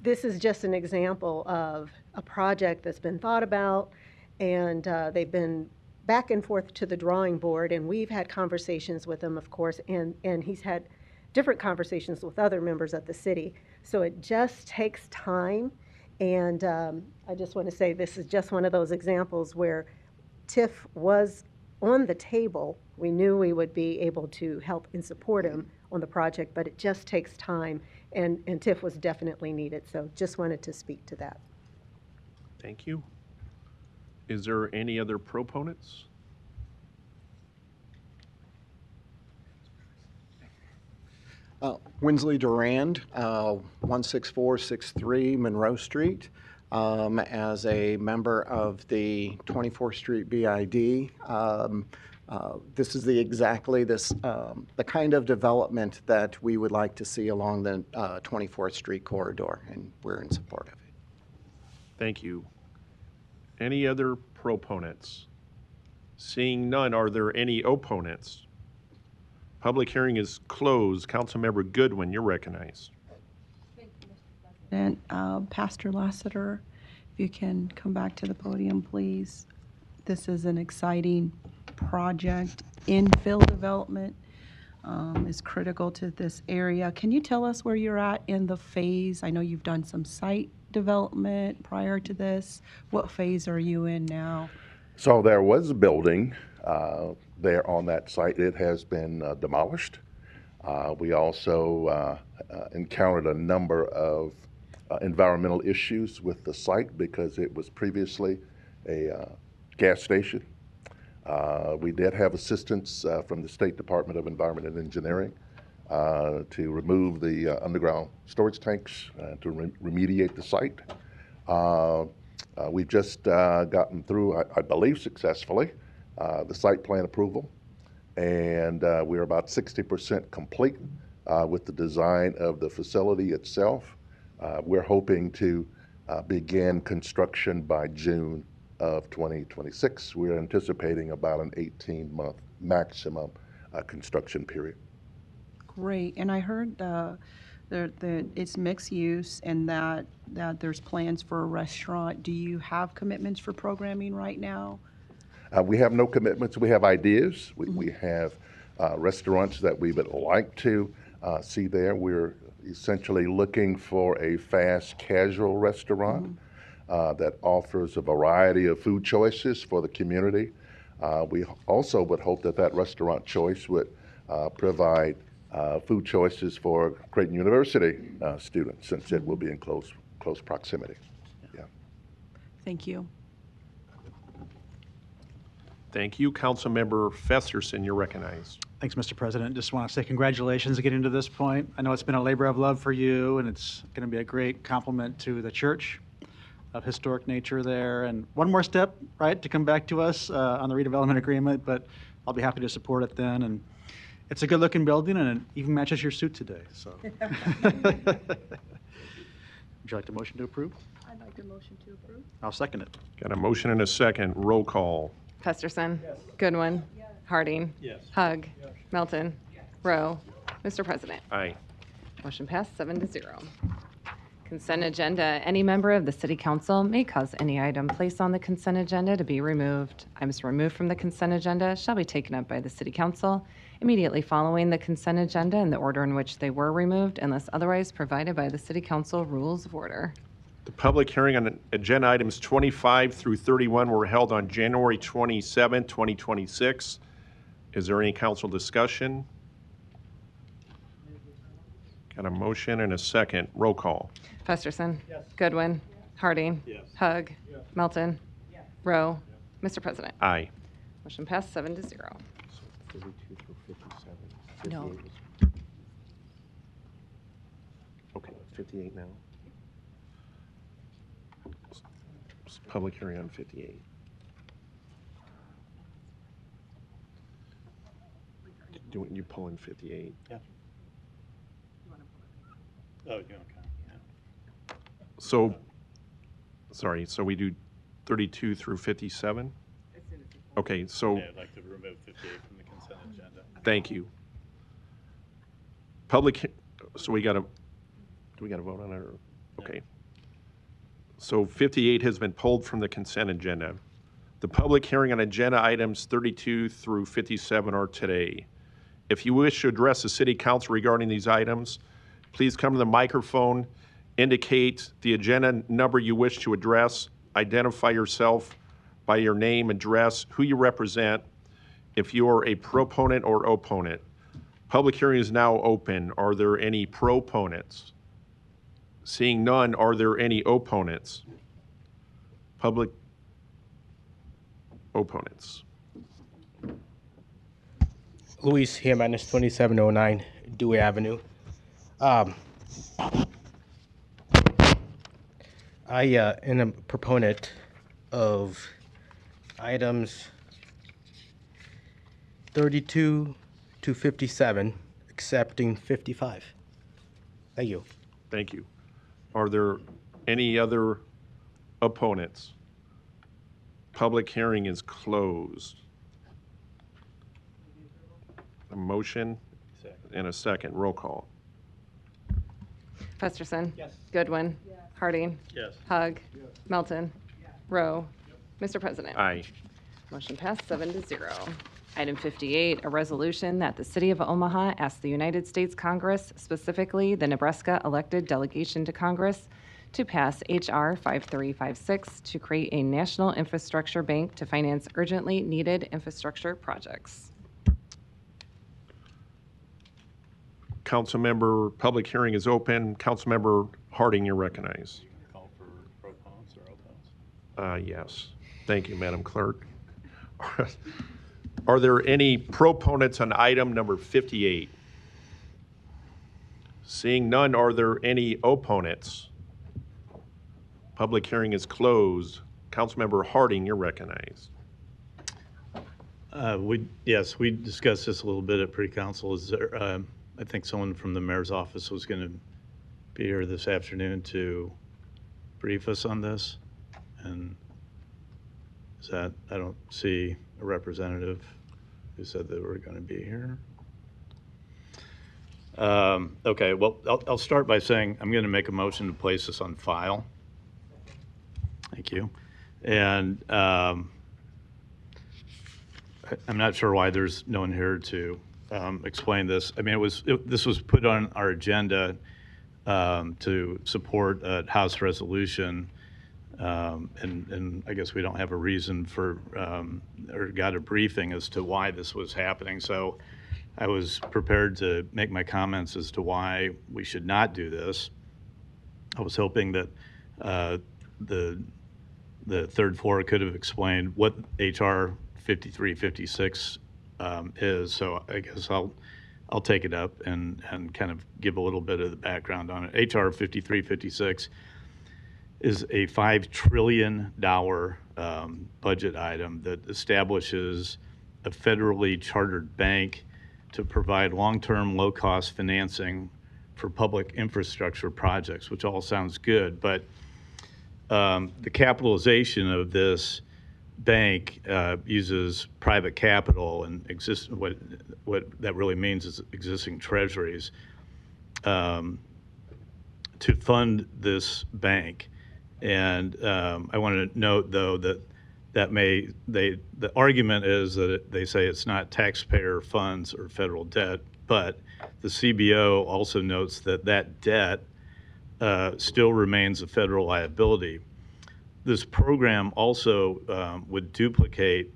this is just an example of a project that's been thought about, and they've been back and forth to the drawing board, and we've had conversations with him, of course, and he's had different conversations with other members of the city. So it just takes time, and I just want to say this is just one of those examples where TIF was on the table. We knew we would be able to help and support him on the project, but it just takes time, and TIF was definitely needed. So just wanted to speak to that. Thank you. Is there any other proponents? Winsley Durand, 16463 Monroe Street. As a member of the 24th Street BID, this is the kind of development that we would like to see along the 24th Street corridor, and we're in support of it. Thank you. Any other proponents? Seeing none, are there any opponents? Public hearing is closed. Councilmember Goodwin, you're recognized. And Pastor Lassiter, if you can come back to the podium, please. This is an exciting project. Infill development is critical to this area. Can you tell us where you're at in the phase? I know you've done some site development prior to this. What phase are you in now? So there was a building there on that site. It has been demolished. We also encountered a number of environmental issues with the site because it was previously a gas station. We did have assistance from the State Department of Environment and Engineering to remove the underground storage tanks to remediate the site. We've just gotten through, I believe successfully, the site plan approval, and we're about 60% complete with the design of the facility itself. We're hoping to begin construction by June of 2026. We're anticipating about an 18-month maximum construction period. Great. And I heard that it's mixed use and that there's plans for a restaurant. Do you have commitments for programming right now? We have no commitments. We have ideas. We have restaurants that we would like to see there. We're essentially looking for a fast casual restaurant that offers a variety of food choices for the community. We also would hope that that restaurant choice would provide food choices for Creighton University students, since it will be in close proximity. Yeah. Thank you. Thank you. Councilmember Festerson, you're recognized. Thanks, Mr. President. Just want to say congratulations on getting to this point. I know it's been a labor of love for you, and it's going to be a great compliment to the church of historic nature there. And one more step, right, to come back to us on the redevelopment agreement, but I'll be happy to support it then. And it's a good-looking building, and it even matches your suit today. So, would you like a motion to approve? I'd like a motion to approve. I'll second it. Got a motion and a second. Roll call. Festerson. Goodwin. Harding. Hug. Melton. Rowe. Mr. President. Aye. Motion passed 7-0. Consent agenda. Any member of the City Council may cause any item placed on the consent agenda to be removed. Items removed from the consent agenda shall be taken up by the City Council immediately following the consent agenda in the order in which they were removed, unless otherwise provided by the City Council Rules of Order. The public hearing on agenda items 25 through 31 were held on January 27, 2026. Is there any council discussion? Got a motion and a second. Roll call. Festerson. Goodwin. Harding. Hug. Melton. Rowe. Mr. President. Aye. Motion passed 7-0. 32 through 57. No. 58. Okay, 58 now. Public hearing on 58. You pull in 58? Yeah. Oh, yeah, okay. Yeah. So, sorry, so we do 32 through 57? Okay, so, Yeah, I'd like to remove 58 from the consent agenda. thank you. So do we got to vote on it? Okay. So 58 has been pulled from the consent agenda. The public hearing on agenda items 32 through 57 are today. If you wish to address the city council regarding these items, please come to the microphone, indicate the agenda number you wish to address, identify yourself by your name, address, who you represent, if you are a proponent or opponent. Public hearing is now open. Are there any proponents? Seeing none, are there any opponents? Public opponents. Luis Jimenez, 2709 Dewey Avenue. I am a proponent of items 32 to 57, accepting 55. Thank you. Thank you. Are there any other opponents? Public hearing is closed. A motion and a second. Roll call. Festerson. Yes. Goodwin. Harding. Yes. Hug. Melton. Rowe. Mr. President. Aye. Motion passed 7-0. Item 58, a resolution that the City of Omaha asks the United States Congress, specifically the Nebraska elected delegation to Congress, to pass H.R. 5356 to create a national infrastructure bank to finance urgently needed infrastructure projects. Councilmember, public hearing is open. Councilmember Harding, you're recognized. Call for proponents or opponents? Yes. Thank you, Madam Clerk. Are there any proponents on item number 58? Seeing none, are there any opponents? Public hearing is closed. Councilmember Harding, you're recognized. Yes, we discussed this a little bit at pre-council. Is there, I think someone from the mayor's office was going to be here this afternoon to brief us on this. And is that, I don't see a representative who said they were going to be here. Okay, well, I'll start by saying I'm going to make a motion to place this on file. Thank you. And I'm not sure why there's no one here to explain this. I mean, this was put on our agenda to support a House resolution, and I guess we don't have a reason for or got a briefing as to why this was happening. So I was prepared to make my comments as to why we should not do this. I was hoping that the third floor could have explained what H.R. 5356 is. So I guess I'll take it up and kind of give a little bit of the background on it. H.R. 5356 is a $5 trillion budget item that establishes a federally chartered bank to provide long-term, low-cost financing for public infrastructure projects, which all sounds good, but the capitalization of this bank uses private capital and what that really means is existing treasuries to fund this bank. And I want to note, though, that the argument is that they say it's not taxpayer funds or federal debt, but the CBO also notes that that debt still remains a federal liability. This program also would duplicate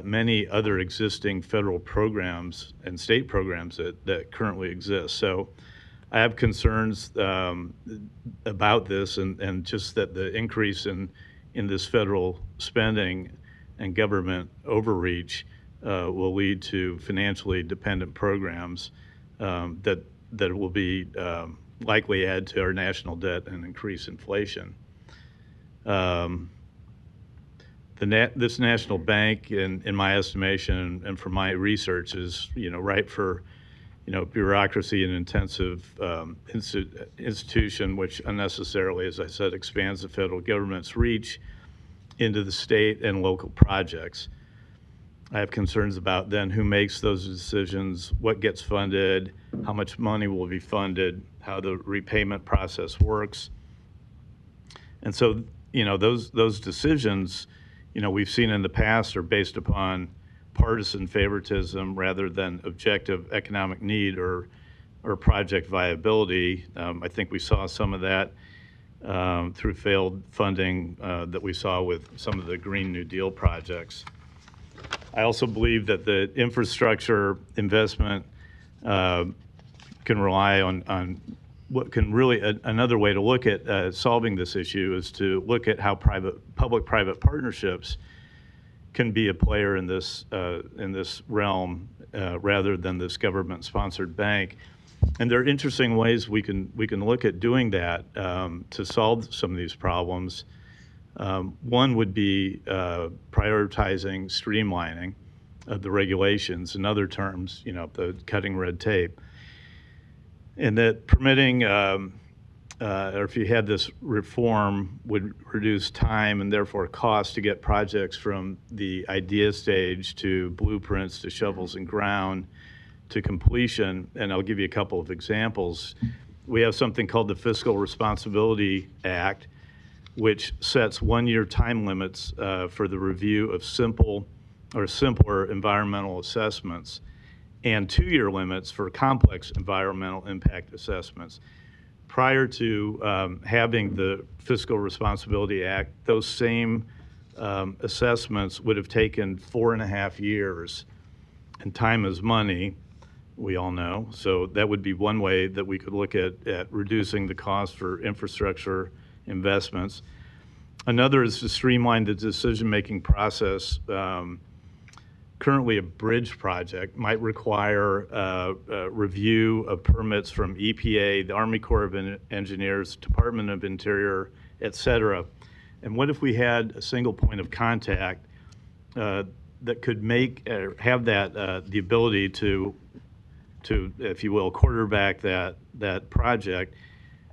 many other existing federal programs and state programs that currently exist. So I have concerns about this and just that the increase in this federal spending and government overreach will lead to financially dependent programs that will be likely add to our national debt and increase inflation. This national bank, in my estimation and from my research, is ripe for bureaucracy and intensive institution, which unnecessarily, as I said, expands the federal government's reach into the state and local projects. I have concerns about then who makes those decisions, what gets funded, how much money will be funded, how the repayment process works. And so, those decisions, we've seen in the past are based upon partisan favoritism rather than objective economic need or project viability. I think we saw some of that through failed funding that we saw with some of the Green New Deal projects. I also believe that the infrastructure investment can rely on what can really, another way to look at solving this issue is to look at how public-private partnerships can be a player in this realm rather than this government-sponsored bank. And there are interesting ways we can look at doing that to solve some of these problems. One would be prioritizing streamlining of the regulations. In other terms, the cutting red tape. And that permitting, or if you had this reform, would reduce time and therefore cost to get projects from the idea stage to blueprints to shovels and ground to completion. And I'll give you a couple of examples. We have something called the Fiscal Responsibility Act, which sets 1-year time limits for the review of simple or simpler environmental assessments and 2-year limits for complex environmental impact assessments. Prior to having the Fiscal Responsibility Act, those same assessments would have taken 4.5 years, and time is money, we all know. So that would be one way that we could look at reducing the cost for infrastructure investments. Another is to streamline the decision-making process. Currently, a bridge project might require a review of permits from EPA, the Army Corps of Engineers, Department of Interior, et cetera. And what if we had a single point of contact that could have that the ability to, if you will, quarterback that project,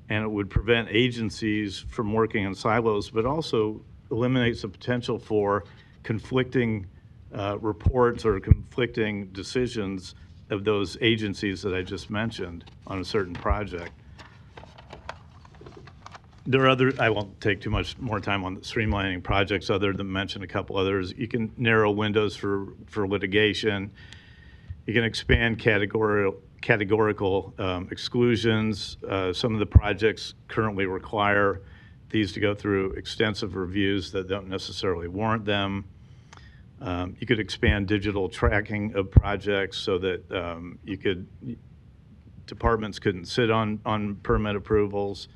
and it would prevent agencies from working in silos, but also eliminates the potential for conflicting reports or conflicting decisions of those agencies that I just mentioned on a certain project. There are I won't take too much more time on the streamlining projects other than mention a couple others. You can narrow windows for litigation. You can expand categorical exclusions. Some of the projects currently require these to go through extensive reviews that don't necessarily warrant them. You could expand digital tracking of projects so that departments couldn't sit on permit approvals.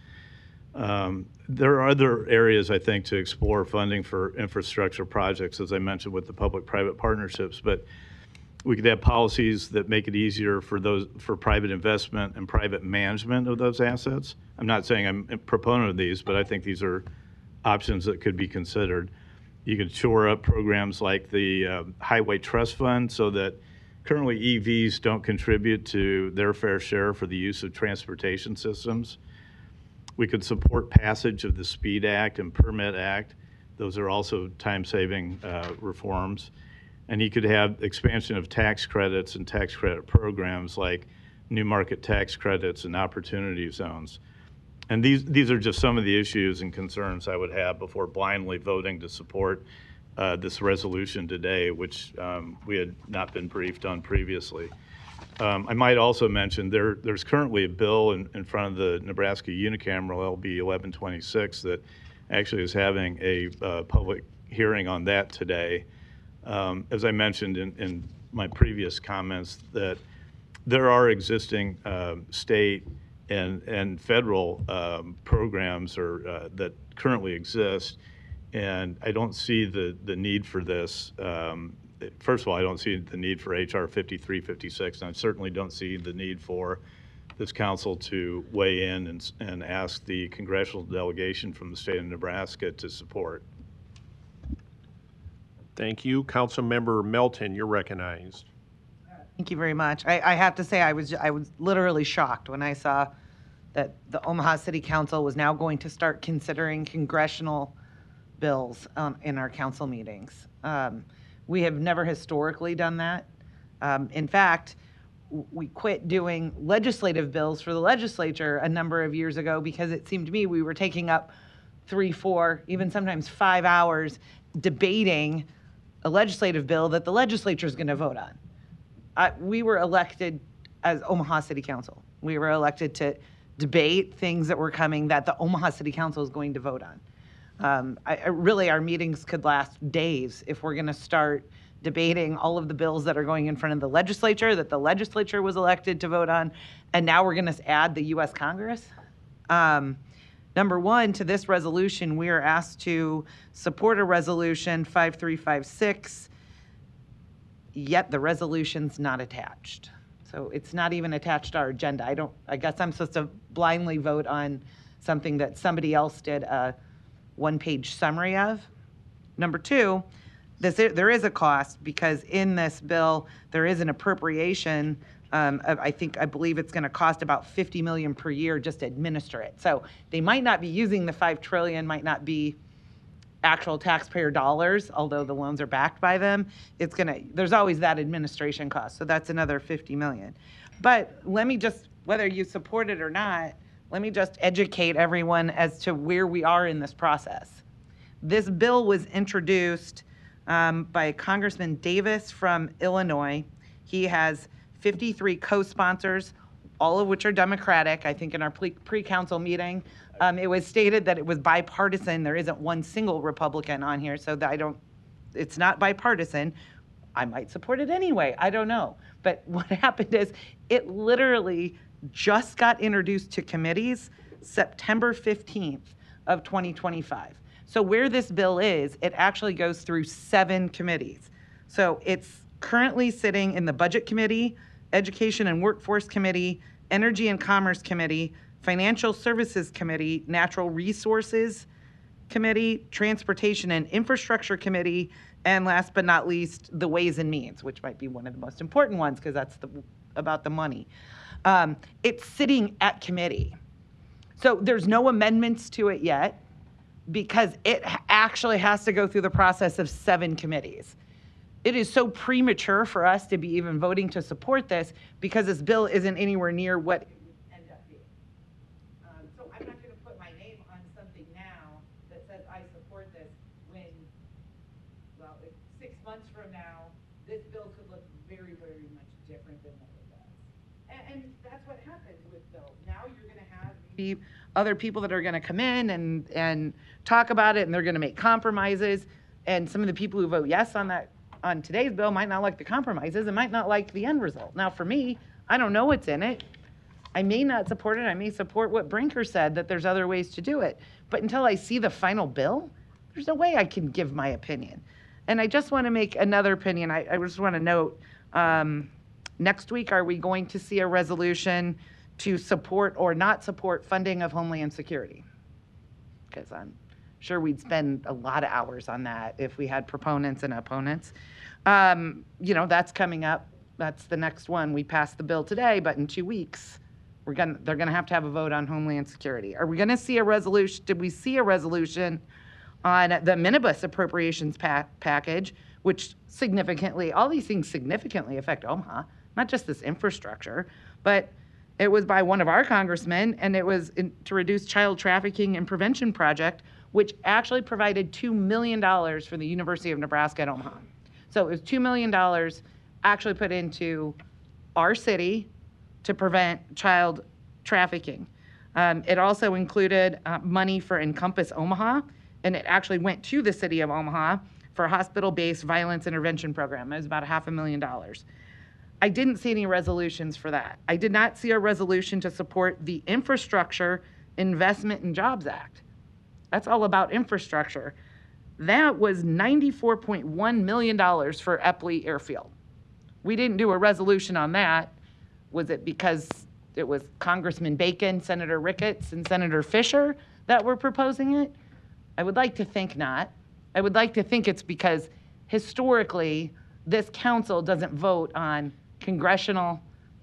There are other areas, I think, to explore funding for infrastructure projects, as I mentioned, with the public-private partnerships. But we could have policies that make it easier for private investment and private management of those assets. I'm not saying I'm a proponent of these, but I think these are options that could be considered. You could shore up programs like the Highway Trust Fund so that currently EVs don't contribute to their fair share for the use of transportation systems. We could support passage of the SPEED Act and Permit Act. Those are also time-saving reforms. And you could have expansion of tax credits and tax credit programs like new market tax credits and opportunity zones. And these are just some of the issues and concerns I would have before blindly voting to support this resolution today, which we had not been briefed on previously. I might also mention there's currently a bill in front of the Nebraska unicameral, LB 1126, that actually is having a public hearing on that today. As I mentioned in my previous comments, that there are existing state and federal programs that currently exist, and I don't see the need for this. First of all, I don't see the need for HR 5356, and I certainly don't see the need for this council to weigh in and ask the congressional delegation from the state of Nebraska to support. Thank you. Councilmember Melton, you're recognized. Thank you very much. I have to say, I was literally shocked when I saw that the Omaha City Council was now going to start considering congressional bills in our council meetings. We have never historically done that. In fact, we quit doing legislative bills for the legislature a number of years ago because it seemed to me we were taking up 3, 4, even sometimes 5 hours debating a legislative bill that the legislature is going to vote on. We were elected as Omaha City Council. We were elected to debate things that were coming that the Omaha City Council is going to vote on. Really, our meetings could last days if we're going to start debating all of the bills that are going in front of the legislature, that the legislature was elected to vote on, and now we're going to add the U.S. Congress. Number one, to this resolution, we are asked to support a resolution 5356, yet the resolution's not attached. So it's not even attached to our agenda. I guess I'm supposed to blindly vote on something that somebody else did a one-page summary of. Number two, there is a cost because in this bill, there is an appropriation I believe it's going to cost about $50 million per year just to administer it. So they might not be using the $5 trillion, might not be actual taxpayer dollars, although the loans are backed by them. There's always that administration cost. So that's another $50 million. But let me just, whether you support it or not, let me just educate everyone as to where we are in this process. This bill was introduced by Congressman Davis from Illinois. He has 53 co-sponsors, all of which are Democratic. I think in our pre-council meeting, it was stated that it was bipartisan. There isn't one single Republican on here, so that it's not bipartisan. I might support it anyway. I don't know. But what happened is it literally just got introduced to committees September 15th of 2025. So where this bill is, it actually goes through 7 committees. So it's currently sitting in the Budget Committee, Education and Workforce Committee, Energy and Commerce Committee, Financial Services Committee, Natural Resources Committee, Transportation and Infrastructure Committee, and last but not least, the Ways and Means, which might be one of the most important ones because that's about the money. It's sitting at committee. So there's no amendments to it yet because it actually has to go through the process of 7 committees. It is so premature for us to be even voting to support this because this bill isn't anywhere near what it would end up being. So I'm not going to put my name on something now that says I support this when, well, 6 months from now, this bill could look very, very much different than what it does. And that's what happens with bills. Now you're going to have maybe other people that are going to come in and talk about it, and they're going to make compromises. And some of the people who vote yes on today's bill might not like the compromises and might not like the end result. Now, for me, I don't know what's in it. I may not support it. I may support what Brinker said, that there's other ways to do it. But until I see the final bill, there's no way I can give my opinion. And I just want to make another opinion. I just want to note, next week, are we going to see a resolution to support or not support funding of Homeland Security? Because I'm sure we'd spend a lot of hours on that if we had proponents and opponents. That's coming up. That's the next one. We passed the bill today, but in 2 weeks, they're going to have a vote on Homeland Security. Are we going to see a resolution? Did we see a resolution on the minibus appropriations package, which all these things significantly affect Omaha, not just this infrastructure, but it was by one of our congressmen, and it was to reduce child trafficking and prevention project, which actually provided $2 million for the University of Nebraska at Omaha. So it was $2 million actually put into our city to prevent child trafficking. It also included money for Encompass Omaha, and it actually went to the city of Omaha for a hospital-based violence intervention program. It was about $500,000. I didn't see any resolutions for that. I did not see a resolution to support the Infrastructure Investment and Jobs Act. That's all about infrastructure. That was $94.1 million for Epley Airfield. We didn't do a resolution on that. Was it because it was Congressman Bacon, Senator Ricketts, and Senator Fisher that were proposing it? I would like to think not. I would like to think it's because historically, this council doesn't vote on congressional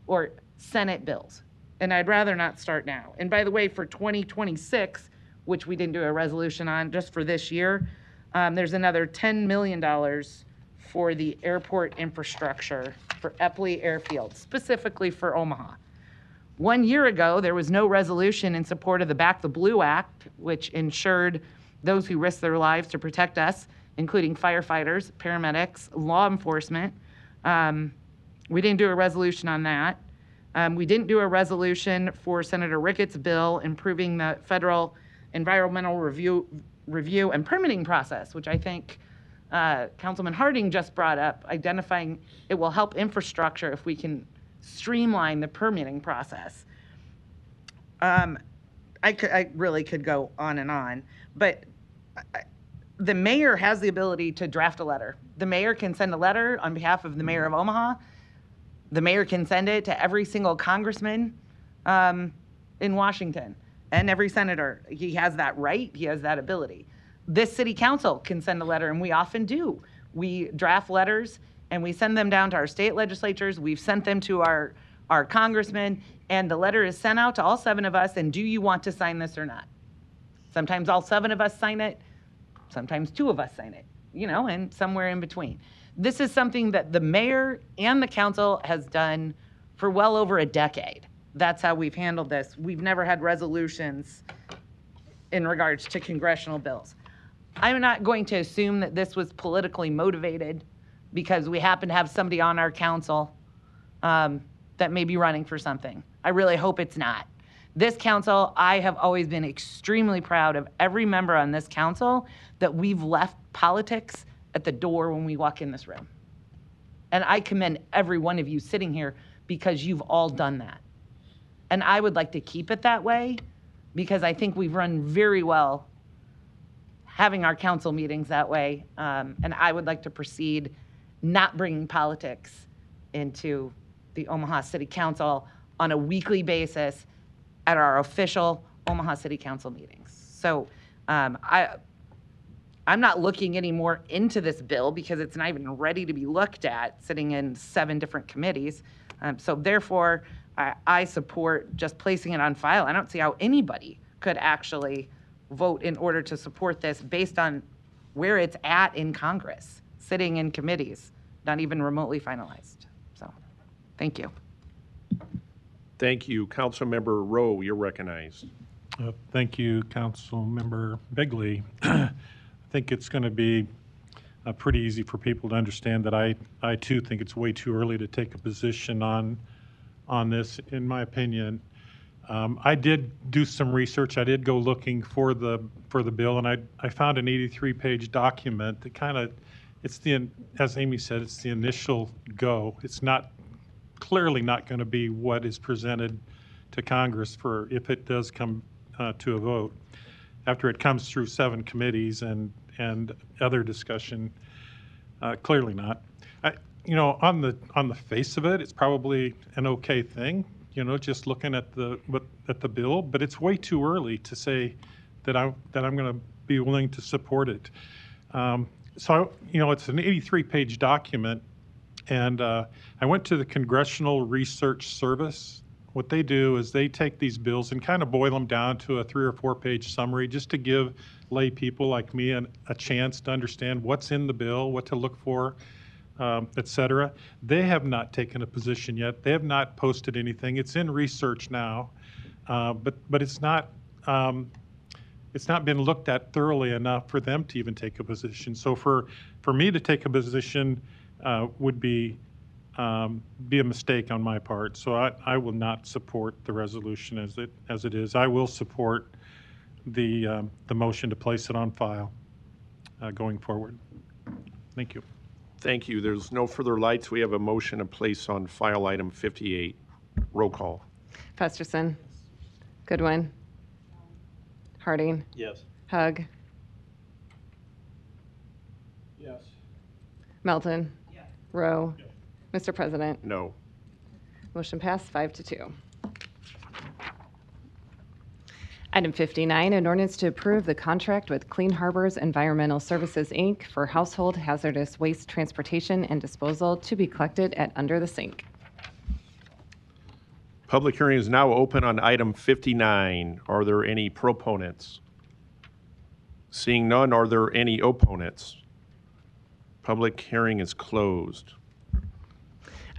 or Senate bills. And I'd rather not start now. And by the way, for 2026, which we didn't do a resolution on just for this year, there's another $10 million for the airport infrastructure for Eppley Airfield, specifically for Omaha. 1 year ago, there was no resolution in support of the Back the Blue Act, which ensured those who risk their lives to protect us, including firefighters, paramedics, law enforcement. We didn't do a resolution on that. We didn't do a resolution for Senator Ricketts' bill improving the federal environmental review and permitting process, which I think Councilman Harding just brought up, identifying it will help infrastructure if we can streamline the permitting process. I really could go on and on, but the mayor has the ability to draft a letter. The mayor can send a letter on behalf of the mayor of Omaha. The mayor can send it to every single congressman in Washington and every senator. He has that right. He has that ability. This city council can send a letter, and we often do. We draft letters and we send them down to our state legislatures. We've sent them to our congressmen, and the letter is sent out to all 7 of us, and do you want to sign this or not? Sometimes all 7 of us sign it, sometimes 2 of us sign it, and somewhere in between. This is something that the mayor and the council has done for well over a decade. That's how we've handled this. We've never had resolutions in regards to congressional bills. I'm not going to assume that this was politically motivated because we happen to have somebody on our council that may be running for something. I really hope it's not. This council, I have always been extremely proud of every member on this council that we've left politics at the door when we walk in this room. And I commend every one of you sitting here because you've all done that. And I would like to keep it that way because I think we've run very well having our council meetings that way. And I would like to proceed not bringing politics into the Omaha City Council on a weekly basis at our official Omaha City Council meetings. So I'm not looking any more into this bill because it's not even ready to be looked at, sitting in 7 different committees. So therefore, I support just placing it on file. I don't see how anybody could actually vote in order to support this based on where it's at in Congress, sitting in committees, not even remotely finalized. So, thank you. Thank you. Councilmember Rowe, you're recognized. Thank you, Councilmember Begley. I think it's going to be pretty easy for people to understand that I too think it's way too early to take a position on this, in my opinion. I did do some research. I did go looking for the bill, and I found an 83-page document that kind of, as Amy said, it's the initial go. It's clearly not going to be what is presented to Congress for if it does come to a vote. After it comes through 7 committees and other discussion, clearly not. On the face of it, it's probably an okay thing. Just looking at the bill, but it's way too early to say that I'm going to be willing to support it. So it's an 83-page document, and I went to the Congressional Research Service. What they do is they take these bills and kind of boil them down to a 3 or 4-page summary, just to give lay people like me a chance to understand what's in the bill, what to look for, et cetera. They have not taken a position yet. They have not posted anything. It's in research now, but it's not been looked at thoroughly enough for them to even take a position. So for me to take a position would be a mistake on my part. So I will not support the resolution as it is. I will support the motion to place it on file going forward. Thank you. Thank you. There's no further lights. We have a motion to place on file item 58. Roll call. Festerson. Goodwin. Harding. Yes. Hug. Yes. Melton. Rowe. Mr. President. No. Motion passed 5-2. Item 59, an ordinance to approve the contract with Clean Harbors Environmental Services, Inc. for household hazardous waste transportation and disposal to be collected at Under the Sink. Public hearing is now open on item 59. Are there any proponents? Seeing none, are there any opponents? Public hearing is closed.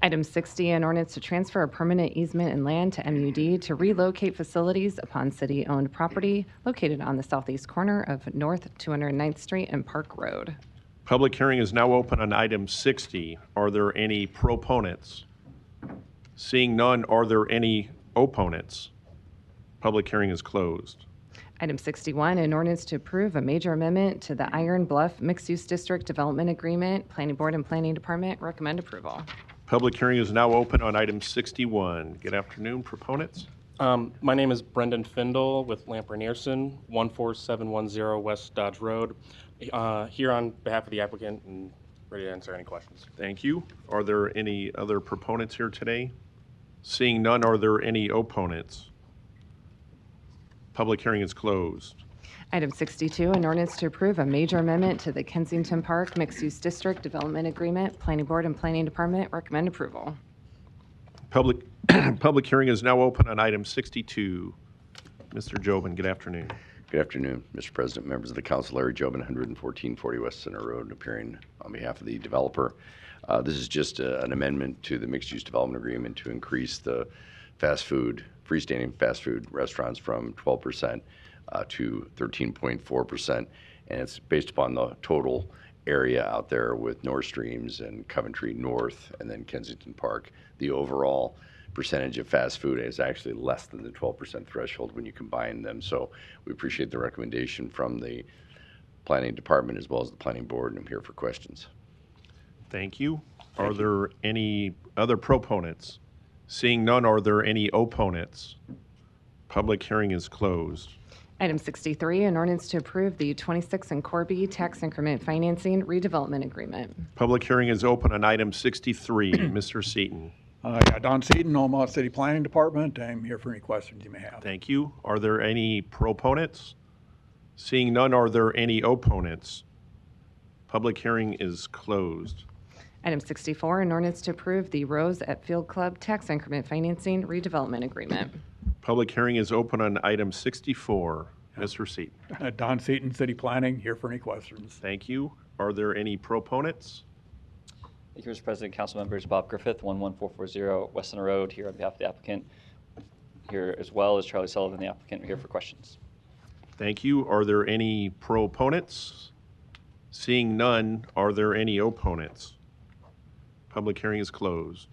Item 60, an ordinance to transfer a permanent easement in land to MUD to relocate facilities upon city-owned property located on the southeast corner of North 209th Street and Park Road. Public hearing is now open on item 60. Are there any proponents? Seeing none, are there any opponents? Public hearing is closed. Item 61, an ordinance to approve a major amendment to the Iron Bluff Mixed-Use District Development Agreement. Planning Board and Planning Department recommend approval. Public hearing is now open on item 61. Good afternoon, proponents. My name is Brendan Findle with Lamper and Earson, 14710 West Dodge Road. Here on behalf of the applicant and ready to answer any questions. Thank you. Are there any other proponents here today? Seeing none, are there any opponents? Public hearing is closed. Item 62, an ordinance to approve a major amendment to the Kensington Park Mixed-Use District Development Agreement. Planning Board and Planning Department recommend approval. Public hearing is now open on item 62. Mr. Jobin, good afternoon. Good afternoon, Mr. President, members of the council. Larry Jobin, 11440 West Center Road, appearing on behalf of the developer. This is just an amendment to the mixed-use development agreement to increase the freestanding fast food restaurants from 12% to 13.4%. And it's based upon the total area out there with North Streams and Coventry North and then Kensington Park. The overall percentage of fast food is actually less than the 12% threshold when you combine them. So we appreciate the recommendation from the planning department as well as the planning board, and I'm here for questions. Thank you. Are there any other proponents? Seeing none, are there any opponents? Public hearing is closed. Item 63, an ordinance to approve the 26 and Corby Tax Increment Financing Redevelopment Agreement. Public hearing is open on item 63. Mr. Seaton. Don Seaton, Omaha City Planning Department. I'm here for any questions you may have. Thank you. Are there any proponents? Seeing none, are there any opponents? Public hearing is closed. Item 64, an ordinance to approve the Rose at Field Club Tax Increment Financing Redevelopment Agreement. Public hearing is open on item 64. Mr. Seaton. Don Seaton, City Planning, here for any questions. Thank you. Are there any proponents? Thank you, Mr. President, council members. Bob Griffith, 11440 West Center Road, here on behalf of the applicant. Here as well as Charlie Sullivan, the applicant, here for questions. Thank you. Are there any proponents? Seeing none, are there any opponents? Public hearing is closed.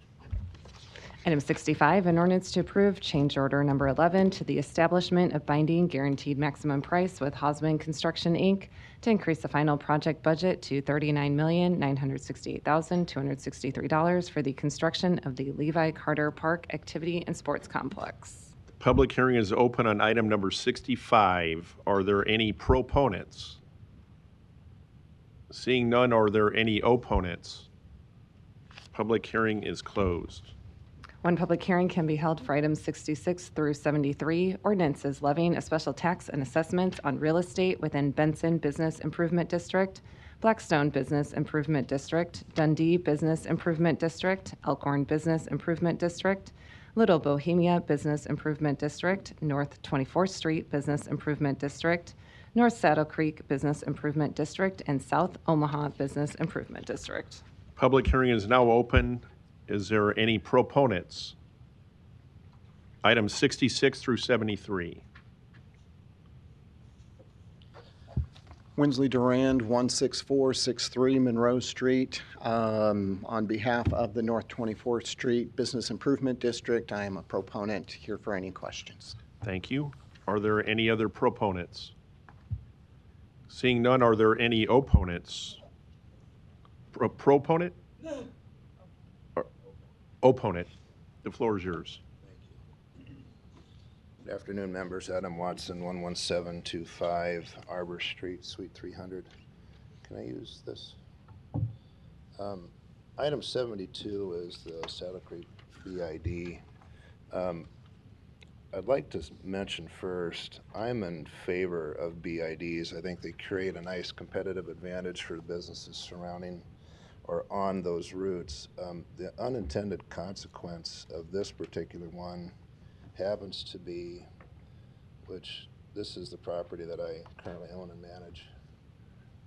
Item 65, an ordinance to approve change order number 11 to the establishment of binding guaranteed maximum price with Hausman Construction, Inc. to increase the final project budget to $39,968,263 for the construction of the Levi Carter Park Activity and Sports Complex. Public hearing is open on item number 65. Are there any proponents? Seeing none, are there any opponents? Public hearing is closed. One public hearing can be held for items 66 through 73, ordinances levying a special tax and assessments on real estate within Benson Business Improvement District, Blackstone Business Improvement District, Dundee Business Improvement District, Elkhorn Business Improvement District, Little Bohemia Business Improvement District, North 24th Street Business Improvement District, North Saddle Creek Business Improvement District, and South Omaha Business Improvement District. Public hearing is now open. Is there any proponents? Items 66 through 73. Winsley Durand, 16463 Monroe Street. On behalf of the North 24th Street Business Improvement District, I am a proponent here for any questions. Thank you. Are there any other proponents? Seeing none, are there any opponents? Proponent? Or opponent? The floor is yours. Good afternoon, members. Adam Watson, 11725 Arbor Street, Suite 300. Can I use this? Item 72 is the Saddle Creek BID. I'd like to mention first, I'm in favor of BIDs. I think they create a nice competitive advantage for the businesses surrounding or on those routes. The unintended consequence of this particular one happens to be, which this is the property that I currently own and manage.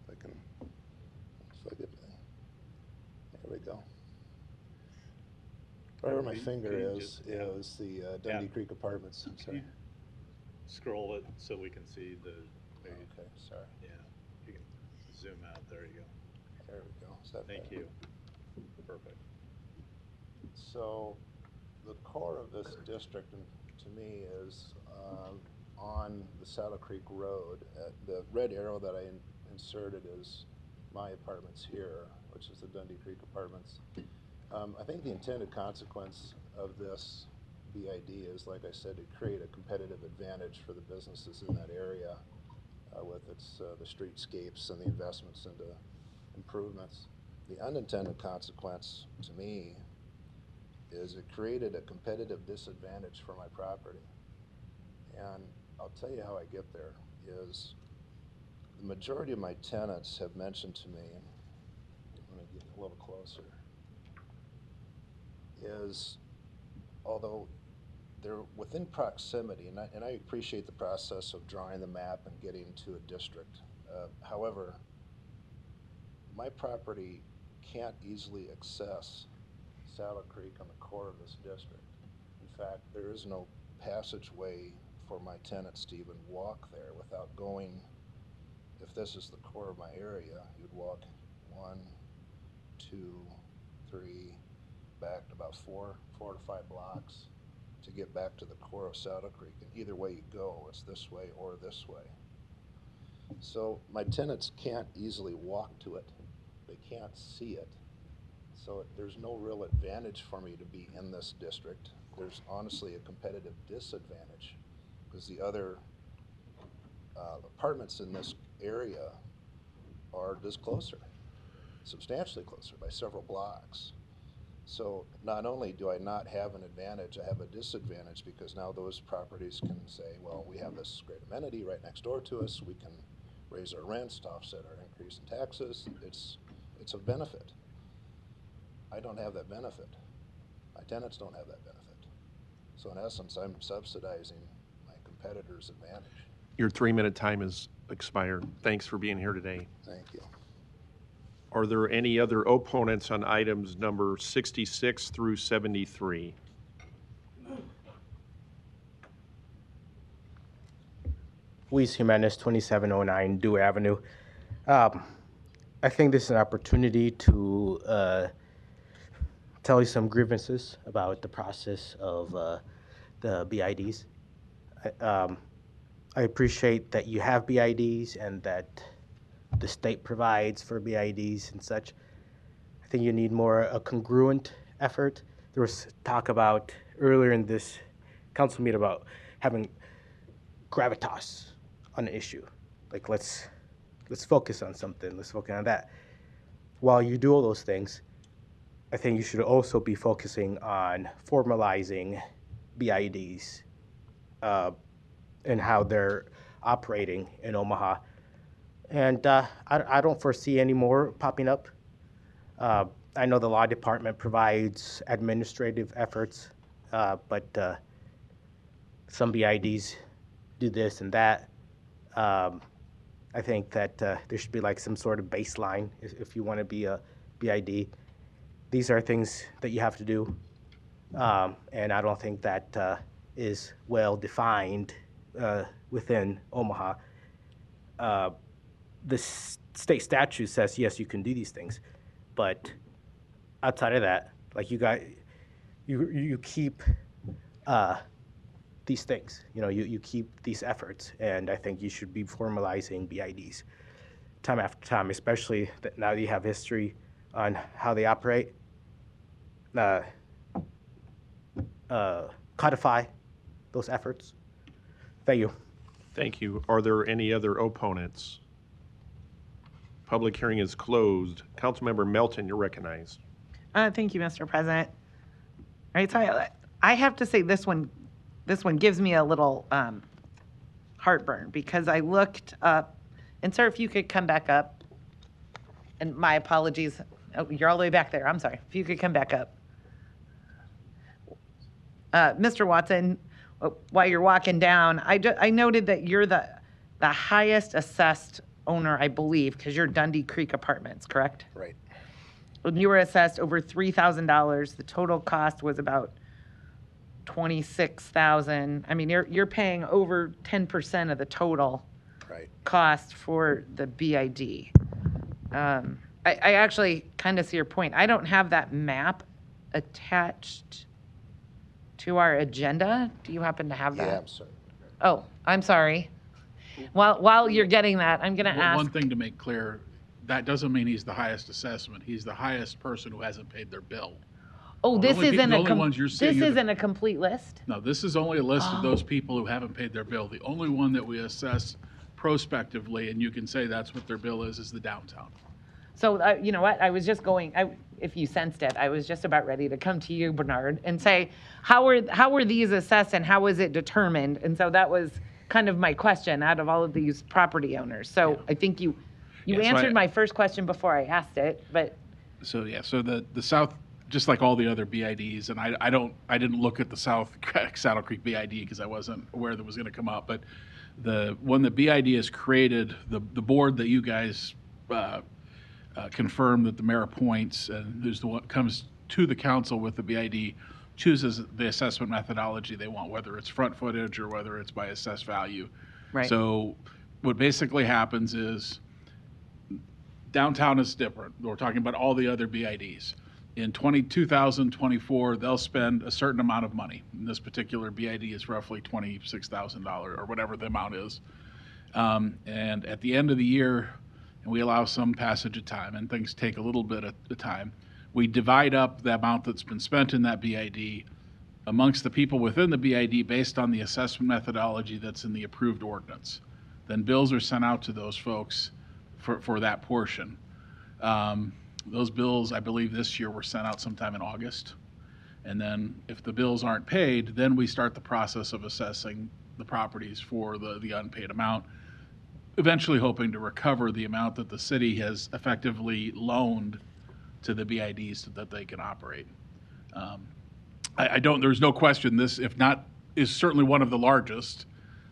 If I can, if I get, there we go. Right where my finger is the Dundee Creek Apartments. I'm sorry. Scroll it so we can see the. Okay, sorry. Yeah, you can zoom out. There you go. There we go. Is that Thank better? you. Perfect. So the core of this district, to me, is on the Saddle Creek Road. The red arrow that I inserted is my apartments here, which is the Dundee Creek Apartments. I think the intended consequence of this BID is, like I said, to create a competitive advantage for the businesses in that area with its the streetscapes and the investments into improvements. The unintended consequence, to me, is it created a competitive disadvantage for my property. And I'll tell you how I get there is the majority of my tenants have mentioned to me, let me get a little closer, is although they're within proximity, and I appreciate the process of drawing the map and getting to a district. However, my property can't easily access Saddle Creek on the core of this district. In fact, there is no passageway for my tenants to even walk there without going, if this is the core of my area, you'd walk 1, 2, 3, back to about 4 to 5 blocks to get back to the core of Saddle Creek. And either way you go, it's this way or this way. So my tenants can't easily walk to it. They can't see it. So there's no real advantage for me to be in this district. There's honestly a competitive disadvantage because the other apartments in this area are just closer, substantially closer by several blocks. So not only do I not have an advantage, I have a disadvantage because now those properties can say, well, we have this great amenity right next door to us. We can raise our rents to offset our increase in taxes. It's a benefit. I don't have that benefit. My tenants don't have that benefit. So in essence, I'm subsidizing my competitor's advantage. Your 3-minute time is expired. Thanks for being here today. Thank you. Are there any other opponents on items number 66 through 73? Luis Jimenez, 2709 Dewey Avenue. I think this is an opportunity to tell you some grievances about the process of the BIDs. I appreciate that you have BIDs and that the state provides for BIDs and such. I think you need more a congruent effort. There was talk about earlier in this council meeting about having gravitas on an issue. Like let's focus on something. Let's focus on that. While you do all those things, I think you should also be focusing on formalizing BIDs and how they're operating in Omaha. And I don't foresee any more popping up. I know the law department provides administrative efforts, but some BIDs do this and that. I think that there should be like some sort of baseline if you want to be a BID. These are things that you have to do, and I don't think that is well defined within Omaha. The state statute says, yes, you can do these things, but outside of that, like you keep these things, you keep these efforts, and I think you should be formalizing BIDs time after time, especially that now you have history on how they operate. Codify those efforts. Thank you. Thank you. Are there any other opponents? Public hearing is closed. Councilmember Melton, you're recognized. Thank you, Mr. President. All right, so I have to say this one gives me a little heartburn because I looked up, and sir, if you could come back up, and my apologies, oh, you're all the way back there, I'm sorry, if you could come back up. Mr. Watson, while you're walking down, I noted that you're the highest assessed owner, I believe, because you're Dundee Creek Apartments, correct? Right. And you were assessed over $3,000. The total cost was about $26,000. I mean, you're paying over 10% of the total Right. cost for the BID. I actually kind of see your point. I don't have that map attached to our agenda. Do you happen to have that? Yeah, I'm sorry. Oh, I'm sorry. While you're getting that, I'm going to ask. One thing to make clear, that doesn't mean he's the highest assessment. He's the highest person who hasn't paid their bill. Oh, The this only isn't the a only ones you're seeing this are the- isn't a complete list. No, this is only a list of Oh. those people who haven't paid their bill. The only one that we assess prospectively, and you can say that's what their bill is the downtown. So you know what? I was just going. If you sensed it, I was just about ready to come to you, Bernard, and say, how were these assessed and how was it determined? And so that was kind of my question out of all of these property owners. So I think you Yeah, so answered I- my first question before I asked it, but So yeah, so the South, just like all the other BIDs, and I didn't look at the South Saddle Creek BID because I wasn't aware that was going to come up. But when the BID is created, the board that you guys confirm that the mayor appoints, and there's the one comes to the council with the BID, chooses the assessment methodology they want, whether it's front footage or whether it's by assessed value. Right. So what basically happens is downtown is different. We're talking about all the other BIDs. In 2024, they'll spend a certain amount of money. And this particular BID is roughly $26,000 or whatever the amount is. And at the end of the year, and we allow some passage of time, and things take a little bit of time, we divide up the amount that's been spent in that BID amongst the people within the BID based on the assessment methodology that's in the approved ordinance. Then bills are sent out to those folks for that portion. Those bills, I believe this year, were sent out sometime in August. And then if the bills aren't paid, then we start the process of assessing the properties for the unpaid amount, eventually hoping to recover the amount that the city has effectively loaned to the BIDs so that they can operate. There's no question this, if not, is certainly one of the largest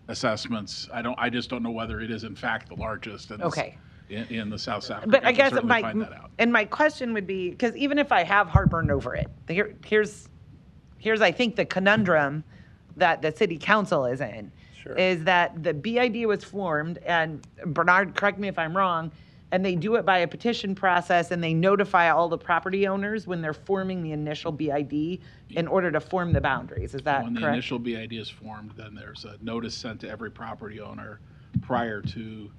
assessments. I just don't know whether it is in fact the largest in, Okay. in the South Saddle Creek. But I can guess certainly find that out. my question would be, because even if I have heartburn over it, here's I think the conundrum that the city council is in, is that the BID was formed, and Bernard, correct me if I'm wrong, and they do it by a petition process, and they notify all the property owners when they're forming the initial BID in order to form the boundaries. Is that When the correct? initial BID is formed, then there's a notice sent to every property owner prior to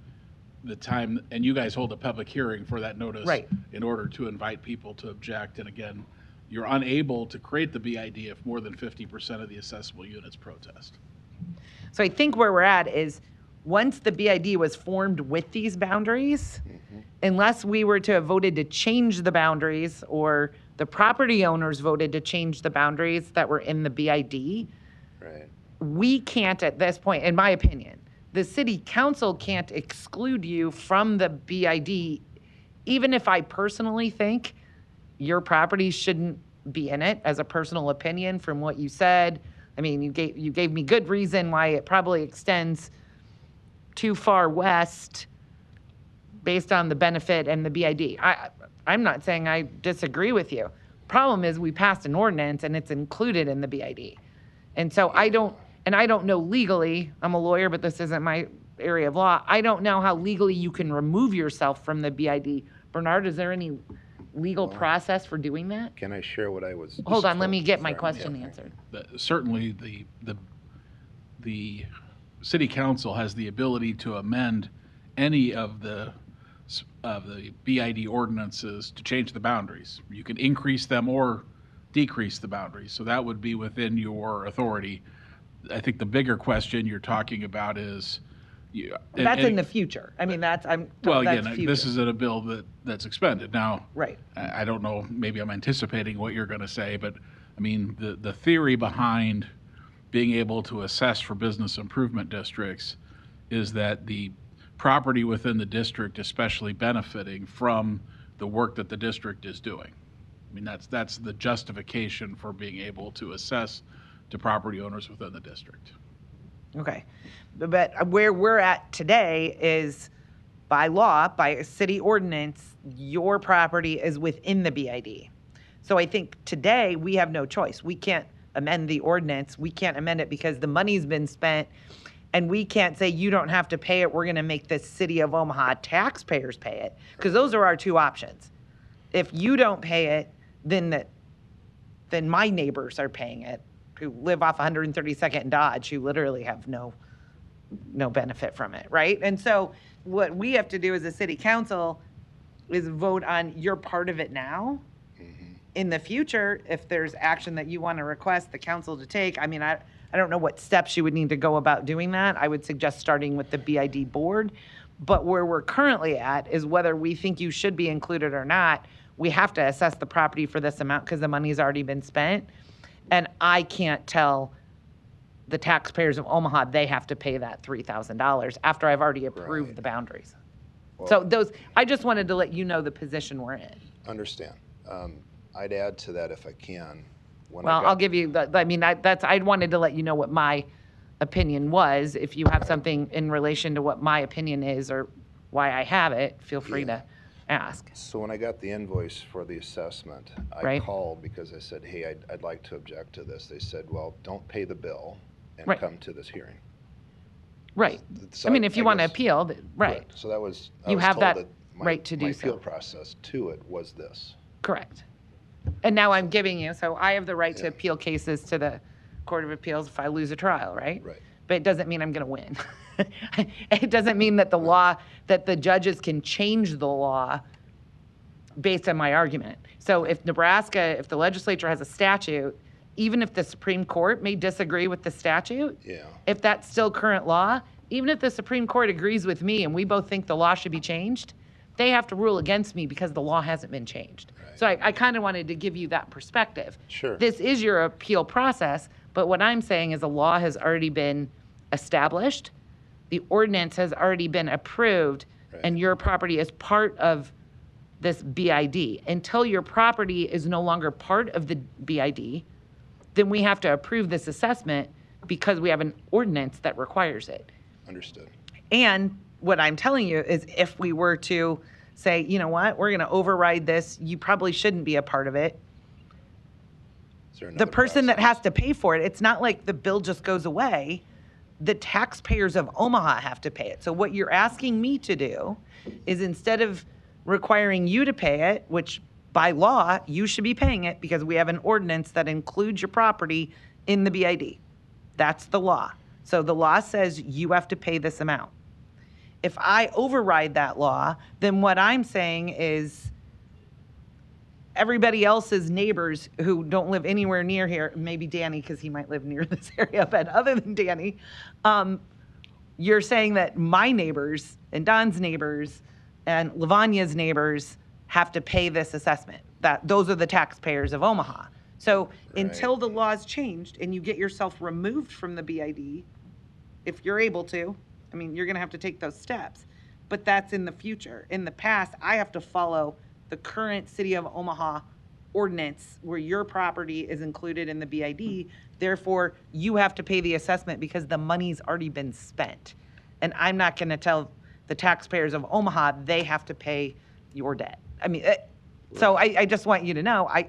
the time, and you guys hold a public hearing for that notice. Right. In order to invite people to object. And again, you're unable to create the BID if more than 50% of the accessible units protest. So I think where we're at is, once the BID was formed with these boundaries, unless we were to have voted to change the boundaries, or the property owners voted to change the boundaries that were in the BID, we can't at this point, in my opinion, the city council can't exclude you from the BID, even if I personally think your property shouldn't be in it, as a personal opinion from what you said. I mean, you gave me good reason why it probably extends too far west based on the benefit and the BID. I'm not saying I disagree with you. Problem is, we passed an ordinance and it's included in the BID. And so I don't know legally, I'm a lawyer, but this isn't my area of law. I don't know how legally you can remove yourself from the BID. Bernard, is there any legal process for doing that? Can I share what I was? Hold on, let told? me get my Sorry. question Yeah. answered. Certainly, the city council has the ability to amend any of the BID ordinances to change the boundaries. You can increase them or decrease the boundaries. So that would be within your authority. I think the bigger question you're talking about is, That's in the future. I mean, that's again, future. this is in a bill that's expended. Now, Right. I don't know, maybe I'm anticipating what you're going to say, but I mean, the theory behind being able to assess for business improvement districts is that the property within the district, especially benefiting from the work that the district is doing. I mean, that's the justification for being able to assess to property owners within the district. Okay. But where we're at today is by law, by a city ordinance, your property is within the BID. So I think today we have no choice. We can't amend the ordinance. We can't amend it because the money's been spent, and we can't say you don't have to pay it. We're going to make the city of Omaha taxpayers pay it, because those are our two options. If you don't pay it, then my neighbors are paying it, who live off 132nd and Dodge, who literally have no benefit from it, right? And so what we have to do as a city council is vote on your part of it now. In the future, if there's action that you want to request the council to take, I mean, I don't know what steps you would need to go about doing that. I would suggest starting with the BID board. But where we're currently at is whether we think you should be included or not, we have to assess the property for this amount because the money's already been spent. And I can't tell the taxpayers of Omaha they have to pay that $3,000 after I've already approved the boundaries. So I just wanted to let you know the position we're in. Understand. I'd add to that if I can. I'll give you I wanted to let you know what my opinion was. If you have something in relation to what my opinion is or why I have it, feel free to ask. So when I got the invoice for the assessment, I called because I said, hey, I'd like to object to this. They said, well, don't pay the bill and come to this hearing. Right. So I mean, if you want to appeal, right. So that was, you have that right to do my so. appeal process to it was this. Correct. And now I'm giving you, so I have the right to appeal cases to the Court of Appeals if I lose a trial, right? Right. But it doesn't mean I'm going to win. It doesn't mean that that the judges can change the law based on my argument. So if if the legislature has a statute, even if the Supreme Court may disagree with the statute, if that's still current law, even if the Supreme Court agrees with me and we both think the law should be changed, they have to rule against me because the law hasn't been changed. Right. So I kind of wanted to give you that perspective. Sure. This is your appeal process, but what I'm saying is a law has already been established, the ordinance has already been approved, and your property is part of this BID. Until your property is no longer part of the BID, then we have to approve this assessment because we have an ordinance that requires it. Understood. And what I'm telling you is if we were to say, you know what, we're going to override this, you probably shouldn't be a part of it. The person that has to pay for it, it's not like the bill just goes away. The taxpayers of Omaha have to pay it. So what you're asking me to do is instead of requiring you to pay it, which by law, you should be paying it because we have an ordinance that includes your property in the BID. That's the law. So the law says you have to pay this amount. If I override that law, then what I'm saying is everybody else's neighbors who don't live anywhere near here, maybe Danny, because he might live near this area, but other than Danny, you're saying that my neighbors and Don's neighbors and Lavania's neighbors have to pay this assessment. That those are the taxpayers of Omaha. So until the law's changed and you get yourself removed from the BID, if you're able to, I mean, you're going to have to take those steps, but that's in the future. In the past, I have to follow the current City of Omaha ordinance where your property is included in the BID. Therefore, you have to pay the assessment because the money's already been spent. And I'm not going to tell the taxpayers of Omaha they have to pay your debt. I mean, so I just want you to know, I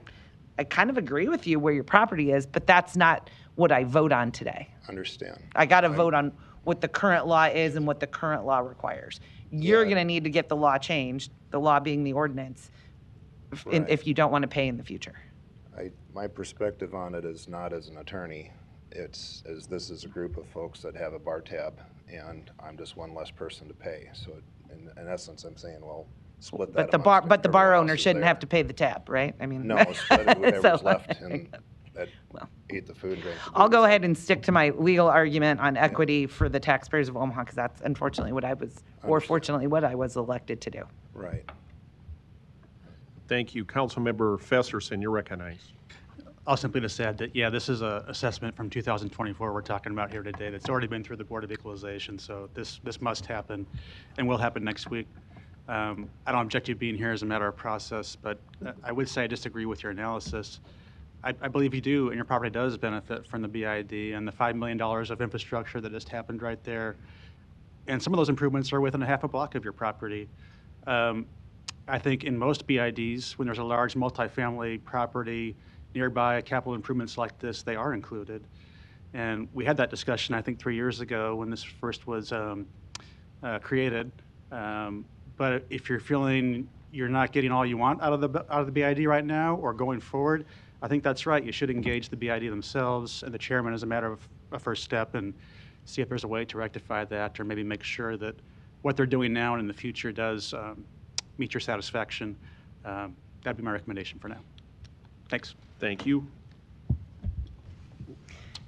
kind of agree with you where your property is, but that's not what I vote on today. Understand. I got to vote on what the current law is and what the current law requires. You're going to need to get the law changed, the law being the ordinance, if you don't want to pay in the future. My perspective on it is not as an attorney. It's as this is a group of folks that have a bar tab, and I'm just one less person to pay. So in essence, I'm saying, well, split that. But the bar owner shouldn't have to pay the tab, right? I mean, no, split it whatever's left and that eat the food and drink. I'll go ahead and stick to my legal argument on equity for the taxpayers of Omaha because that's unfortunately what I was, or fortunately what I was elected to do. Right. Thank you. Councilmember Festerson, you're recognized. I'll simply just add that, yeah, this is an assessment from 2024 we're talking about here today that's already been through the Board of Equalization, so this must happen and will happen next week. I don't object to you being here as a matter of process, but I would say I disagree with your analysis. I believe you do, and your property does benefit from the BID and the $5 million of infrastructure that just happened right there. And some of those improvements are within a half a block of your property. I think in most BIDs, when there's a large multifamily property nearby, capital improvements like this, they are included. And we had that discussion, I think, 3 years ago when this first was created. But if you're feeling you're not getting all you want out of the BID right now or going forward, I think that's right. You should engage the BID themselves and the chairman as a matter of a first step and see if there's a way to rectify that, or maybe make sure that what they're doing now and in the future does meet your satisfaction. That'd be my recommendation for now. Thanks. Thank you.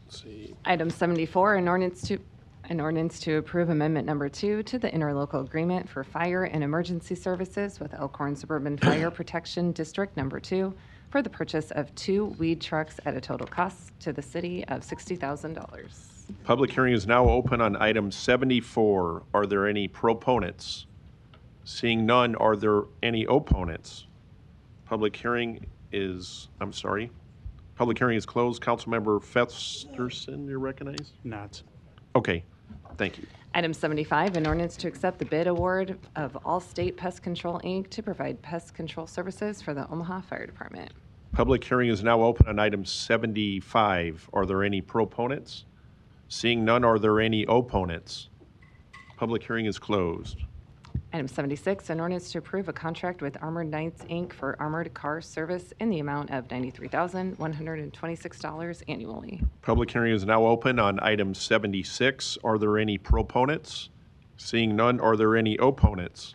Let's see. Item 74, an ordinance to approve amendment number 2 to the interlocal agreement for fire and emergency services with Elkhorn Suburban Fire Protection District Number 2 for the purchase of 2 weed trucks at a total cost to the city of $60,000. Public hearing is now open on item 74. Are there any proponents? Seeing none, are there any opponents? Public hearing is closed. Councilmember Festerson, you're recognized? Not. Okay, thank you. Item 75, an ordinance to accept the bid award of Allstate Pest Control, Inc. to provide pest control services for the Omaha Fire Department. Public hearing is now open on item 75. Are there any proponents? Seeing none, are there any opponents? Public hearing is closed. Item 76, an ordinance to approve a contract with Armored Knights, Inc. for armored car service in the amount of $93,126 annually. Public hearing is now open on item 76. Are there any proponents? Seeing none, are there any opponents?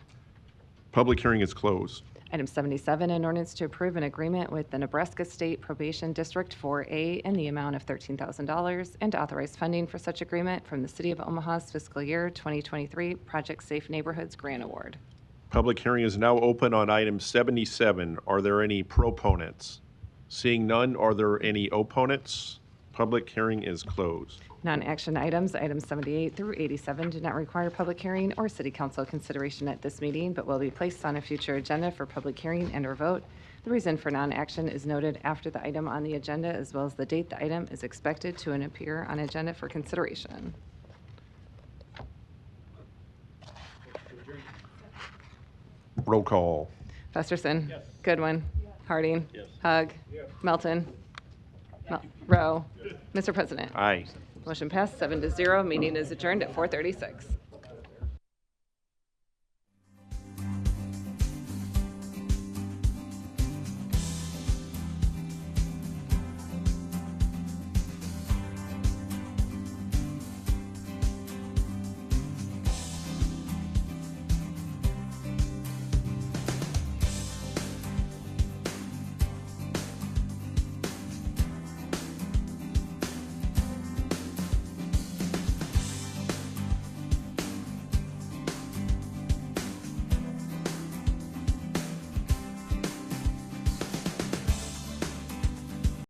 Public hearing is closed. Item 77, an ordinance to approve an agreement with the Nebraska State Probation District 4A in the amount of $13,000 and to authorize funding for such agreement from the City of Omaha's fiscal year 2023 Project Safe Neighborhoods Grant Award. Public hearing is now open on item 77. Are there any proponents? Seeing none, are there any opponents? Public hearing is closed. Non-action items, items 78 through 87, do not require public hearing or city council consideration at this meeting, but will be placed on a future agenda for public hearing and/or vote. The reason for non-action is noted after the item on the agenda, as well as the date the item is expected to appear on agenda for consideration. Roll call. Festerson. Yes. Goodwin. Yes. Harding. Yes. Hug. Yes. Melton. Rowe. Mr. President. Aye. Motion passed 7-0. Meeting is adjourned at 4:36.